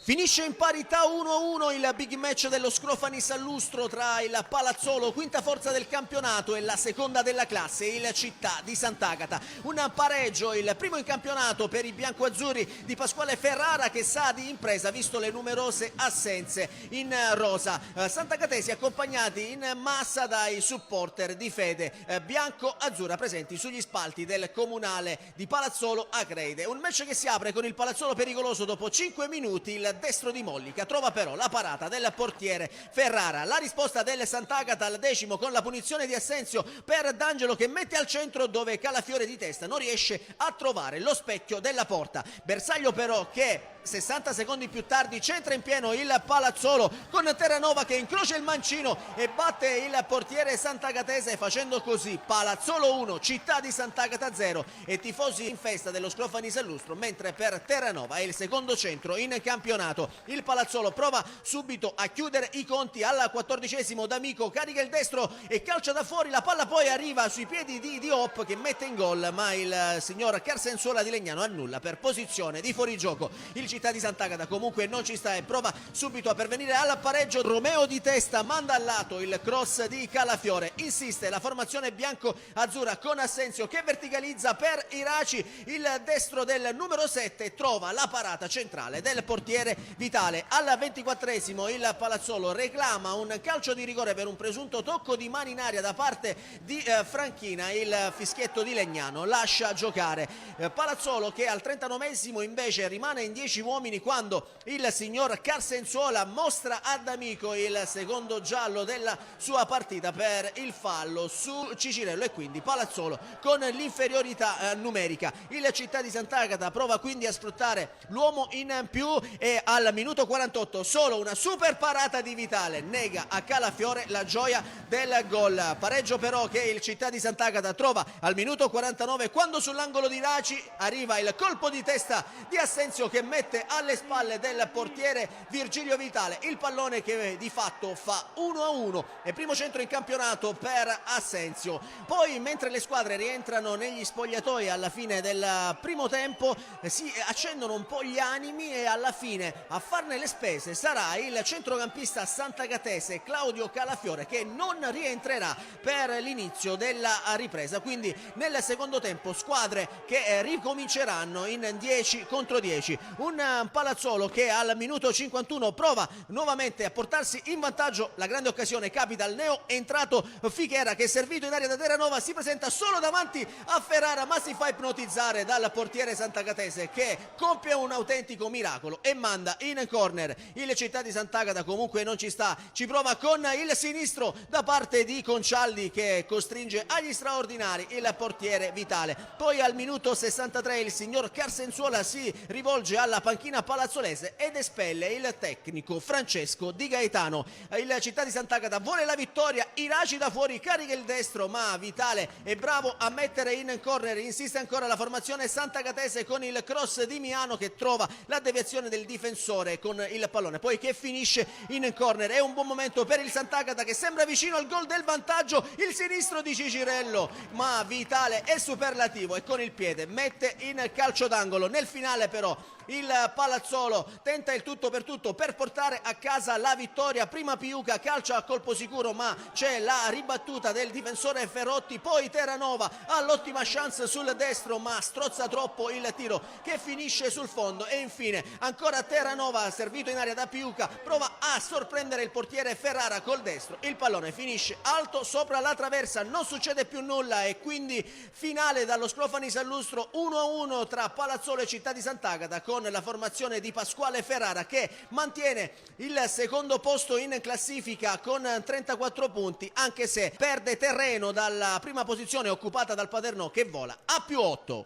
Finisce in parità 1-1 il big match dello Scrofani Sallustro tra il Palazzolo, quinta forza del campionato, e la seconda della classe, il Città di Sant'Agata. Un pareggio, il primo in campionato per i biancoazzurri di Pasquale Ferrara, che sa di impresa visto le numerose assenze in rosa. Sant'Agatesi accompagnati in massa dai supporter di fede bianco-azzurra presenti sugli spalti del comunale di Palazzolo Acreide. Un match che si apre con il Palazzolo pericoloso dopo 5 minuti, il destro di Mollica trova però la parata del portiere Ferrara. La risposta del Sant'Agata al 10° con la punizione di Assenzio per D'Angelo, che mette al centro dove Calafiore di testa non riesce a trovare lo specchio della porta. Bersaglio però che 60 secondi più tardi centra in pieno il Palazzolo con Terranova che incrocia il mancino e batte il portiere sant'agatese, facendo così Palazzolo 1, Città di Sant'Agata 0 e tifosi in festa dello Scrofani Sallustro, mentre per Terranova è il secondo centro in campionato. Il Palazzolo prova subito a chiudere i conti al 14°. D'Amico carica il destro e calcia da fuori, la palla poi arriva sui piedi di Diop che mette in gol, ma il signor Carsensuola di Legnano annulla per posizione di fuorigioco. Il Città di Sant'Agata comunque non ci sta e prova subito a pervenire al pareggio. Romeo di testa manda al lato il cross di Calafiore, insiste la formazione bianco-azzurra con Assenzio che verticalizza per Iraci, il destro del numero 7 trova la parata centrale del portiere portiere Vitale. Al 24esimo il Palazzolo reclama un calcio di rigore per un presunto tocco di mano in aria da parte di Franchina. Il fischietto di Legnano lascia giocare Palazzolo, che al 39esimo invece rimane in 10 uomini quando il signor Carsenzuola mostra ad Amico il secondo giallo della sua partita per il fallo su Cicirello, e quindi Palazzolo con l'inferiorità numerica. Il Città di Sant'Agata prova quindi a sfruttare l'uomo in più e al minuto 48 solo una super parata di Vitale nega a Calafiore la gioia del gol. Pareggio però che il Città di Sant'Agata trova al minuto 49 quando sull'angolo di Raci arriva il colpo di testa di Assenzio che mette alle spalle del portiere Virgilio Vitale il pallone, che di fatto fa 1-1 e primo centro in campionato per Assenzio. Poi, mentre le squadre rientrano negli spogliatoi alla fine del primo tempo, si accendono un po' gli animi e alla fine a farne le spese sarà il centrocampista santagatese Claudio Calafiore, che non rientrerà per l'inizio della ripresa. Quindi nel secondo tempo squadre che ricominceranno in 10 contro 10. Un Palazzolo che al minuto 51 prova nuovamente a portarsi in vantaggio. La grande occasione capita al neo entrato Fichera, che servito in area da Terranova si presenta solo davanti a Ferrara, ma si fa ipnotizzare dal portiere santagatese, che compie un autentico miracolo e manda in corner. Il Città di Sant'Agata comunque non ci sta, ci prova con il sinistro da parte di Concialdi, che costringe agli straordinari il portiere Vitale. Poi al minuto 63 il signor Carsenzuola si rivolge alla panchina palazzolese ed espelle il tecnico Francesco Di Gaetano. Il Città di Sant'Agata vuole la vittoria, Iraci da fuori carica il destro, ma Vitale è bravo a mettere in corner. Insiste ancora la formazione santagatese con il cross di Miano, che trova la deviazione del difensore con il pallone, poi che finisce in corner. È un buon momento per il Sant'Agata, che sembra vicino al gol del vantaggio, il sinistro di Cicirello, ma Vitale è superlativo e con il piede mette in calcio d'angolo. Nel finale però il Palazzolo tenta il tutto per portare a casa la vittoria. Prima Piuca calcia a colpo sicuro, ma c'è la ribattuta del difensore Ferrotti. Poi Terranova ha l'ottima chance sul destro, ma strozza troppo il tiro che finisce sul fondo. E infine ancora Terranova, servito in area da Piuca, prova a sorprendere il portiere Ferrara col destro. Il pallone finisce alto sopra la traversa, non succede più nulla e quindi finale dallo Scrofani Sallustro 1-1 tra Palazzolo e Città di Sant'Agata, con la formazione di Pasquale Ferrara che mantiene il secondo posto in classifica con 34 punti, anche se perde terreno dalla prima posizione occupata dal Paternò, che vola a più 8.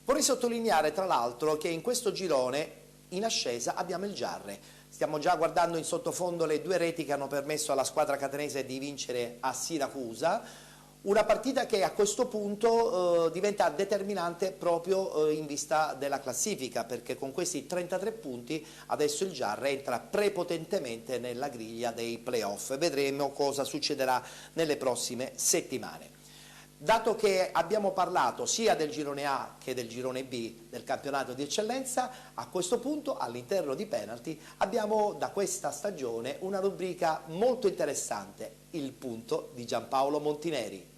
Vorrei sottolineare tra l'altro che in questo girone in ascesa abbiamo il Giarre. Stiamo già guardando in sottofondo le 2 reti che hanno permesso alla squadra catanese di vincere a Siracusa, una partita che a questo punto diventa determinante proprio in vista della classifica, perché con questi 33 punti adesso il Giarre entra prepotentemente nella griglia dei playoff. Vedremo cosa succederà nelle prossime settimane. Dato che abbiamo parlato sia del girone A che del girone B del campionato di eccellenza, a questo punto all'interno di Penalty abbiamo da questa stagione una rubrica molto interessante, il punto di Giampaolo Montineri.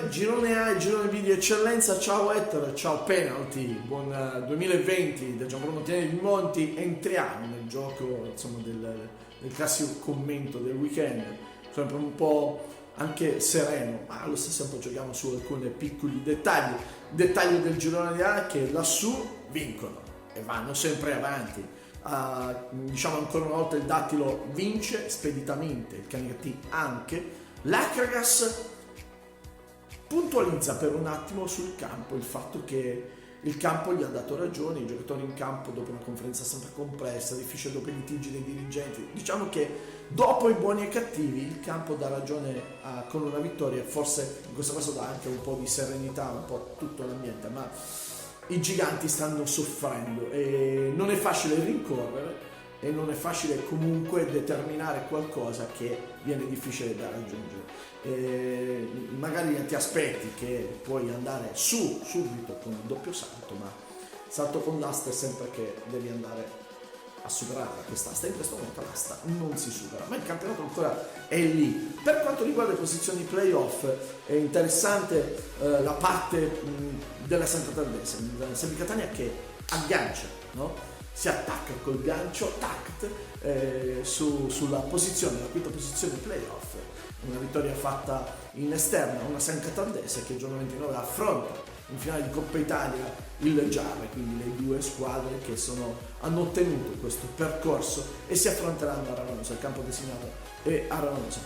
Girone A e Girone B di eccellenza. Ciao Ettore, ciao Penalty, buon 2020 da Giampaolo Montineri di Monti. Entriamo nel gioco, insomma, del classico commento del weekend, sempre un po' anche sereno, ma allo stesso tempo giochiamo su alcuni piccoli dettagli. Dettaglio del girone A che lassù vincono e vanno sempre avanti. Diciamo ancora una volta il Dattilo vince speditamente, il Canicattì anche. L'Acragas puntualizza per un attimo sul campo il fatto che il campo gli ha dato ragione, i giocatori in campo dopo una conferenza sempre complessa, difficile dopo i litigi dei dirigenti. Diciamo che dopo i buoni e cattivi il campo dà ragione con una vittoria, forse in questo caso dà anche un po' di serenità, un po' tutto l'ambiente, ma i giganti stanno soffrendo e non è facile rincorrere e non è facile comunque determinare qualcosa che viene difficile da raggiungere. magari ti aspetti che puoi andare su subito con il doppio salto, ma salto con l'asta è sempre che devi andare a superare quest'asta. In questo momento l'asta non si supera, ma il campionato ancora è lì. Per quanto riguarda le posizioni playoff è interessante la parte della San Cataldese, il Sempi Catania che aggancia, no? Si attacca col gancio sulla posizione, la quinta posizione playoff. Una vittoria fatta in esterna, una San Cataldese che il giorno 29 affronta in finale di Coppa Italia il Giave, quindi le due squadre che hanno ottenuto questo percorso e si affronteranno a Ravenosa, il campo designato è a Ravenosa.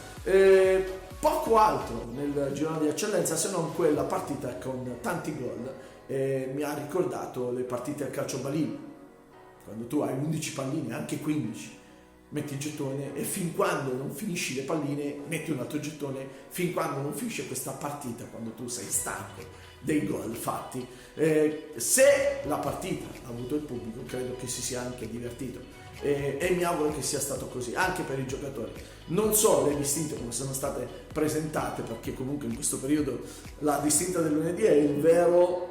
Poco altro nel girone di eccellenza se non quella partita con tanti gol, mi ha ricordato le partite a calcio balini, quando tu hai 11 palline, anche 15, metti il gettone e fin quando non finisci le palline metti un altro gettone, fin quando non finisce questa partita, quando tu sei stanco dei gol fatti. Se la partita ha avuto il pubblico, credo che si sia anche divertito e mi auguro che sia stato così anche per i giocatori. Non so le distinte come sono state presentate, perché comunque in questo periodo la distinta del lunedì è il vero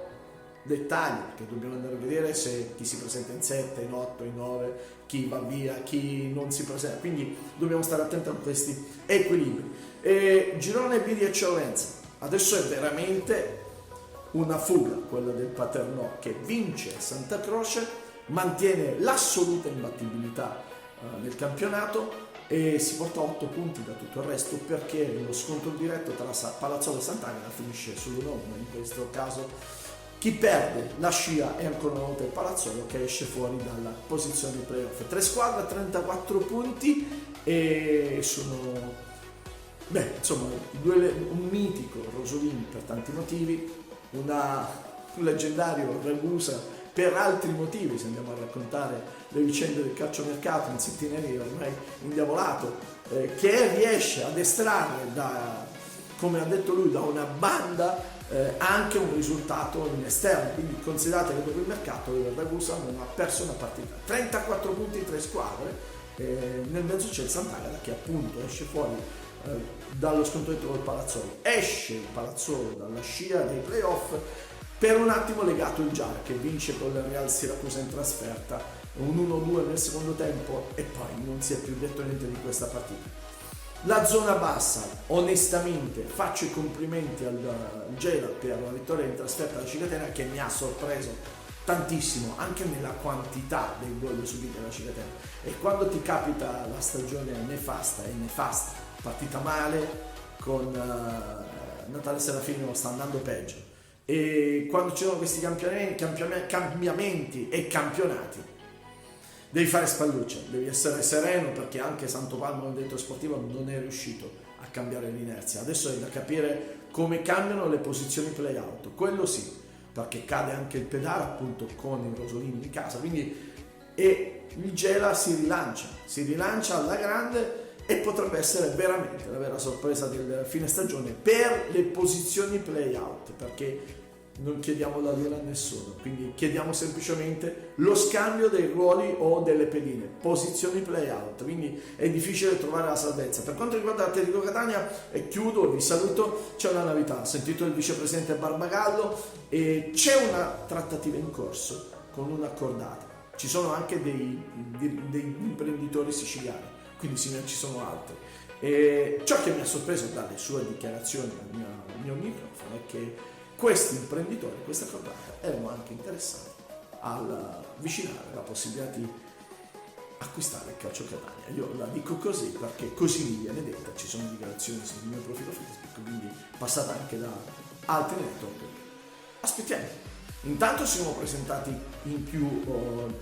dettaglio, che dobbiamo andare a vedere se chi si presenta in 7, in 8, in 9, chi va via, chi non si presenta, quindi dobbiamo stare attenti a questi equilibri. Girone B di eccellenza, adesso è veramente una fuga quella del Paternò, che vince Santa Croce, mantiene l'assoluta imbattibilità nel campionato e si porta 8 punti da tutto il resto, perché lo scontro diretto tra Palazzolo e Sant'Agata finisce sull'1-1. In questo caso chi perde la scia è ancora una volta il Palazzolo, che esce fuori dalla posizione di playoff. 3 squadre, 34 punti e sono un mitico Rosolini per tanti motivi, un leggendario Ragusa per altri motivi, se andiamo a raccontare le vicende del calciomercato in Settinelli ormai indiavolato, che riesce ad estrarre come ha detto lui, da una banda anche un risultato in esterno, quindi considerate che dopo il mercato il Ragusa non ha perso una partita. 34 punti in 3 squadre, nel mezzo c'è il Sant'Agata che appunto esce fuori dallo scontro col Palazzolo. Esce il Palazzolo dalla scia dei playoff, per un attimo legato il Giara, che vince con il Real Siracusa in trasferta, un 1-2 nel secondo tempo e poi non si è più detto niente di questa partita. La zona bassa, onestamente faccio i complimenti al Gela per la vittoria in trasferta alla Cicatena, che mi ha sorpreso tantissimo anche nella quantità dei gol subiti dalla Cicatena. E quando ti capita la stagione nefasta, partita male con Natale Serafino, sta andando peggio, e quando ci sono questi cambiamenti e campionati devi fare spalluccia, devi essere sereno, perché anche Santopalmo nel direttore sportivo non è riuscito a cambiare l'inerzia. Adesso è da capire come cambiano le posizioni play-out, quello sì, perché cade anche il Pedara appunto con i Rosolini in casa, e il Gela si rilancia alla grande e potrebbe essere veramente la vera sorpresa del fine stagione per le posizioni play-out, perché non chiediamo la luna a nessuno, quindi chiediamo semplicemente lo scambio dei ruoli o delle pedine, posizioni play-out, quindi è difficile trovare la salvezza. Per quanto riguarda l'Atletico Catania, e chiudo, vi saluto, c'è una novità, ho sentito il vicepresidente Barbagallo e c'è una trattativa in corso con una cordata, ci sono anche dei imprenditori siciliani, quindi ci sono altri. E ciò che mi ha sorpreso dalle sue dichiarazioni al mio microfono è che questi imprenditori, questa cordata, erano anche interessati al avvicinare la possibilità di acquistare il Calcio Catania. Io la dico così perché così mi viene detta, ci sono dichiarazioni sul mio profilo Facebook, quindi passata anche da altri network. Aspettiamo. Intanto si sono presentati in più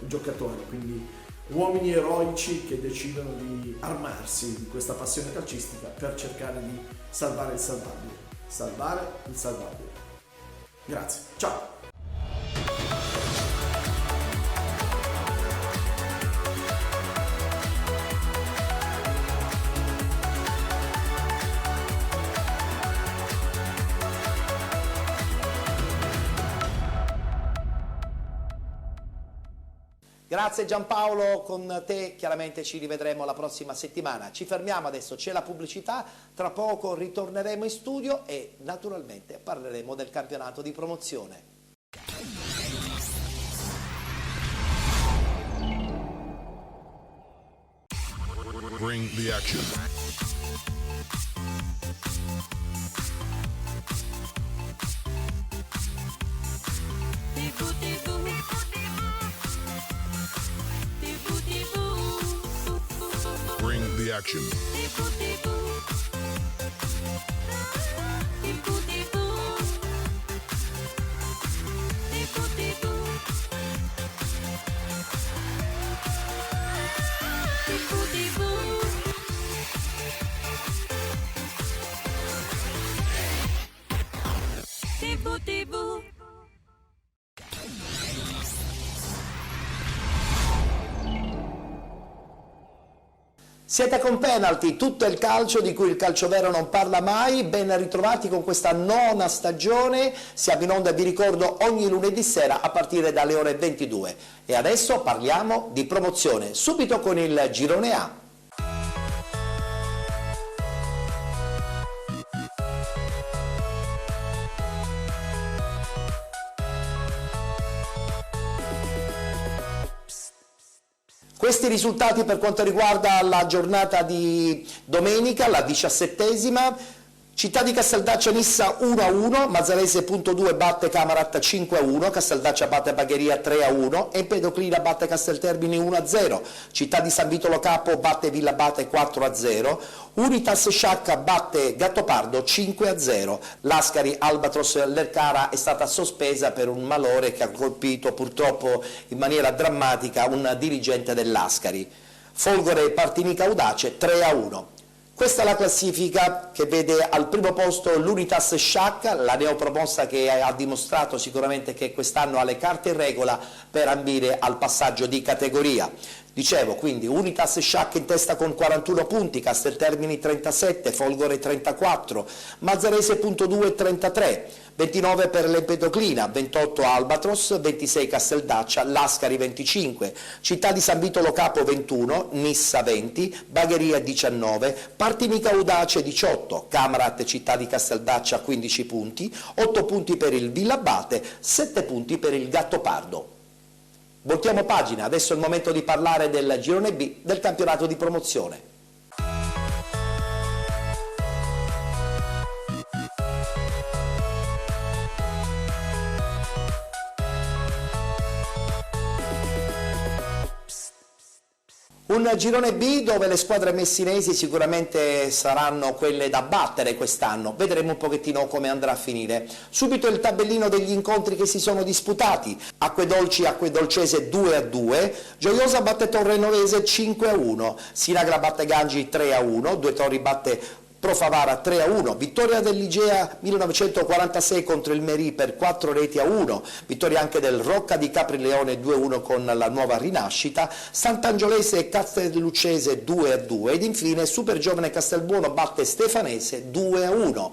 giocatori, quindi uomini eroici che decidono di armarsi di questa passione calcistica per cercare di salvare il salvabile. Salvare il salvabile. Grazie, ciao! Grazie Giampaolo, con te chiaramente ci rivedremo la prossima settimana. Ci fermiamo adesso, c'è la pubblicità, tra poco ritorneremo in studio e naturalmente parleremo del campionato di promozione. Bring the action. Bring the action. Siete con Penalty, tutto il calcio di cui il calcio vero non parla mai. Ben ritrovati con questa 9ª stagione. Siamo in onda, vi ricordo, ogni lunedì sera a partire dalle ore 22. E adesso parliamo di promozione, subito con il girone A. Questi risultati per quanto riguarda la giornata di domenica, la 17ª. Città di Casteldaccia Nissa 1-1, Mazzarese.2 batte Camarat 5-1, Casteldaccia batte Bagheria 3-1, Empedoclina batte Casteltermini 1-0, Città di San Vito Lo Capo batte Villabate 4-0, Unitas Sciacca batte Gattopardo 5-0, Lascari Albatros Lercara è stata sospesa per un malore che ha colpito purtroppo in maniera drammatica un dirigente dell'Ascari. Folgore Partinica Audace 3-1. Questa è la classifica che vede al primo posto l'Unitas Sciacca, la neopromossa che ha dimostrato sicuramente che quest'anno ha le carte in regola per ambire al passaggio di categoria. Dicevo quindi Unitas Sciacca in testa con 41 punti, Casteltermini 37, Folgore 34, Mazzarese.2 33, 29 per l'Empedoclina, 28 Albatros, 26 Casteldaccia, Lascari 25, Città di San Vito Lo Capo 21, Nissa 20, Bagheria 19, Partinica Audace 18, Camarat Città di Casteldaccia 15 punti, 8 punti per il Villabate, 7 punti per il Gattopardo. Voltiamo pagina, adesso è il momento di parlare del girone B del campionato di promozione. Un girone B dove le squadre messinesi sicuramente saranno quelle da battere quest'anno, vedremo un pochettino come andrà a finire. Subito il tabellino degli incontri che si sono disputati: Acquedolci Acquedolcese 2-2, Gioiosa batte Torrenovese 5-1, Sinagra batte Gangi 3-1, Due Torri batte Profavara 3-1, vittoria dell'Igea 1946 contro il Merì per 4-1, vittoria anche del Rocca di Caprileone 2-1 con la Nuova Rinascita, Sant'Angiolese e Castelluccese 2-2 ed infine Super Giovane Castelbuono batte Stefanese 2-1.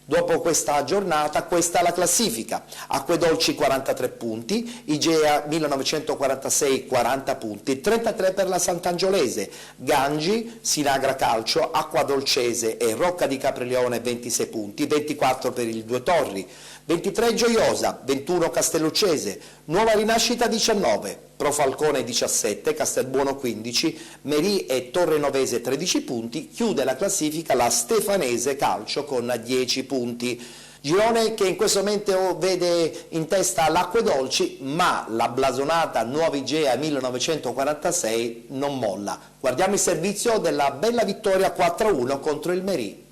Dopo questa giornata, questa è la classifica: Acquedolci 43 punti, Igea 1946 40 punti, 33 per la Sant'Angiolese, Gangi, Sinagra Calcio, Acquadolcese e Rocca di Caprileone 26 punti, 24 per il Due Torri, 23 Gioiosa, 21 Castelluccese, Nuova Rinascita 19, Pro Falcone 17, Castelbuono 15, Merì e Torrenovese 13 punti, chiude la classifica la Stefanese Calcio con 10 punti. Girone che in questo momento vede in testa l'Acquedolci, ma la blasonata Nuova Igea 1946 non molla. Guardiamo il servizio della bella vittoria 4-1 contro il Merì.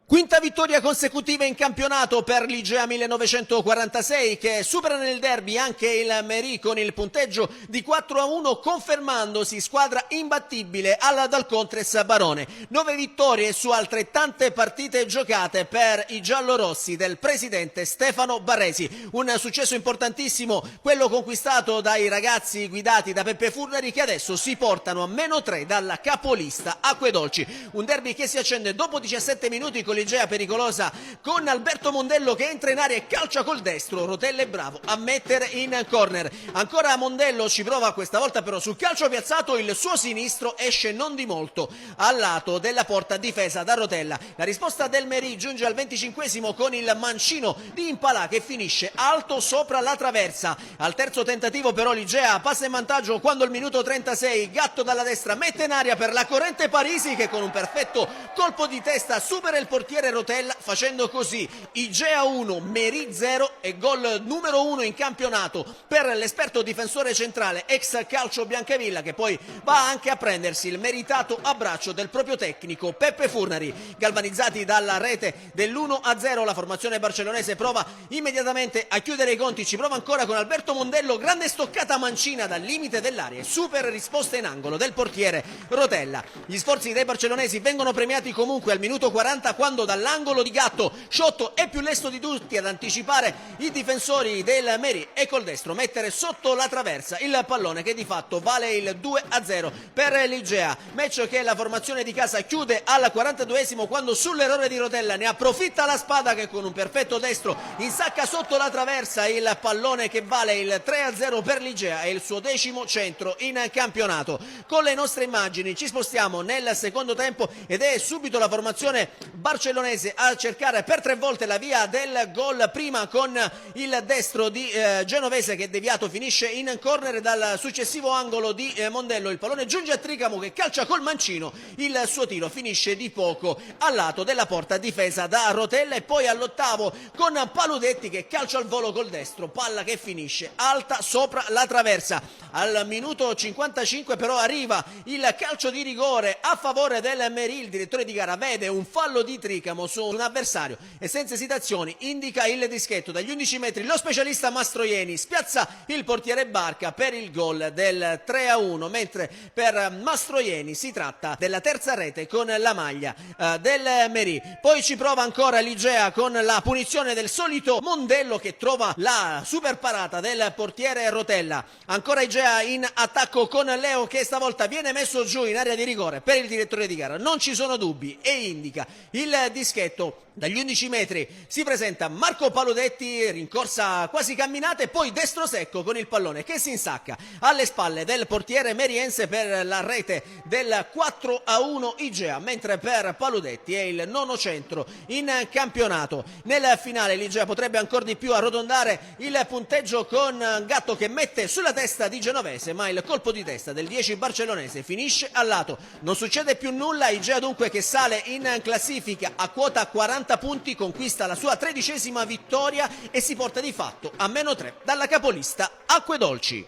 Quinta vittoria consecutiva in campionato per l'Igea 1946 che supera nel derby anche il Merì con il punteggio di 4-1, confermandosi squadra imbattibile alla Dalcontres Barone. 9 vittorie su altrettante partite giocate per i giallorossi del presidente Stefano Barresi. Un successo importantissimo quello conquistato dai ragazzi guidati da Peppe Furnari, che adesso si portano a -3 dalla capolista Acquedolci. Un derby che si accende dopo 17 minuti con l'Igea pericolosa con Alberto Mondello che entra in area e calcia col destro. Rotella è bravo a mettere in corner. Ancora Mondello ci prova, questa volta però sul calcio piazzato il suo sinistro esce non di molto al lato della porta difesa da Rotella. La risposta del Merì giunge al 25esimo con il mancino di Impalà che finisce alto sopra la traversa. Al terzo tentativo però l'Igea passa in vantaggio quando al minuto 36 Gatto dalla destra mette in aria per la corrente Parisi che con un perfetto colpo di testa supera il portiere Rotella, facendo così Igea 1, Merì 0 e gol numero 1 in campionato per l'esperto difensore centrale ex calcio Biancavilla, che poi va anche a prendersi il meritato abbraccio del proprio tecnico Peppe Furnari. Galvanizzati dalla rete dell'1-0 la formazione barcellonese prova immediatamente a chiudere i conti, ci prova ancora con Alberto Mondello, grande stoccata mancina dal limite dell'area e super risposta in angolo del portiere Rotella. Gli sforzi dei barcellonesi vengono premiati comunque al minuto 40 quando dall'angolo di Gatto Sciotto è più lesto di tutti ad anticipare i difensori del Merì e col destro mettere sotto la traversa il pallone che di fatto vale il 2-0 per l'Igea. Match che la formazione di casa chiude al 42esimo quando sull'errore di Rotella ne approfitta la Spada che con un perfetto destro insacca sotto la traversa il pallone che vale il 3-0 per l'Igea e il suo 10° centro in campionato. Con le nostre immagini ci spostiamo nel secondo tempo ed è subito la formazione barcellonese a cercare per 3 volte la via del gol, prima con il destro di Genovese che deviato finisce in corner dal successivo angolo di Mondello. Il pallone giunge a Tricamo che calcia col mancino, il suo tiro finisce di poco al lato della porta difesa da Rotella e poi all'ottavo con Paludetti che calcia al volo col destro, palla che finisce alta sopra la traversa. Al minuto 55 però arriva il calcio di rigore a favore del Merì. Il direttore di gara vede un fallo di Tricamo su un avversario e senza esitazioni indica il dischetto. Dagli 11 metri lo specialista Mastroieni spiazza il portiere Barca per il gol del 3-1, mentre per Mastroieni si tratta della terza rete con la maglia del Merì. Poi ci prova ancora l'Igea con la punizione del solito Mondello che trova la super parata del portiere Rotella. Ancora Igea in attacco con Leo che stavolta viene messo giù in area di rigore per il direttore di gara. Non ci sono dubbi e indica il dischetto. Dagli 11 metri si presenta Marco Paludetti, rincorsa quasi camminata e poi destro secco con il pallone che si insacca alle spalle del portiere meriense per la rete del 4-1 Igea, mentre per Paludetti è il 9° centro in campionato. Nel finale l'Igea potrebbe ancora di più arrotondare il punteggio con Gatto che mette sulla testa di Genovese, ma il colpo di testa del 10 barcellonese finisce al lato. Non succede più nulla, Igea dunque che sale in classifica a quota 40 punti, conquista la sua 13ª vittoria e si porta di fatto a -3 dalla capolista Acquedolci.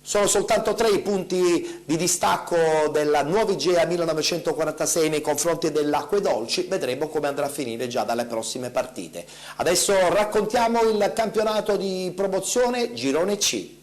Sono soltanto 3 i punti di distacco della nuova Igea 1946 nei confronti dell'Acquedolci, vedremo come andrà a finire già dalle prossime partite. Adesso raccontiamo il campionato di promozione Girone C.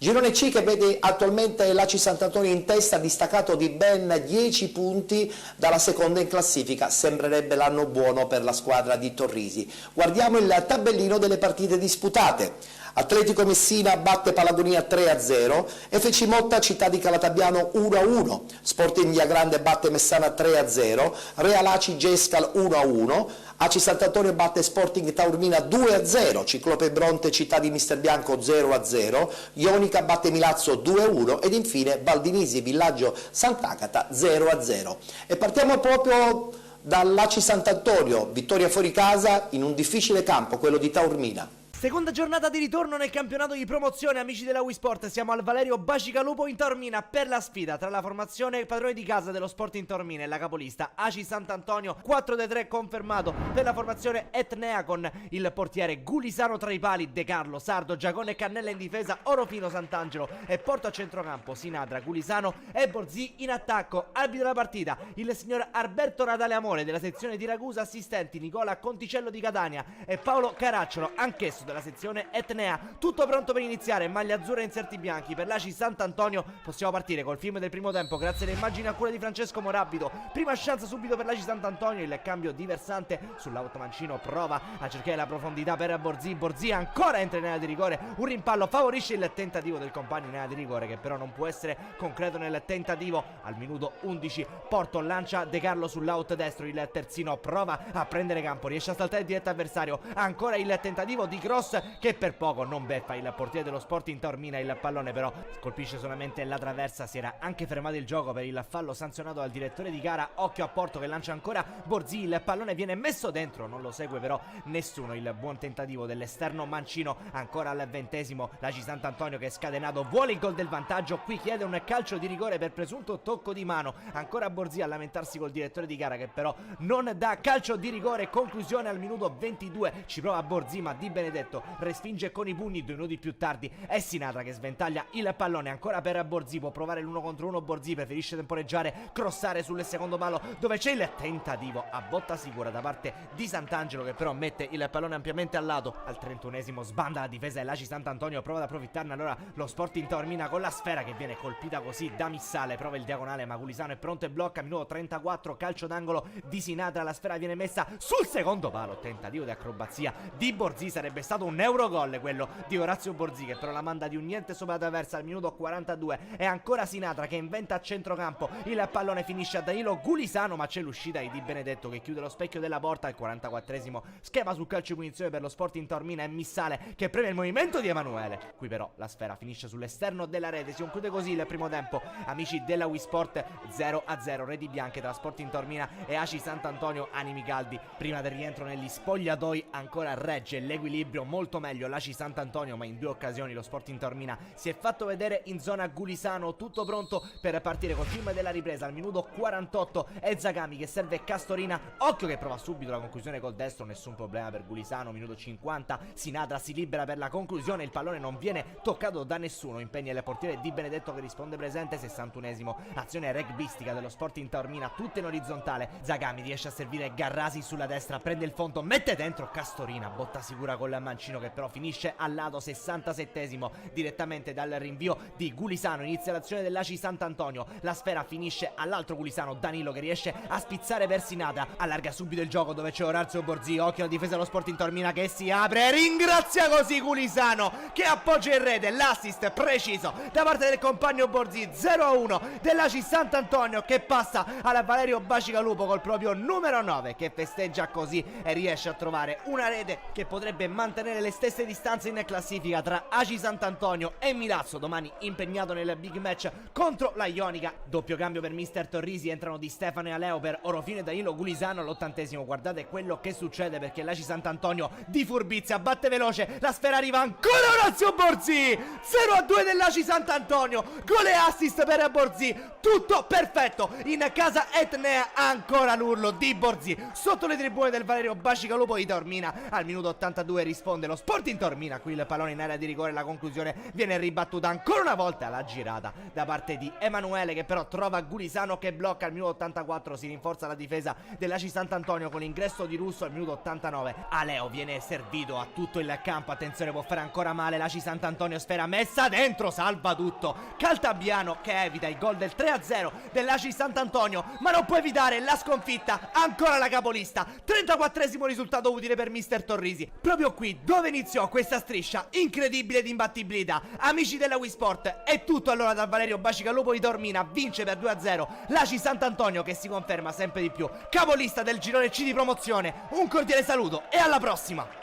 Girone C che vede attualmente l'Aci Sant'Antonio in testa, distaccato di ben 10 punti dalla seconda in classifica. Sembrerebbe l'anno buono per la squadra di Torrisi. Guardiamo il tabellino delle partite disputate. Atletico Messina batte Palagonia 3-0, FC Motta Città di Calatabiano 1-1, Sporting Viagrande batte Messana 3-0, Real Aci Gescal 1-1, Aci Sant'Antonio batte Sporting Taormina 2-0, Ciclope Bronte Città di Mister Bianco 0-0, Ionica batte Milazzo 2-1 ed infine Valdinisi Villaggio Sant'Agata 0-0. E partiamo proprio dall'Aci Sant'Antonio, vittoria fuori casa in un difficile campo, quello di Taormina. Seconda giornata di ritorno nel campionato di promozione, amici della Wisport. Siamo al Valerio Bacigalupo in Taormina per la sfida tra la formazione padrone di casa dello Sporting Taormina e la capolista Aci Sant'Antonio. 4 dei 3 confermato per la formazione Etnea con il portiere Gulisano tra i pali, De Carlo, Sardo, Giacone e Cannella in difesa, Orofino Sant'Angelo e Porto a centrocampo, Sinadra, Gulisano e Borzì in attacco. Arbitro della partita il signor Alberto Natale Amore della sezione di Ragusa, assistenti Nicola Conticello di Catania e Paolo Caracciolo, anch'esso della sezione etnea. Tutto pronto per iniziare, maglia azzurra e inserti bianchi per l'ACI Sant'Antonio. Possiamo partire col film del primo tempo grazie alle immagini a cura di Francesco Morabito. Prima chance subito per l'ACI Sant'Antonio, il cambio di versante sull'out mancino, prova a cercare la profondità per Borzi ancora entra in area di rigore, un rimpallo favorisce il tentativo del compagno in area di rigore che però non può essere concreto nel tentativo. Al minuto 11 Porto lancia De Carlo sull'out destro, il terzino prova a prendere campo, riesce a saltare il diretto avversario, ancora il tentativo di cross che per poco non beffa il portiere dello Sporting Taormina, il pallone però colpisce solamente la traversa. Si era anche fermato il gioco per il fallo sanzionato dal direttore di gara. Occhio a Porto che lancia ancora Borzi, il pallone viene messo dentro, non lo segue però nessuno, il buon tentativo dell'esterno mancino. Ancora al 20esimo l'ACI Sant'Antonio che è scatenato vuole il gol del vantaggio, qui chiede un calcio di rigore per presunto tocco di mano, ancora Borzi a lamentarsi col direttore di gara che però non dà calcio di rigore. Conclusione al minuto 22, ci prova Borzi ma Di Benedetto respinge con i pugni. 2 minuti più tardi è Sinatra che sventaglia il pallone ancora per Borzi, può provare l'1 contro 1, Borzi preferisce temporeggiare, crossare sul secondo palo dove c'è il tentativo a botta sicura da parte di Sant'Angelo che però mette il pallone ampiamente al lato. Al 31esimo sbanda la difesa e l'ACI Sant'Antonio prova ad approfittarne allora lo Sporting Taormina con la sfera che viene colpita così da Missale, prova il diagonale ma Gulisano è pronto e blocca. Minuto 34, calcio d'angolo di Sinatra, la sfera viene messa sul secondo palo, tentativo di acrobazia di Borzi, sarebbe stato un eurogol quello di Orazio Borzi che però la manda di un niente sopra la traversa. Al minuto 42 è ancora Sinatra che inventa a centrocampo, il pallone finisce a Danilo Gulisano ma c'è l'uscita di Di Benedetto che chiude lo specchio della porta. Al 44esimo schema sul calcio di punizione per lo Sporting Taormina e Missale che preme il movimento di Emanuele, qui però la sfera finisce sull'esterno della rete. Si conclude così il primo tempo, amici della Wisport, 0-0, reti bianche tra Sporting Taormina e ACI Sant'Antonio, animi caldi prima del rientro negli spogliatoi. Ancora regge l'equilibrio molto meglio l'ACI Sant'Antonio ma in 2 occasioni lo Sporting Taormina si è fatto vedere in zona Gulisano. Tutto pronto per partire col film della ripresa. Al minuto 48 è Zagami che serve Castorina, occhio che prova subito la conclusione col destro, nessun problema per Gulisano. Minuto 50 Sinatra si libera per la conclusione, il pallone non viene toccato da nessuno, impegna il portiere Di Benedetto che risponde presente. 61esimo, azione rugbistica dello Sporting Taormina tutta in orizzontale, Zagami riesce a servire Garrasi sulla destra, prende il fondo, mette dentro Castorina, botta sicura con il mancino che però finisce al lato. 67esimo, direttamente dal rinvio di Gulisano inizia l'azione dell'ACI Sant'Antonio, la sfera finisce all'altro Gulisano, Danilo che riesce a spizzare per Sinatra, allarga subito il gioco dove c'è Orazio Borzi, occhio alla difesa dello Sporting Taormina che si apre, ringrazia così Gulisano che appoggia in rete, l'assist preciso da parte del compagno Borzi. 0-1 dell'ACI Sant'Antonio che passa alla Valerio Bacigalupo col proprio numero 9 che festeggia così e riesce a trovare una rete che potrebbe mantenere le stesse distanze in classifica tra ACI Sant'Antonio e Milazzo, domani impegnato nel big match contro la Ionica. Doppio cambio per mister Torrisi, entrano Di Stefano e Aleo per Orofino e Danilo Gulisano. All'80esimo, guardate quello che succede perché l'ACI Sant'Antonio di furbizia batte veloce, la sfera arriva ancora Orazio Borzi, 0-2 dell'ACI Sant'Antonio, gol e assist per Borzi, tutto perfetto in casa etnea. Ancora l'urlo di Borzi sotto le tribune del Valerio Bacigalupo di Taormina. Al minuto 82 risponde lo Sporting Taormina, qui il pallone in area di rigore, la conclusione viene ribattuta ancora una volta alla girata da parte di Emanuele che però trova Gulisano che blocca. Al minuto 84 si rinforza la difesa dell'ACI Sant'Antonio con l'ingresso di Russo. Al minuto 89 Aleo viene servito a tutto il campo, attenzione può fare ancora male l'ACI Sant'Antonio, sfera messa dentro, salva tutto Caltabiano che evita il gol del 3-0 dell'ACI Sant'Antonio ma non può evitare la sconfitta, ancora la capolista. 34esimo risultato utile per mister Torrisi, proprio qui dove iniziò questa striscia incredibile di imbattibilità. Amici della Wisport, è tutto allora dal Valerio Bacigalupo di Taormina, vince per 2-0 l'ACI Sant'Antonio che si conferma sempre di più capolista del girone C di promozione. Un cordiale saluto e alla prossima!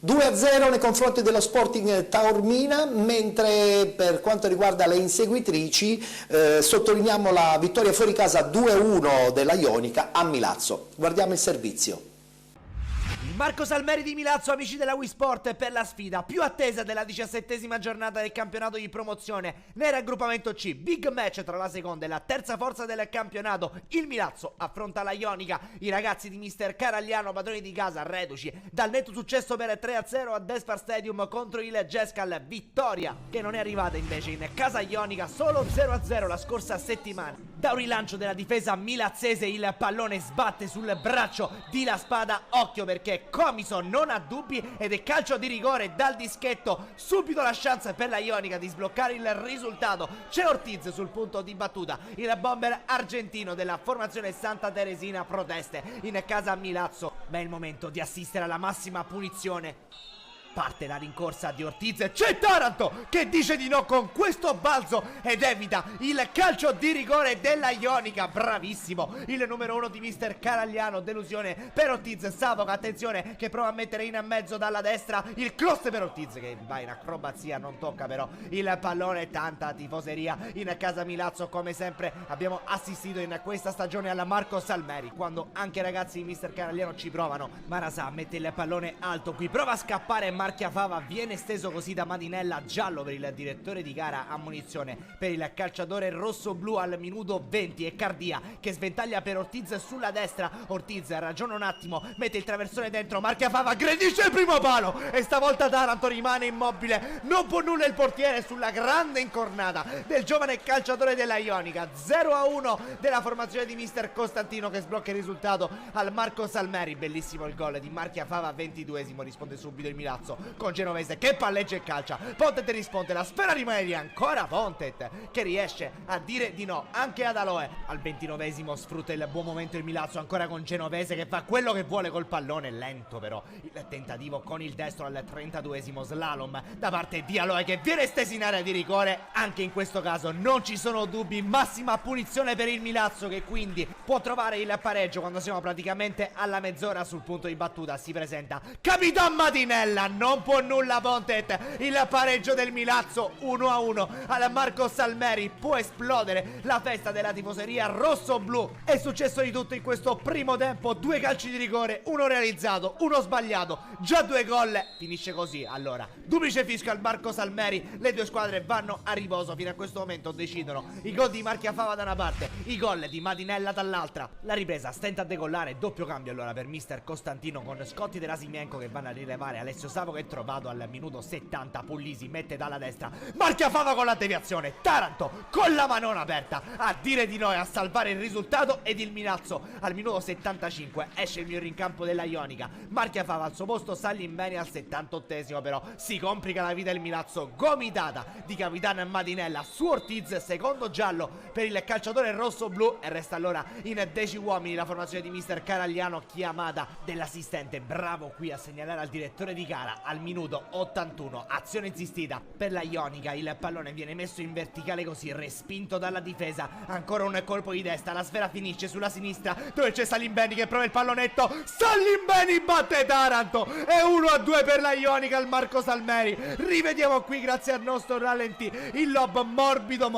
2-0 nei confronti dello Sporting Taormina, mentre per quanto riguarda le inseguitrici sottolineiamo la vittoria fuori casa 2-1 della Ionica a Milazzo. Guardiamo il servizio. Il Marco Salmeri di Milazzo, amici della Wii Sport, per la sfida più attesa della 17ª giornata del campionato di promozione nel raggruppamento C. Big match tra la seconda e la terza forza del campionato. Il Milazzo affronta la Ionica, i ragazzi di mister Caragliano, padroni di casa, reduci dal netto successo per 3-0 a Despar Stadium contro il Gescal, vittoria che non è arrivata invece in casa Ionica, solo 0-0 la scorsa settimana. Da un rilancio della difesa milazzese il pallone sbatte sul braccio di La Spada, occhio perché Comiso non ha dubbi ed è calcio di rigore dal dischetto. Subito la chance per la Ionica di sbloccare il risultato. C'è Ortiz sul punto di battuta, il bomber argentino della formazione Santa Teresina proteste in casa Milazzo, ma è il momento di assistere alla massima punizione. Parte la rincorsa di Ortiz, c'è Taranto che dice di no con questo balzo ed evita il calcio di rigore della Ionica. Bravissimo il numero 1 di mister Caragliano, delusione per Ortiz. Savoca, attenzione, che prova a mettere in mezzo dalla destra il cross per Ortiz che va in acrobazia, non tocca però il pallone. Tanta tifoseria in casa Milazzo, come sempre abbiamo assistito in questa stagione alla Marco Salmeri, quando anche i ragazzi di mister Caragliano ci provano. Marasà mette il pallone alto qui, prova a scappare Marchiafava, viene steso così da Madinella, giallo per il direttore di gara, ammonizione per il calciatore rosso-blu al minuto 20. E Cardia che sventaglia per Ortiz sulla destra. Ortiz ragiona un attimo, mette il traversone dentro, Marchiafava aggredisce il primo palo e stavolta Taranto rimane immobile, non può nulla il portiere sulla grande incornata del giovane calciatore della Ionica. 0-1 della formazione di mister Costantino che sblocca il risultato al Marco Salmeri. Bellissimo il gol di Marchiafava, 22esimo, risponde subito il Milazzo con Genovese che palleggia e calcia. Pontet risponde, la sfera rimane lì, ancora Pontet che riesce a dire di no anche ad Aloe. Al 29esimo sfrutta il buon momento il Milazzo, ancora con Genovese che fa quello che vuole col pallone, lento però il tentativo con il destro. Al 32esimo slalom da parte di Aloe che viene steso in area di rigore. Anche in questo caso non ci sono dubbi, massima punizione per il Milazzo che quindi può trovare il pareggio quando siamo praticamente alla mezz'ora. Sul punto di battuta si presenta Capitan Madinella, non può nulla Pontet, il pareggio del Milazzo 1-1 al Marco Salmeri. Può esplodere la festa della tifoseria rosso-blu. È successo di tutto in questo primo tempo, 2 calci di rigore, uno realizzato, uno sbagliato, già 2 gol, finisce così. Allora, duplice fischio al Marco Salmeri, le due squadre vanno a riposo. Fino a questo momento decidono i gol di Marchiafava da una parte, i gol di Madinella dall'altra. La ripresa stenta a decollare, doppio cambio allora per mister Costantino con Scotti della Simienco che vanno a rilevare Alessio Savo che è trovato al minuto 70. Puglisi mette dalla destra, Marchiafava con la deviazione, Taranto con la manona aperta a dire di no e a salvare il risultato. Ed il Milazzo al minuto 75 esce il miglior in campo della Ionica. Marchiafava al suo posto, Salimbeni al 78esimo però si complica la vita il Milazzo, gomitata di Capitano Madinella su Ortiz, secondo giallo per il calciatore rosso-blu e resta allora in 10 uomini la formazione di mister Caragliano, chiamata dell'assistente. Bravo qui a segnalare al direttore di gara al minuto 81, azione insistita per la Ionica, il pallone viene messo in verticale così, respinto dalla difesa, ancora un colpo di testa, la sfera finisce sulla sinistra dove c'è Salimbeni che prova il pallonetto, Salimbeni batte Taranto e 1-2 per la Ionica al Marco Salmeri. Rivediamo qui grazie al nostro rallenti il lob morbido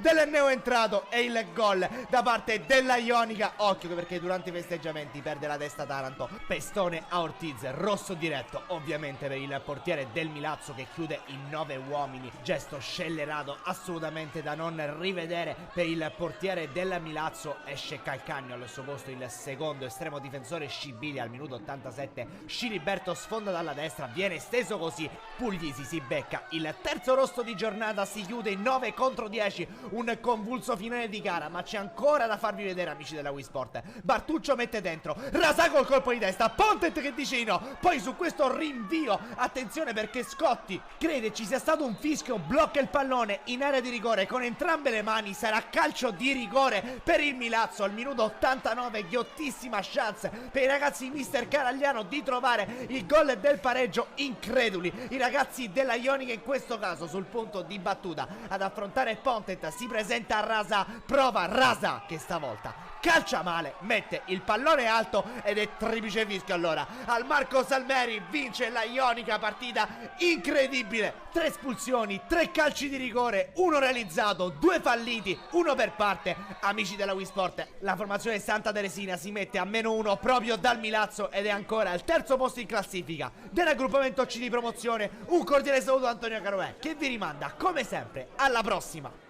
del neoentrato e il gol da parte della Ionica. Occhio perché durante i festeggiamenti perde la testa Taranto, pestone a Ortiz, rosso diretto ovviamente per il portiere del Milazzo che chiude in 9 uomini, gesto scellerato assolutamente da non rivedere per il portiere del Milazzo. Esce Calcagno al suo posto il secondo estremo difensore Scibili al minuto 87, Sciliberto sfonda dalla destra, viene steso così, Puglisi si becca il terzo rosso di giornata, si chiude in 9 contro 10, un convulso finale di gara, ma c'è ancora da farvi vedere amici della Wii Sport. Bartuccio mette dentro, Rasà col colpo di testa, Pontet che dice di no, poi su questo rinvio attenzione perché Scotti crede ci sia stato un fischio, blocca il pallone in area di rigore con entrambe le mani, sarà calcio di rigore per il Milazzo al minuto 89, ghiottissima chance per i ragazzi di mister Caragliano di trovare il gol del pareggio. Increduli i ragazzi della Ionica in questo caso. Sul punto di battuta ad affrontare Pontet si presenta Rasà, prova Rasà che stavolta calcia male, mette il pallone alto ed è triplice fischio allora al Marco Salmeri. Vince la Ionica, partita incredibile, 3 espulsioni, 3 calci di rigore, 1 realizzato, 2 falliti, 1 per parte. Amici della Wii Sport, la formazione Santa Teresina si mette a -1 proprio dal Milazzo ed è ancora al 3° posto in classifica del raggruppamento C di promozione. Un cordiale saluto da Antonio Caroè, che vi rimanda come sempre alla prossima.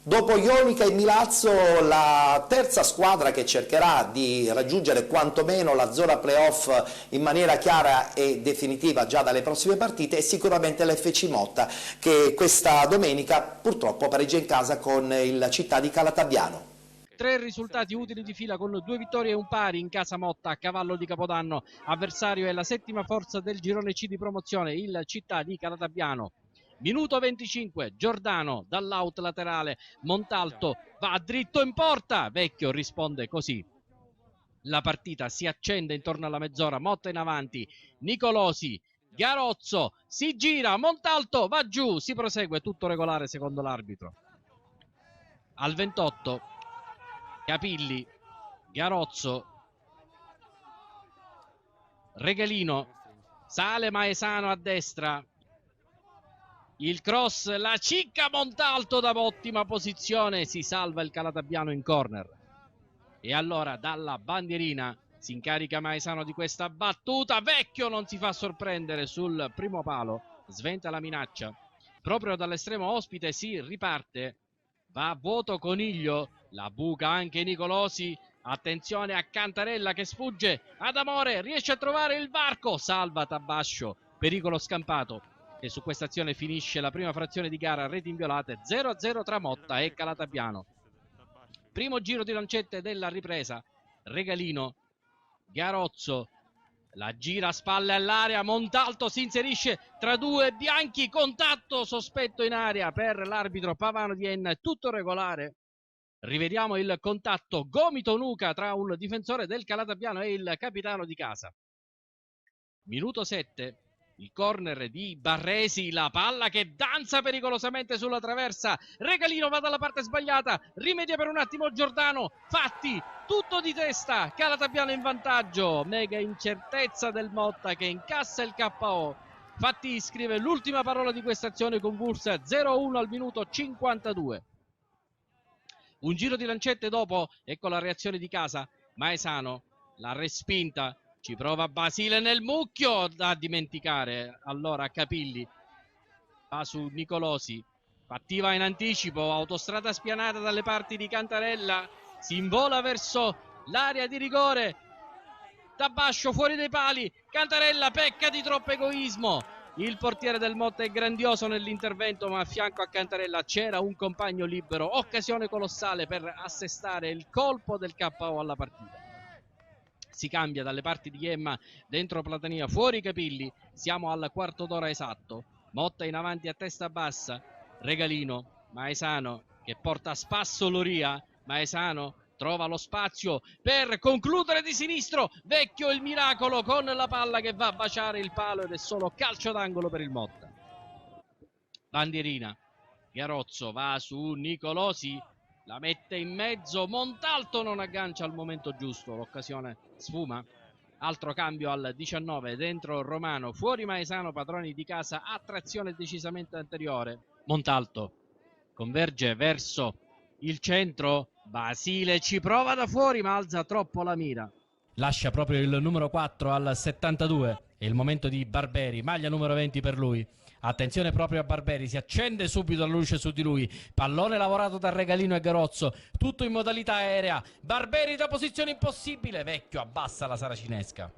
Dopo Ionica e Milazzo, la terza squadra che cercherà di raggiungere quantomeno la zona playoff in maniera chiara e definitiva già dalle prossime partite è sicuramente l'FC Motta, che questa domenica purtroppo pareggia in casa con il Città di Calatabbiano. 3 risultati utili di fila con 2 vittorie e un pari in casa Motta a cavallo di Capodanno. Avversario è la 7ª forza del girone C di promozione, il Città di Calatabbiano. Minuto 25, Giordano dall'out laterale, Montalto va dritto in porta, Vecchio risponde così. La partita si accende intorno alla mezz'ora, Motta in avanti, Nicolosi, Garozzo, si gira, Montalto va giù, si prosegue, tutto regolare secondo l'arbitro. Al 28, Capilli, Garozzo, Regalino, sale Maesano a destra. Il cross, la cicca Montalto da ottima posizione, si salva il Calatabbiano in corner. E allora dalla bandierina si incarica Maesano di questa battuta, Vecchio non si fa sorprendere sul primo palo, sventa la minaccia. Proprio dall'estremo ospite si riparte, va a vuoto Coniglio, la buca anche Nicolosi, attenzione a Cantarella che sfugge, ad Amore riesce a trovare il varco, salva Tabascio, pericolo scampato. E su questa azione finisce la prima frazione di gara, reti inviolate, 0-0 tra Motta e Calatabbiano. Primo giro di lancette della ripresa, Regalino, Garozzo, la gira a spalle all'area, Montalto si inserisce tra 2 bianchi, contatto sospetto in area per l'arbitro Pavano di Enna, tutto regolare. Rivediamo il contatto gomito-nuca tra un difensore del Calatabbiano e il capitano di casa. Minuto 7. Il corner di Barresi, la palla che danza pericolosamente sulla traversa, Regalino va dalla parte sbagliata, rimedia per un attimo Giordano, Fatti, tutto di testa, Calatabbiano in vantaggio, mega incertezza del Motta che incassa il KO. Fatti scrive l'ultima parola di questa azione convulsa, 0-1 al minuto 52. Un giro di lancette dopo, ecco la reazione di casa, Maesano, la respinta, ci prova Basile nel mucchio, da dimenticare, allora Capilli, va su Nicolosi, Fatti va in anticipo, autostrada spianata dalle parti di Cantarella, si invola verso l'area di rigore, Tabascio fuori dai pali, Cantarella pecca di troppo egoismo, il portiere del Motta è grandioso nell'intervento ma a fianco a Cantarella c'era un compagno libero, occasione colossale per assestare il colpo del KO alla partita. Si cambia dalle parti di Iemma, dentro Platania, fuori Capilli, siamo al quarto d'ora esatto, Motta in avanti a testa bassa, Regalino, Maesano che porta a spasso Loria, Maesano trova lo spazio per concludere di sinistro, Vecchio il miracolo con la palla che va a baciare il palo ed è solo calcio d'angolo per il Motta. Bandierina, Garozzo va su Nicolosi, la mette in mezzo, Montalto non aggancia al momento giusto, l'occasione sfuma. Altro cambio al 19, dentro Romano, fuori Maesano, padroni di casa a trazione decisamente anteriore. Montalto converge verso il centro, Basile ci prova da fuori ma alza troppo la mira. Lascia proprio il numero 4 al 72, è il momento di Barberi, maglia numero 20 per lui. Attenzione proprio a Barberi, si accende subito la luce su di lui, pallone lavorato da Regalino e Garozzo, tutto in modalità aerea, Barberi da posizione impossibile, Vecchio abbassa la saracinesca.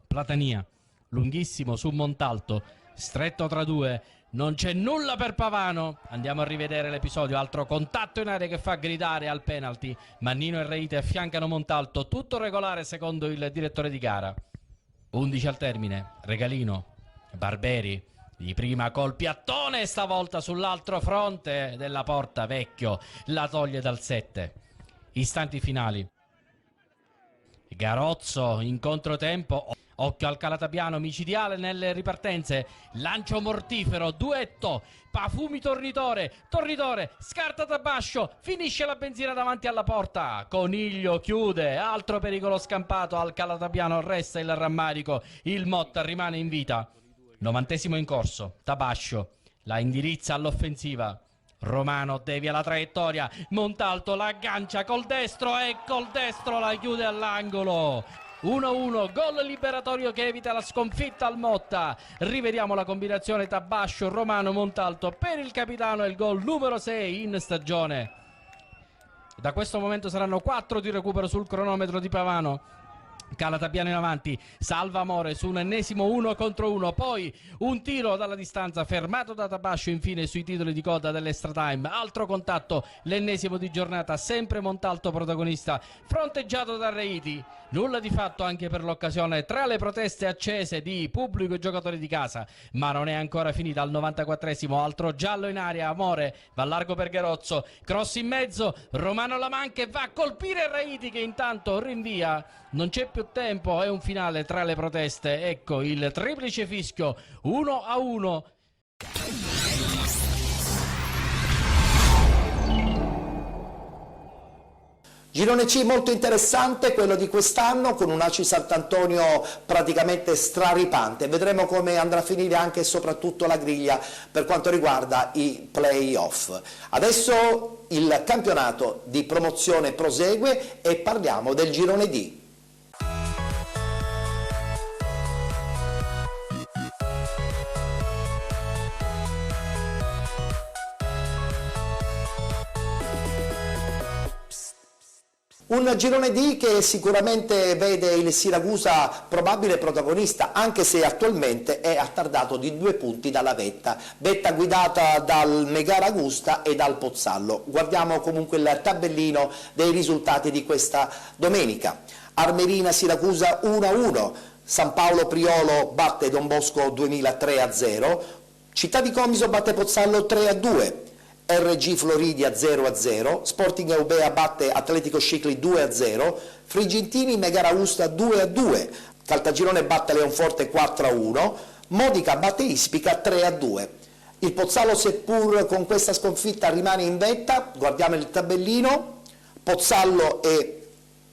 Platania, lunghissimo su Montalto, stretto tra 2, non c'è nulla per Pavano, andiamo a rivedere l'episodio, altro contatto in area che fa gridare al penalty, Mannino e Reite affiancano Montalto, tutto regolare secondo il direttore di gara. 11 al termine, Regalino, Barberi, di prima col piattone, stavolta sull'altro fronte della porta, Vecchio la toglie dal 7. Istanti finali, Garozzo in controtempo, Occhio al Calatabiano, micidiale nelle ripartenze, lancio mortifero, duetto, Pafumi Tornitore, scarta Tabascio, finisce la benzina davanti alla porta, Coniglio chiude, altro pericolo scampato, al Calatabiano resta il rammarico, il Motta rimane in vita. 90° in corso, Tabascio la indirizza all'offensiva, Romano devia la traiettoria, Montalto la aggancia col destro e col destro la chiude all'angolo. 1-1, gol liberatorio che evita la sconfitta al Motta. Rivediamo la combinazione Tabascio, Romano, Montalto per il capitano, il gol numero 6 in stagione. Da questo momento saranno 4 di recupero sul cronometro di Pavano. Calatabiano in avanti, salva Amore su un ennesimo 1 contro 1, poi un tiro dalla distanza fermato da Tabascio, infine sui titoli di coda dell'extra time, altro contatto, l'ennesimo di giornata, sempre Montalto protagonista, fronteggiato da Reiti. Nulla di fatto anche per l'occasione tra le proteste accese di pubblico e giocatori di casa, ma non è ancora finita. Al 94°, altro giallo in aria, Amore va largo per Garozzo, cross in mezzo, Romano la manca e va a colpire Reiti che intanto rinvia. Non c'è più tempo, è un finale tra le proteste. Ecco il triplice fischio, 1-1. Girone C molto interessante, quello di quest'anno, con un Aci Sant'Antonio praticamente straripante. Vedremo come andrà a finire anche e soprattutto la griglia per quanto riguarda i play-off. Adesso il campionato di promozione prosegue e parliamo del Girone D. Un girone D che sicuramente vede il Siracusa probabile protagonista, anche se attualmente è attardato di 2 punti dalla Vetta guidata dal Megara Augusta e dal Pozzallo. Guardiamo comunque il tabellino dei risultati di questa domenica. Armerina Siracusa 1-1, San Paolo Priolo batte Don Bosco 2000 3-0, Città di Comiso batte Pozzallo 3-2, RG Floridia 0-0, Sporting Eubea batte Atletico Scicli 2-0, Frigentini Megara Augusta 2-2, Caltagirone batte Leonforte 4-1, Modica batte Ispica 3-2. Il Pozzallo, seppur con questa sconfitta, rimane in vetta. Guardiamo il tabellino: Pozzallo e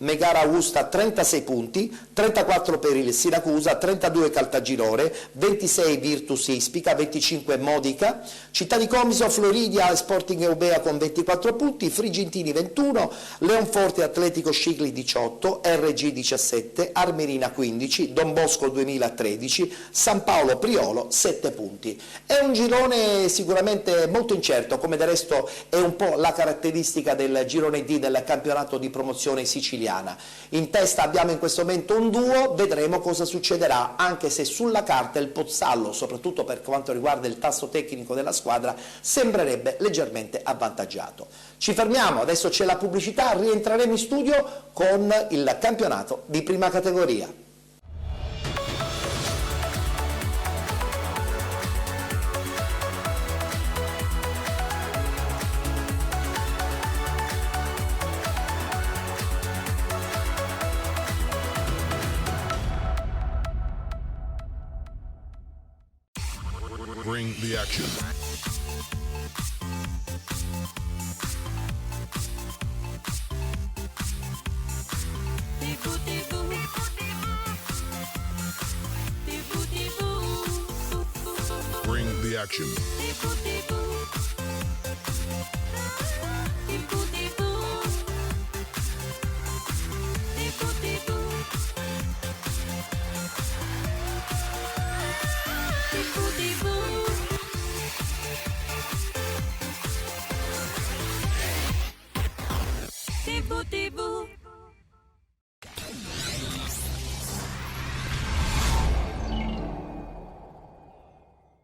Megara Augusta 36 punti, 34 per il Siracusa, 32 Caltagirone, 26 Virtus Ispica, 25 Modica, Città di Comiso, Floridia e Sporting Eubea con 24 punti, Frigentini 21, Leonforte Atletico Scicli 18, RG 17, Armerina 15, Don Bosco 2013, San Paolo Priolo 7 punti. È un girone sicuramente molto incerto, come del resto è un po' la caratteristica del girone D del campionato di promozione siciliana. In testa abbiamo in questo momento un duo, vedremo cosa succederà, anche se sulla carta il Pozzallo, soprattutto per quanto riguarda il tasso tecnico della squadra, sembrerebbe leggermente avvantaggiato. Ci fermiamo, adesso c'è la pubblicità, rientreremo in studio con il campionato di prima categoria. Bring the action. Bring the action.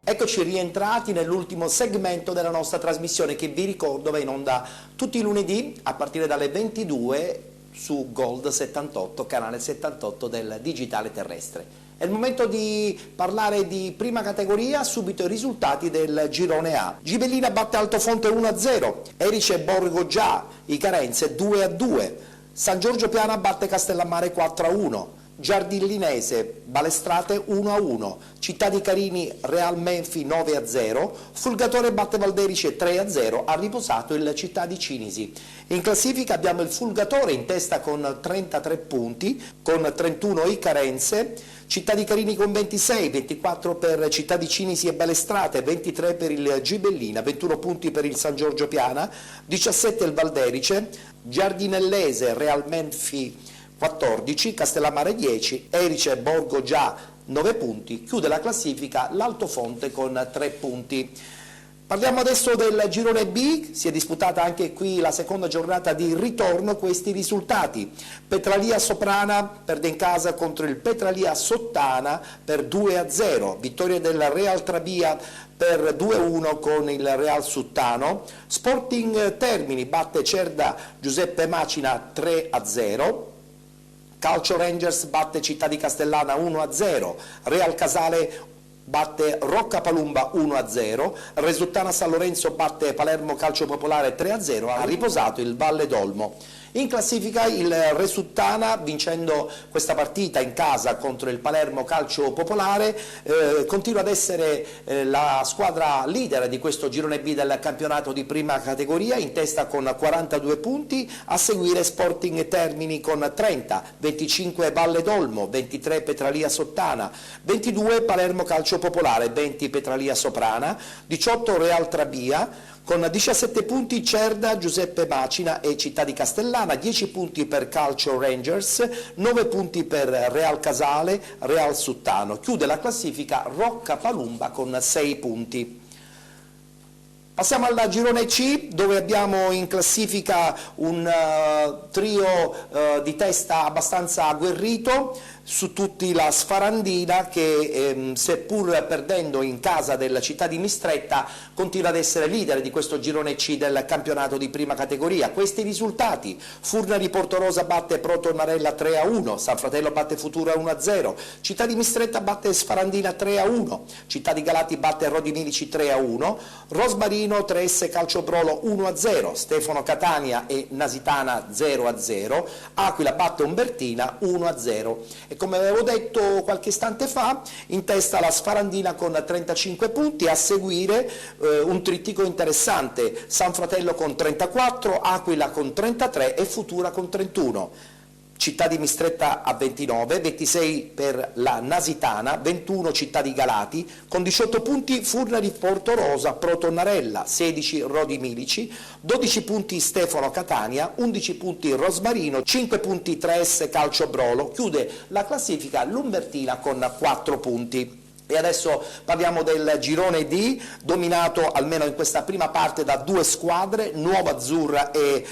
Eccoci rientrati nell'ultimo segmento della nostra trasmissione, che vi ricordo va in onda tutti i lunedì a partire dalle 22 su Gold 78, canale 78 del digitale terrestre. È il momento di parlare di prima categoria, subito i risultati del girone A. Gibellina batte Altofonte 1-0, Erice Borgo Già, i Carenze 2-2, San Giorgio Piana batte Castellammare 4-1, Giardillinese Balestrate 1-1, Città di Carini Real Menfi 9-0, Fulgatore batte Valderice 3-0, ha riposato il Città di Cinisi. In classifica abbiamo il Fulgatore in testa con 33 punti, con 31 i Carenze, Città di Carini con 26, 24 per Città di Cinisi e Balestrate, 23 per il Gibellina, 21 punti per il San Giorgio Piana, 17 il Valderice, Giardinellese Real Menfi 14, Castellammare 10, Erice Borgo Già 9 punti, chiude la classifica l'Altofonte con 3 punti. Parliamo adesso del girone B, si è disputata anche qui la seconda giornata di ritorno, questi risultati. Petralia Soprana perde in casa contro il Petralia Sottana per 2-0, vittoria del Real Trabia per 2-1 con il Real Suttano, Sporting Termini batte Cerda Giuseppe Macina 3-0, Calcio Rangers batte Città di Castellana 1-0, Real Casale batte Rocca Palumba 1-0, Resuttana San Lorenzo batte Palermo Calcio Popolare 3-0, ha riposato il Valle d'Olmo. In classifica il Resuttana, vincendo questa partita in casa contro il Palermo Calcio Popolare, continua ad essere la squadra leader di questo girone B del campionato di prima categoria, in testa con 42 punti, a seguire Sporting Termini con 30, 25 Valle d'Olmo, 23 Petralia Sottana, 22 Palermo Calcio Popolare, 20 Petralia Soprana, 18 Real Trabia, con 17 punti Cerda, Giuseppe Macina e Città di Castellana, 10 punti per Calcio Rangers, 9 punti per Real Casale, Real Suttano. Chiude la classifica Rocca Palumba con 6 punti. Passiamo al girone C, dove abbiamo in classifica un trio di testa abbastanza agguerrito, su tutti la Sfarandina che seppur perdendo in casa della Città di Mistretta continua ad essere leader di questo girone C del campionato di prima categoria. Questi risultati: Furna di Portorosa batte Proto Marella 3-1, San Fratello batte Futura 1-0, Città di Mistretta batte Sfarandina 3-1, Città di Galati batte Rodi Milici 3-1, Rosmarino 3S Calcio Brolo 1-0, Stefano Catania e Nasitana 0-0, Aquila batte Umbertina 1-0. E come avevo detto qualche istante fa, in testa la Sfarandina con 35 punti, a seguire un trittico interessante: San Fratello con 34, Aquila con 33 e Futura con 31. Città di Mistretta a 29, 26 per la Nasitana, 21 Città di Galati, con 18 punti Furna di Portorosa, Protonnarella, 16 Rodi Milici, 12 punti Stefano Catania, 11 punti Rosmarino, 5 punti 3S Calcio Brolo, chiude la classifica l'Umbertina con 4 punti. E adesso parliamo del girone D, dominato almeno in questa prima parte da due squadre, Nuova Azzurra e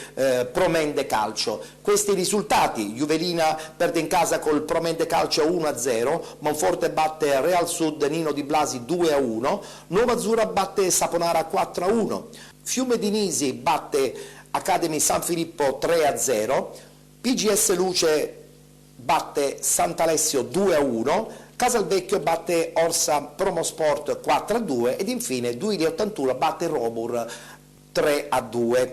Promende Calcio. Questi risultati: Juvelina perde in casa col Promende Calcio 1-0, Monforte batte Real Sud Nino di Blasi 2-1, Nuova Azzurra batte Saponara 4-1, Fiume di Nisi batte Academy San Filippo 3-0, PGS Luce batte Sant'Alessio 2-1, Casalvecchio batte Orsa Promosport 4-2 ed infine Duili 81 batte Robur 3-2.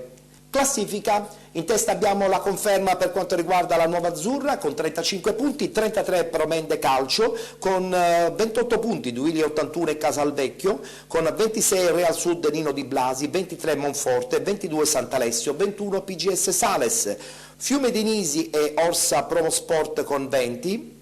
Classifica: in testa abbiamo la conferma per quanto riguarda la Nuova Azzurra con 35 punti, 33 Promende Calcio, con 28 punti Duili 81 e Casalvecchio, con 26 Real Sud Nino di Blasi, 23 Monforte, 22 Sant'Alessio, 21 PGS Sales, Fiume di Nisi e Orsa Promosport con 20,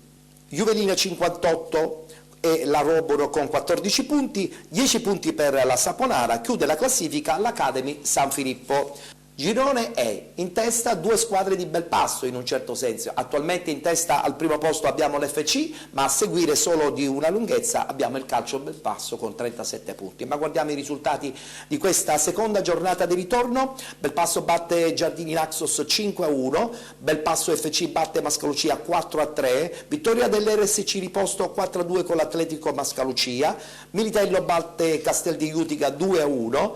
Juvelina 58 e la Roburo con 14 punti, 10 punti per la Saponara, chiude la classifica l'Academy San Filippo. Girone E, in testa due squadre di bel passo in un certo senso. Attualmente in testa al primo posto abbiamo l'FC, ma a seguire solo di una lunghezza abbiamo il Calcio Belpasso con 37 punti. Ma guardiamo i risultati di questa seconda giornata di ritorno. Belpasso batte Giardini Naxos 5-1, Belpasso FC batte Mascalucia 4-3, vittoria dell'RSC Riposto 4-2 con l'Atletico Mascalucia, Militello batte Castel di Utica 2-1,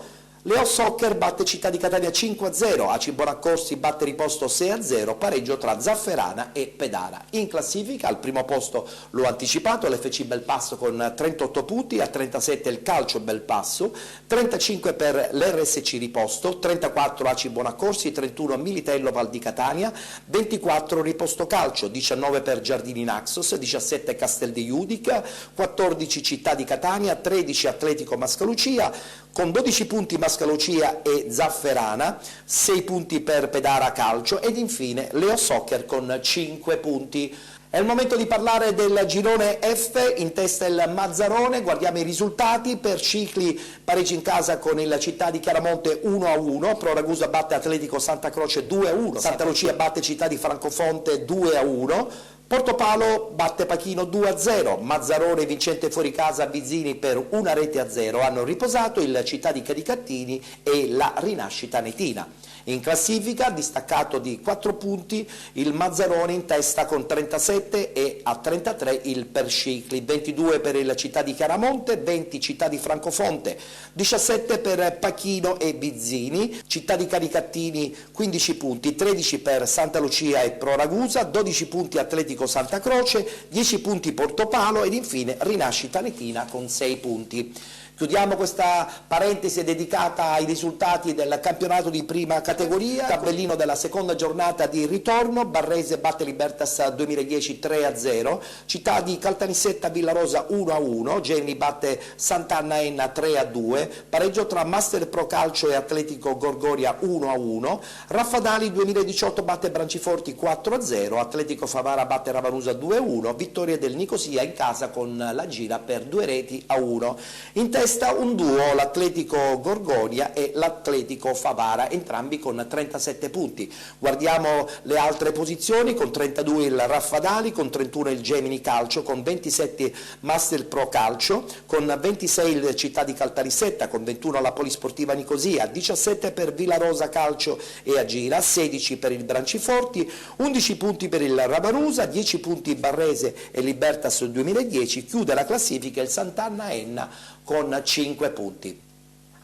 Leo Soccer batte Città di Catania 5-0, Aci Bonaccorsi batte Riposto 6-0, pareggio tra Zafferana e Pedara. In classifica al primo posto, l'ho anticipato, l'FC Belpasso con 38 punti, a 37 il Calcio Belpasso, 35 per l'RSC Riposto, 34 Aci Bonaccorsi, 31 Militello Val di Catania, 24 Riposto Calcio, 19 per Giardini Naxos, 17 Castel di Judica, 14 Città di Catania, 13 Atletico Mascalucia, con 12 punti Mascalucia e Zafferana, 6 punti per Pedara Calcio ed infine Leo Soccer con 5 punti. È il momento di parlare del girone F, in testa il Mazzarone, guardiamo i risultati. Per Cicli pareggi in casa con il Città di Chiaramonte 1-1, Pro Ragusa batte Atletico Santa Croce 2-1, Santa Lucia batte Città di Francofonte 2-1, Portopalo batte Pachino 2-0, Mazzarone vincente fuori casa Bizzini per 1-0, hanno riposato il Città di Cadicattini e la Rinascita Netina. In classifica, distaccato di 4 punti, il Mazzarone in testa con 37 e a 33 il Perscicli, 22 per il Città di Chiaramonte, 20 Città di Francofonte, 17 per Pachino e Bizzini, Città di Cadicattini 15 punti, 13 per Santa Lucia e Pro Ragusa, 12 punti Atletico Santa Croce, 10 punti Portopalo ed infine Rinascita Netina con 6 punti. Chiudiamo questa parentesi dedicata ai risultati del campionato di prima categoria, tabellino della seconda giornata di ritorno, Barrese batte Libertas 2010 3-0, Città di Caltanissetta Villarosa 1-1, Geni batte Sant'Anna Enna 3-2, pareggio tra Master Pro Calcio e Atletico Gorgoria 1-1, Raffadali 2018 batte Branciforti 4-0, Atletico Favara batte Ravanusa 2-1, vittoria del Nicosia in casa con la Gira per 2-1. In testa un duo, l'Atletico Gorgonia e l'Atletico Favara, entrambi con 37 punti. Guardiamo le altre posizioni, con 32 il Raffadali, con 31 il Gemini Calcio, con 27 Master Pro Calcio, con 26 il Città di Caltanissetta, con 21 la Polisportiva Nicosia, 17 per Villarosa Calcio e Agira, 16 per il Branciforti, 11 punti per il Ravanusa, 10 punti Barrese e Libertas 2010, chiude la classifica il Sant'Anna Enna con 5 punti.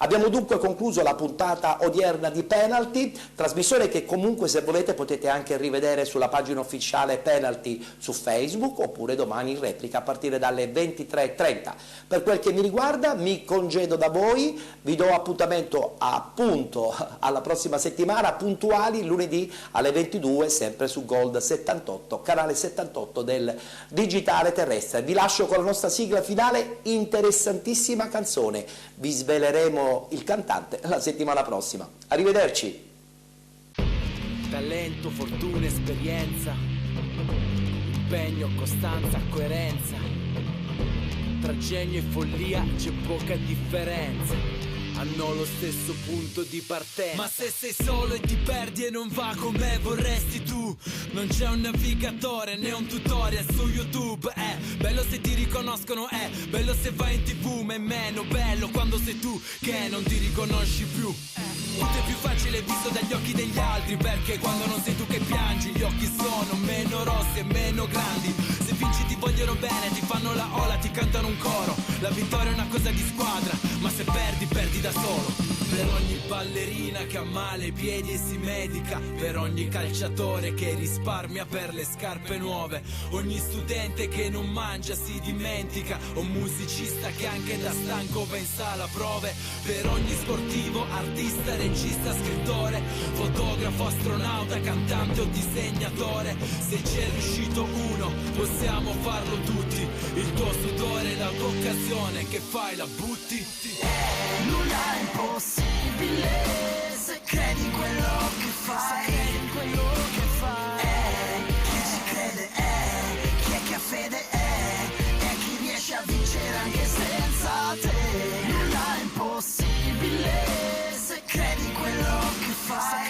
Abbiamo dunque concluso la puntata odierna di Penalty, trasmissione che comunque se volete potete anche rivedere sulla pagina ufficiale Penalty su Facebook oppure domani in replica a partire dalle 23:30. Per quel che mi riguarda mi congedo da voi, vi do appuntamento appunto alla prossima settimana, puntuali lunedì alle 22 sempre su Gold 78, canale 78 del digitale terrestre. Vi lascio con la nostra sigla finale, interessantissima canzone, vi sveleremo il cantante la settimana prossima. Arrivederci. Talento, fortuna, esperienza, impegno, costanza, coerenza, tra genio e follia c'è poca differenza. Hanno lo stesso punto di partenza. Ma se sei solo e ti perdi e non va come vorresti tu, non c'è un navigatore né un tutorial su YouTube. È bello se ti riconoscono, è bello se vai in TV, ma è meno bello quando sei tu che non ti riconosci più. Tutto è più facile visto dagli occhi degli altri, perché quando non sei tu che piangi gli occhi sono meno rossi e meno grandi. Se vinci ti vogliono bene, ti fanno la ola, ti cantano un coro. La vittoria è una cosa di squadra, ma se perdi, perdi da solo. Per ogni ballerina che ha male ai piedi e si medica, per ogni calciatore che risparmia per le scarpe nuove, ogni studente che non mangia si dimentica, un musicista che anche da stanco va in sala prove, per ogni sportivo, artista, regista, scrittore, fotografo, astronauta, cantante o disegnatore. Se ci è riuscito uno, possiamo farlo tutti. Il tuo sudore, la tua occasione, che fai, la butti. Nulla è impossibile se credi in quello che fai. Chi ci crede chi è che ha fede e chi riesce a vincere anche senza te. Nulla è impossibile se credi in quello che fai.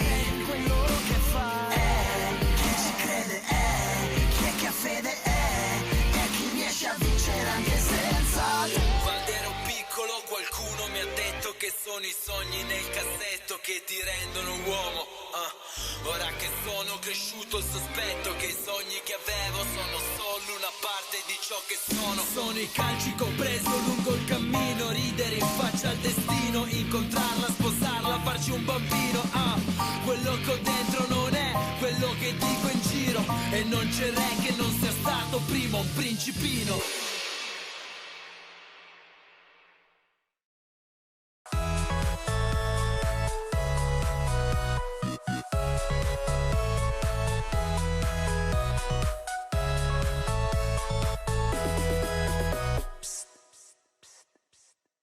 Chi ci crede chi è che ha fede e chi riesce a vincere anche senza te. Quando ero piccolo qualcuno mi ha detto che sono i sogni nel cassetto che ti rendono uomo. Ora che sono cresciuto sospetto che i sogni che avevo sono solo una parte di ciò che sono. Sono i calci che ho preso lungo il cammino, ridere in faccia al destino, incontrarla, sposarla Quello che ho dentro non è quello che dico in giro, e non c'è re che non sia stato prima un principino.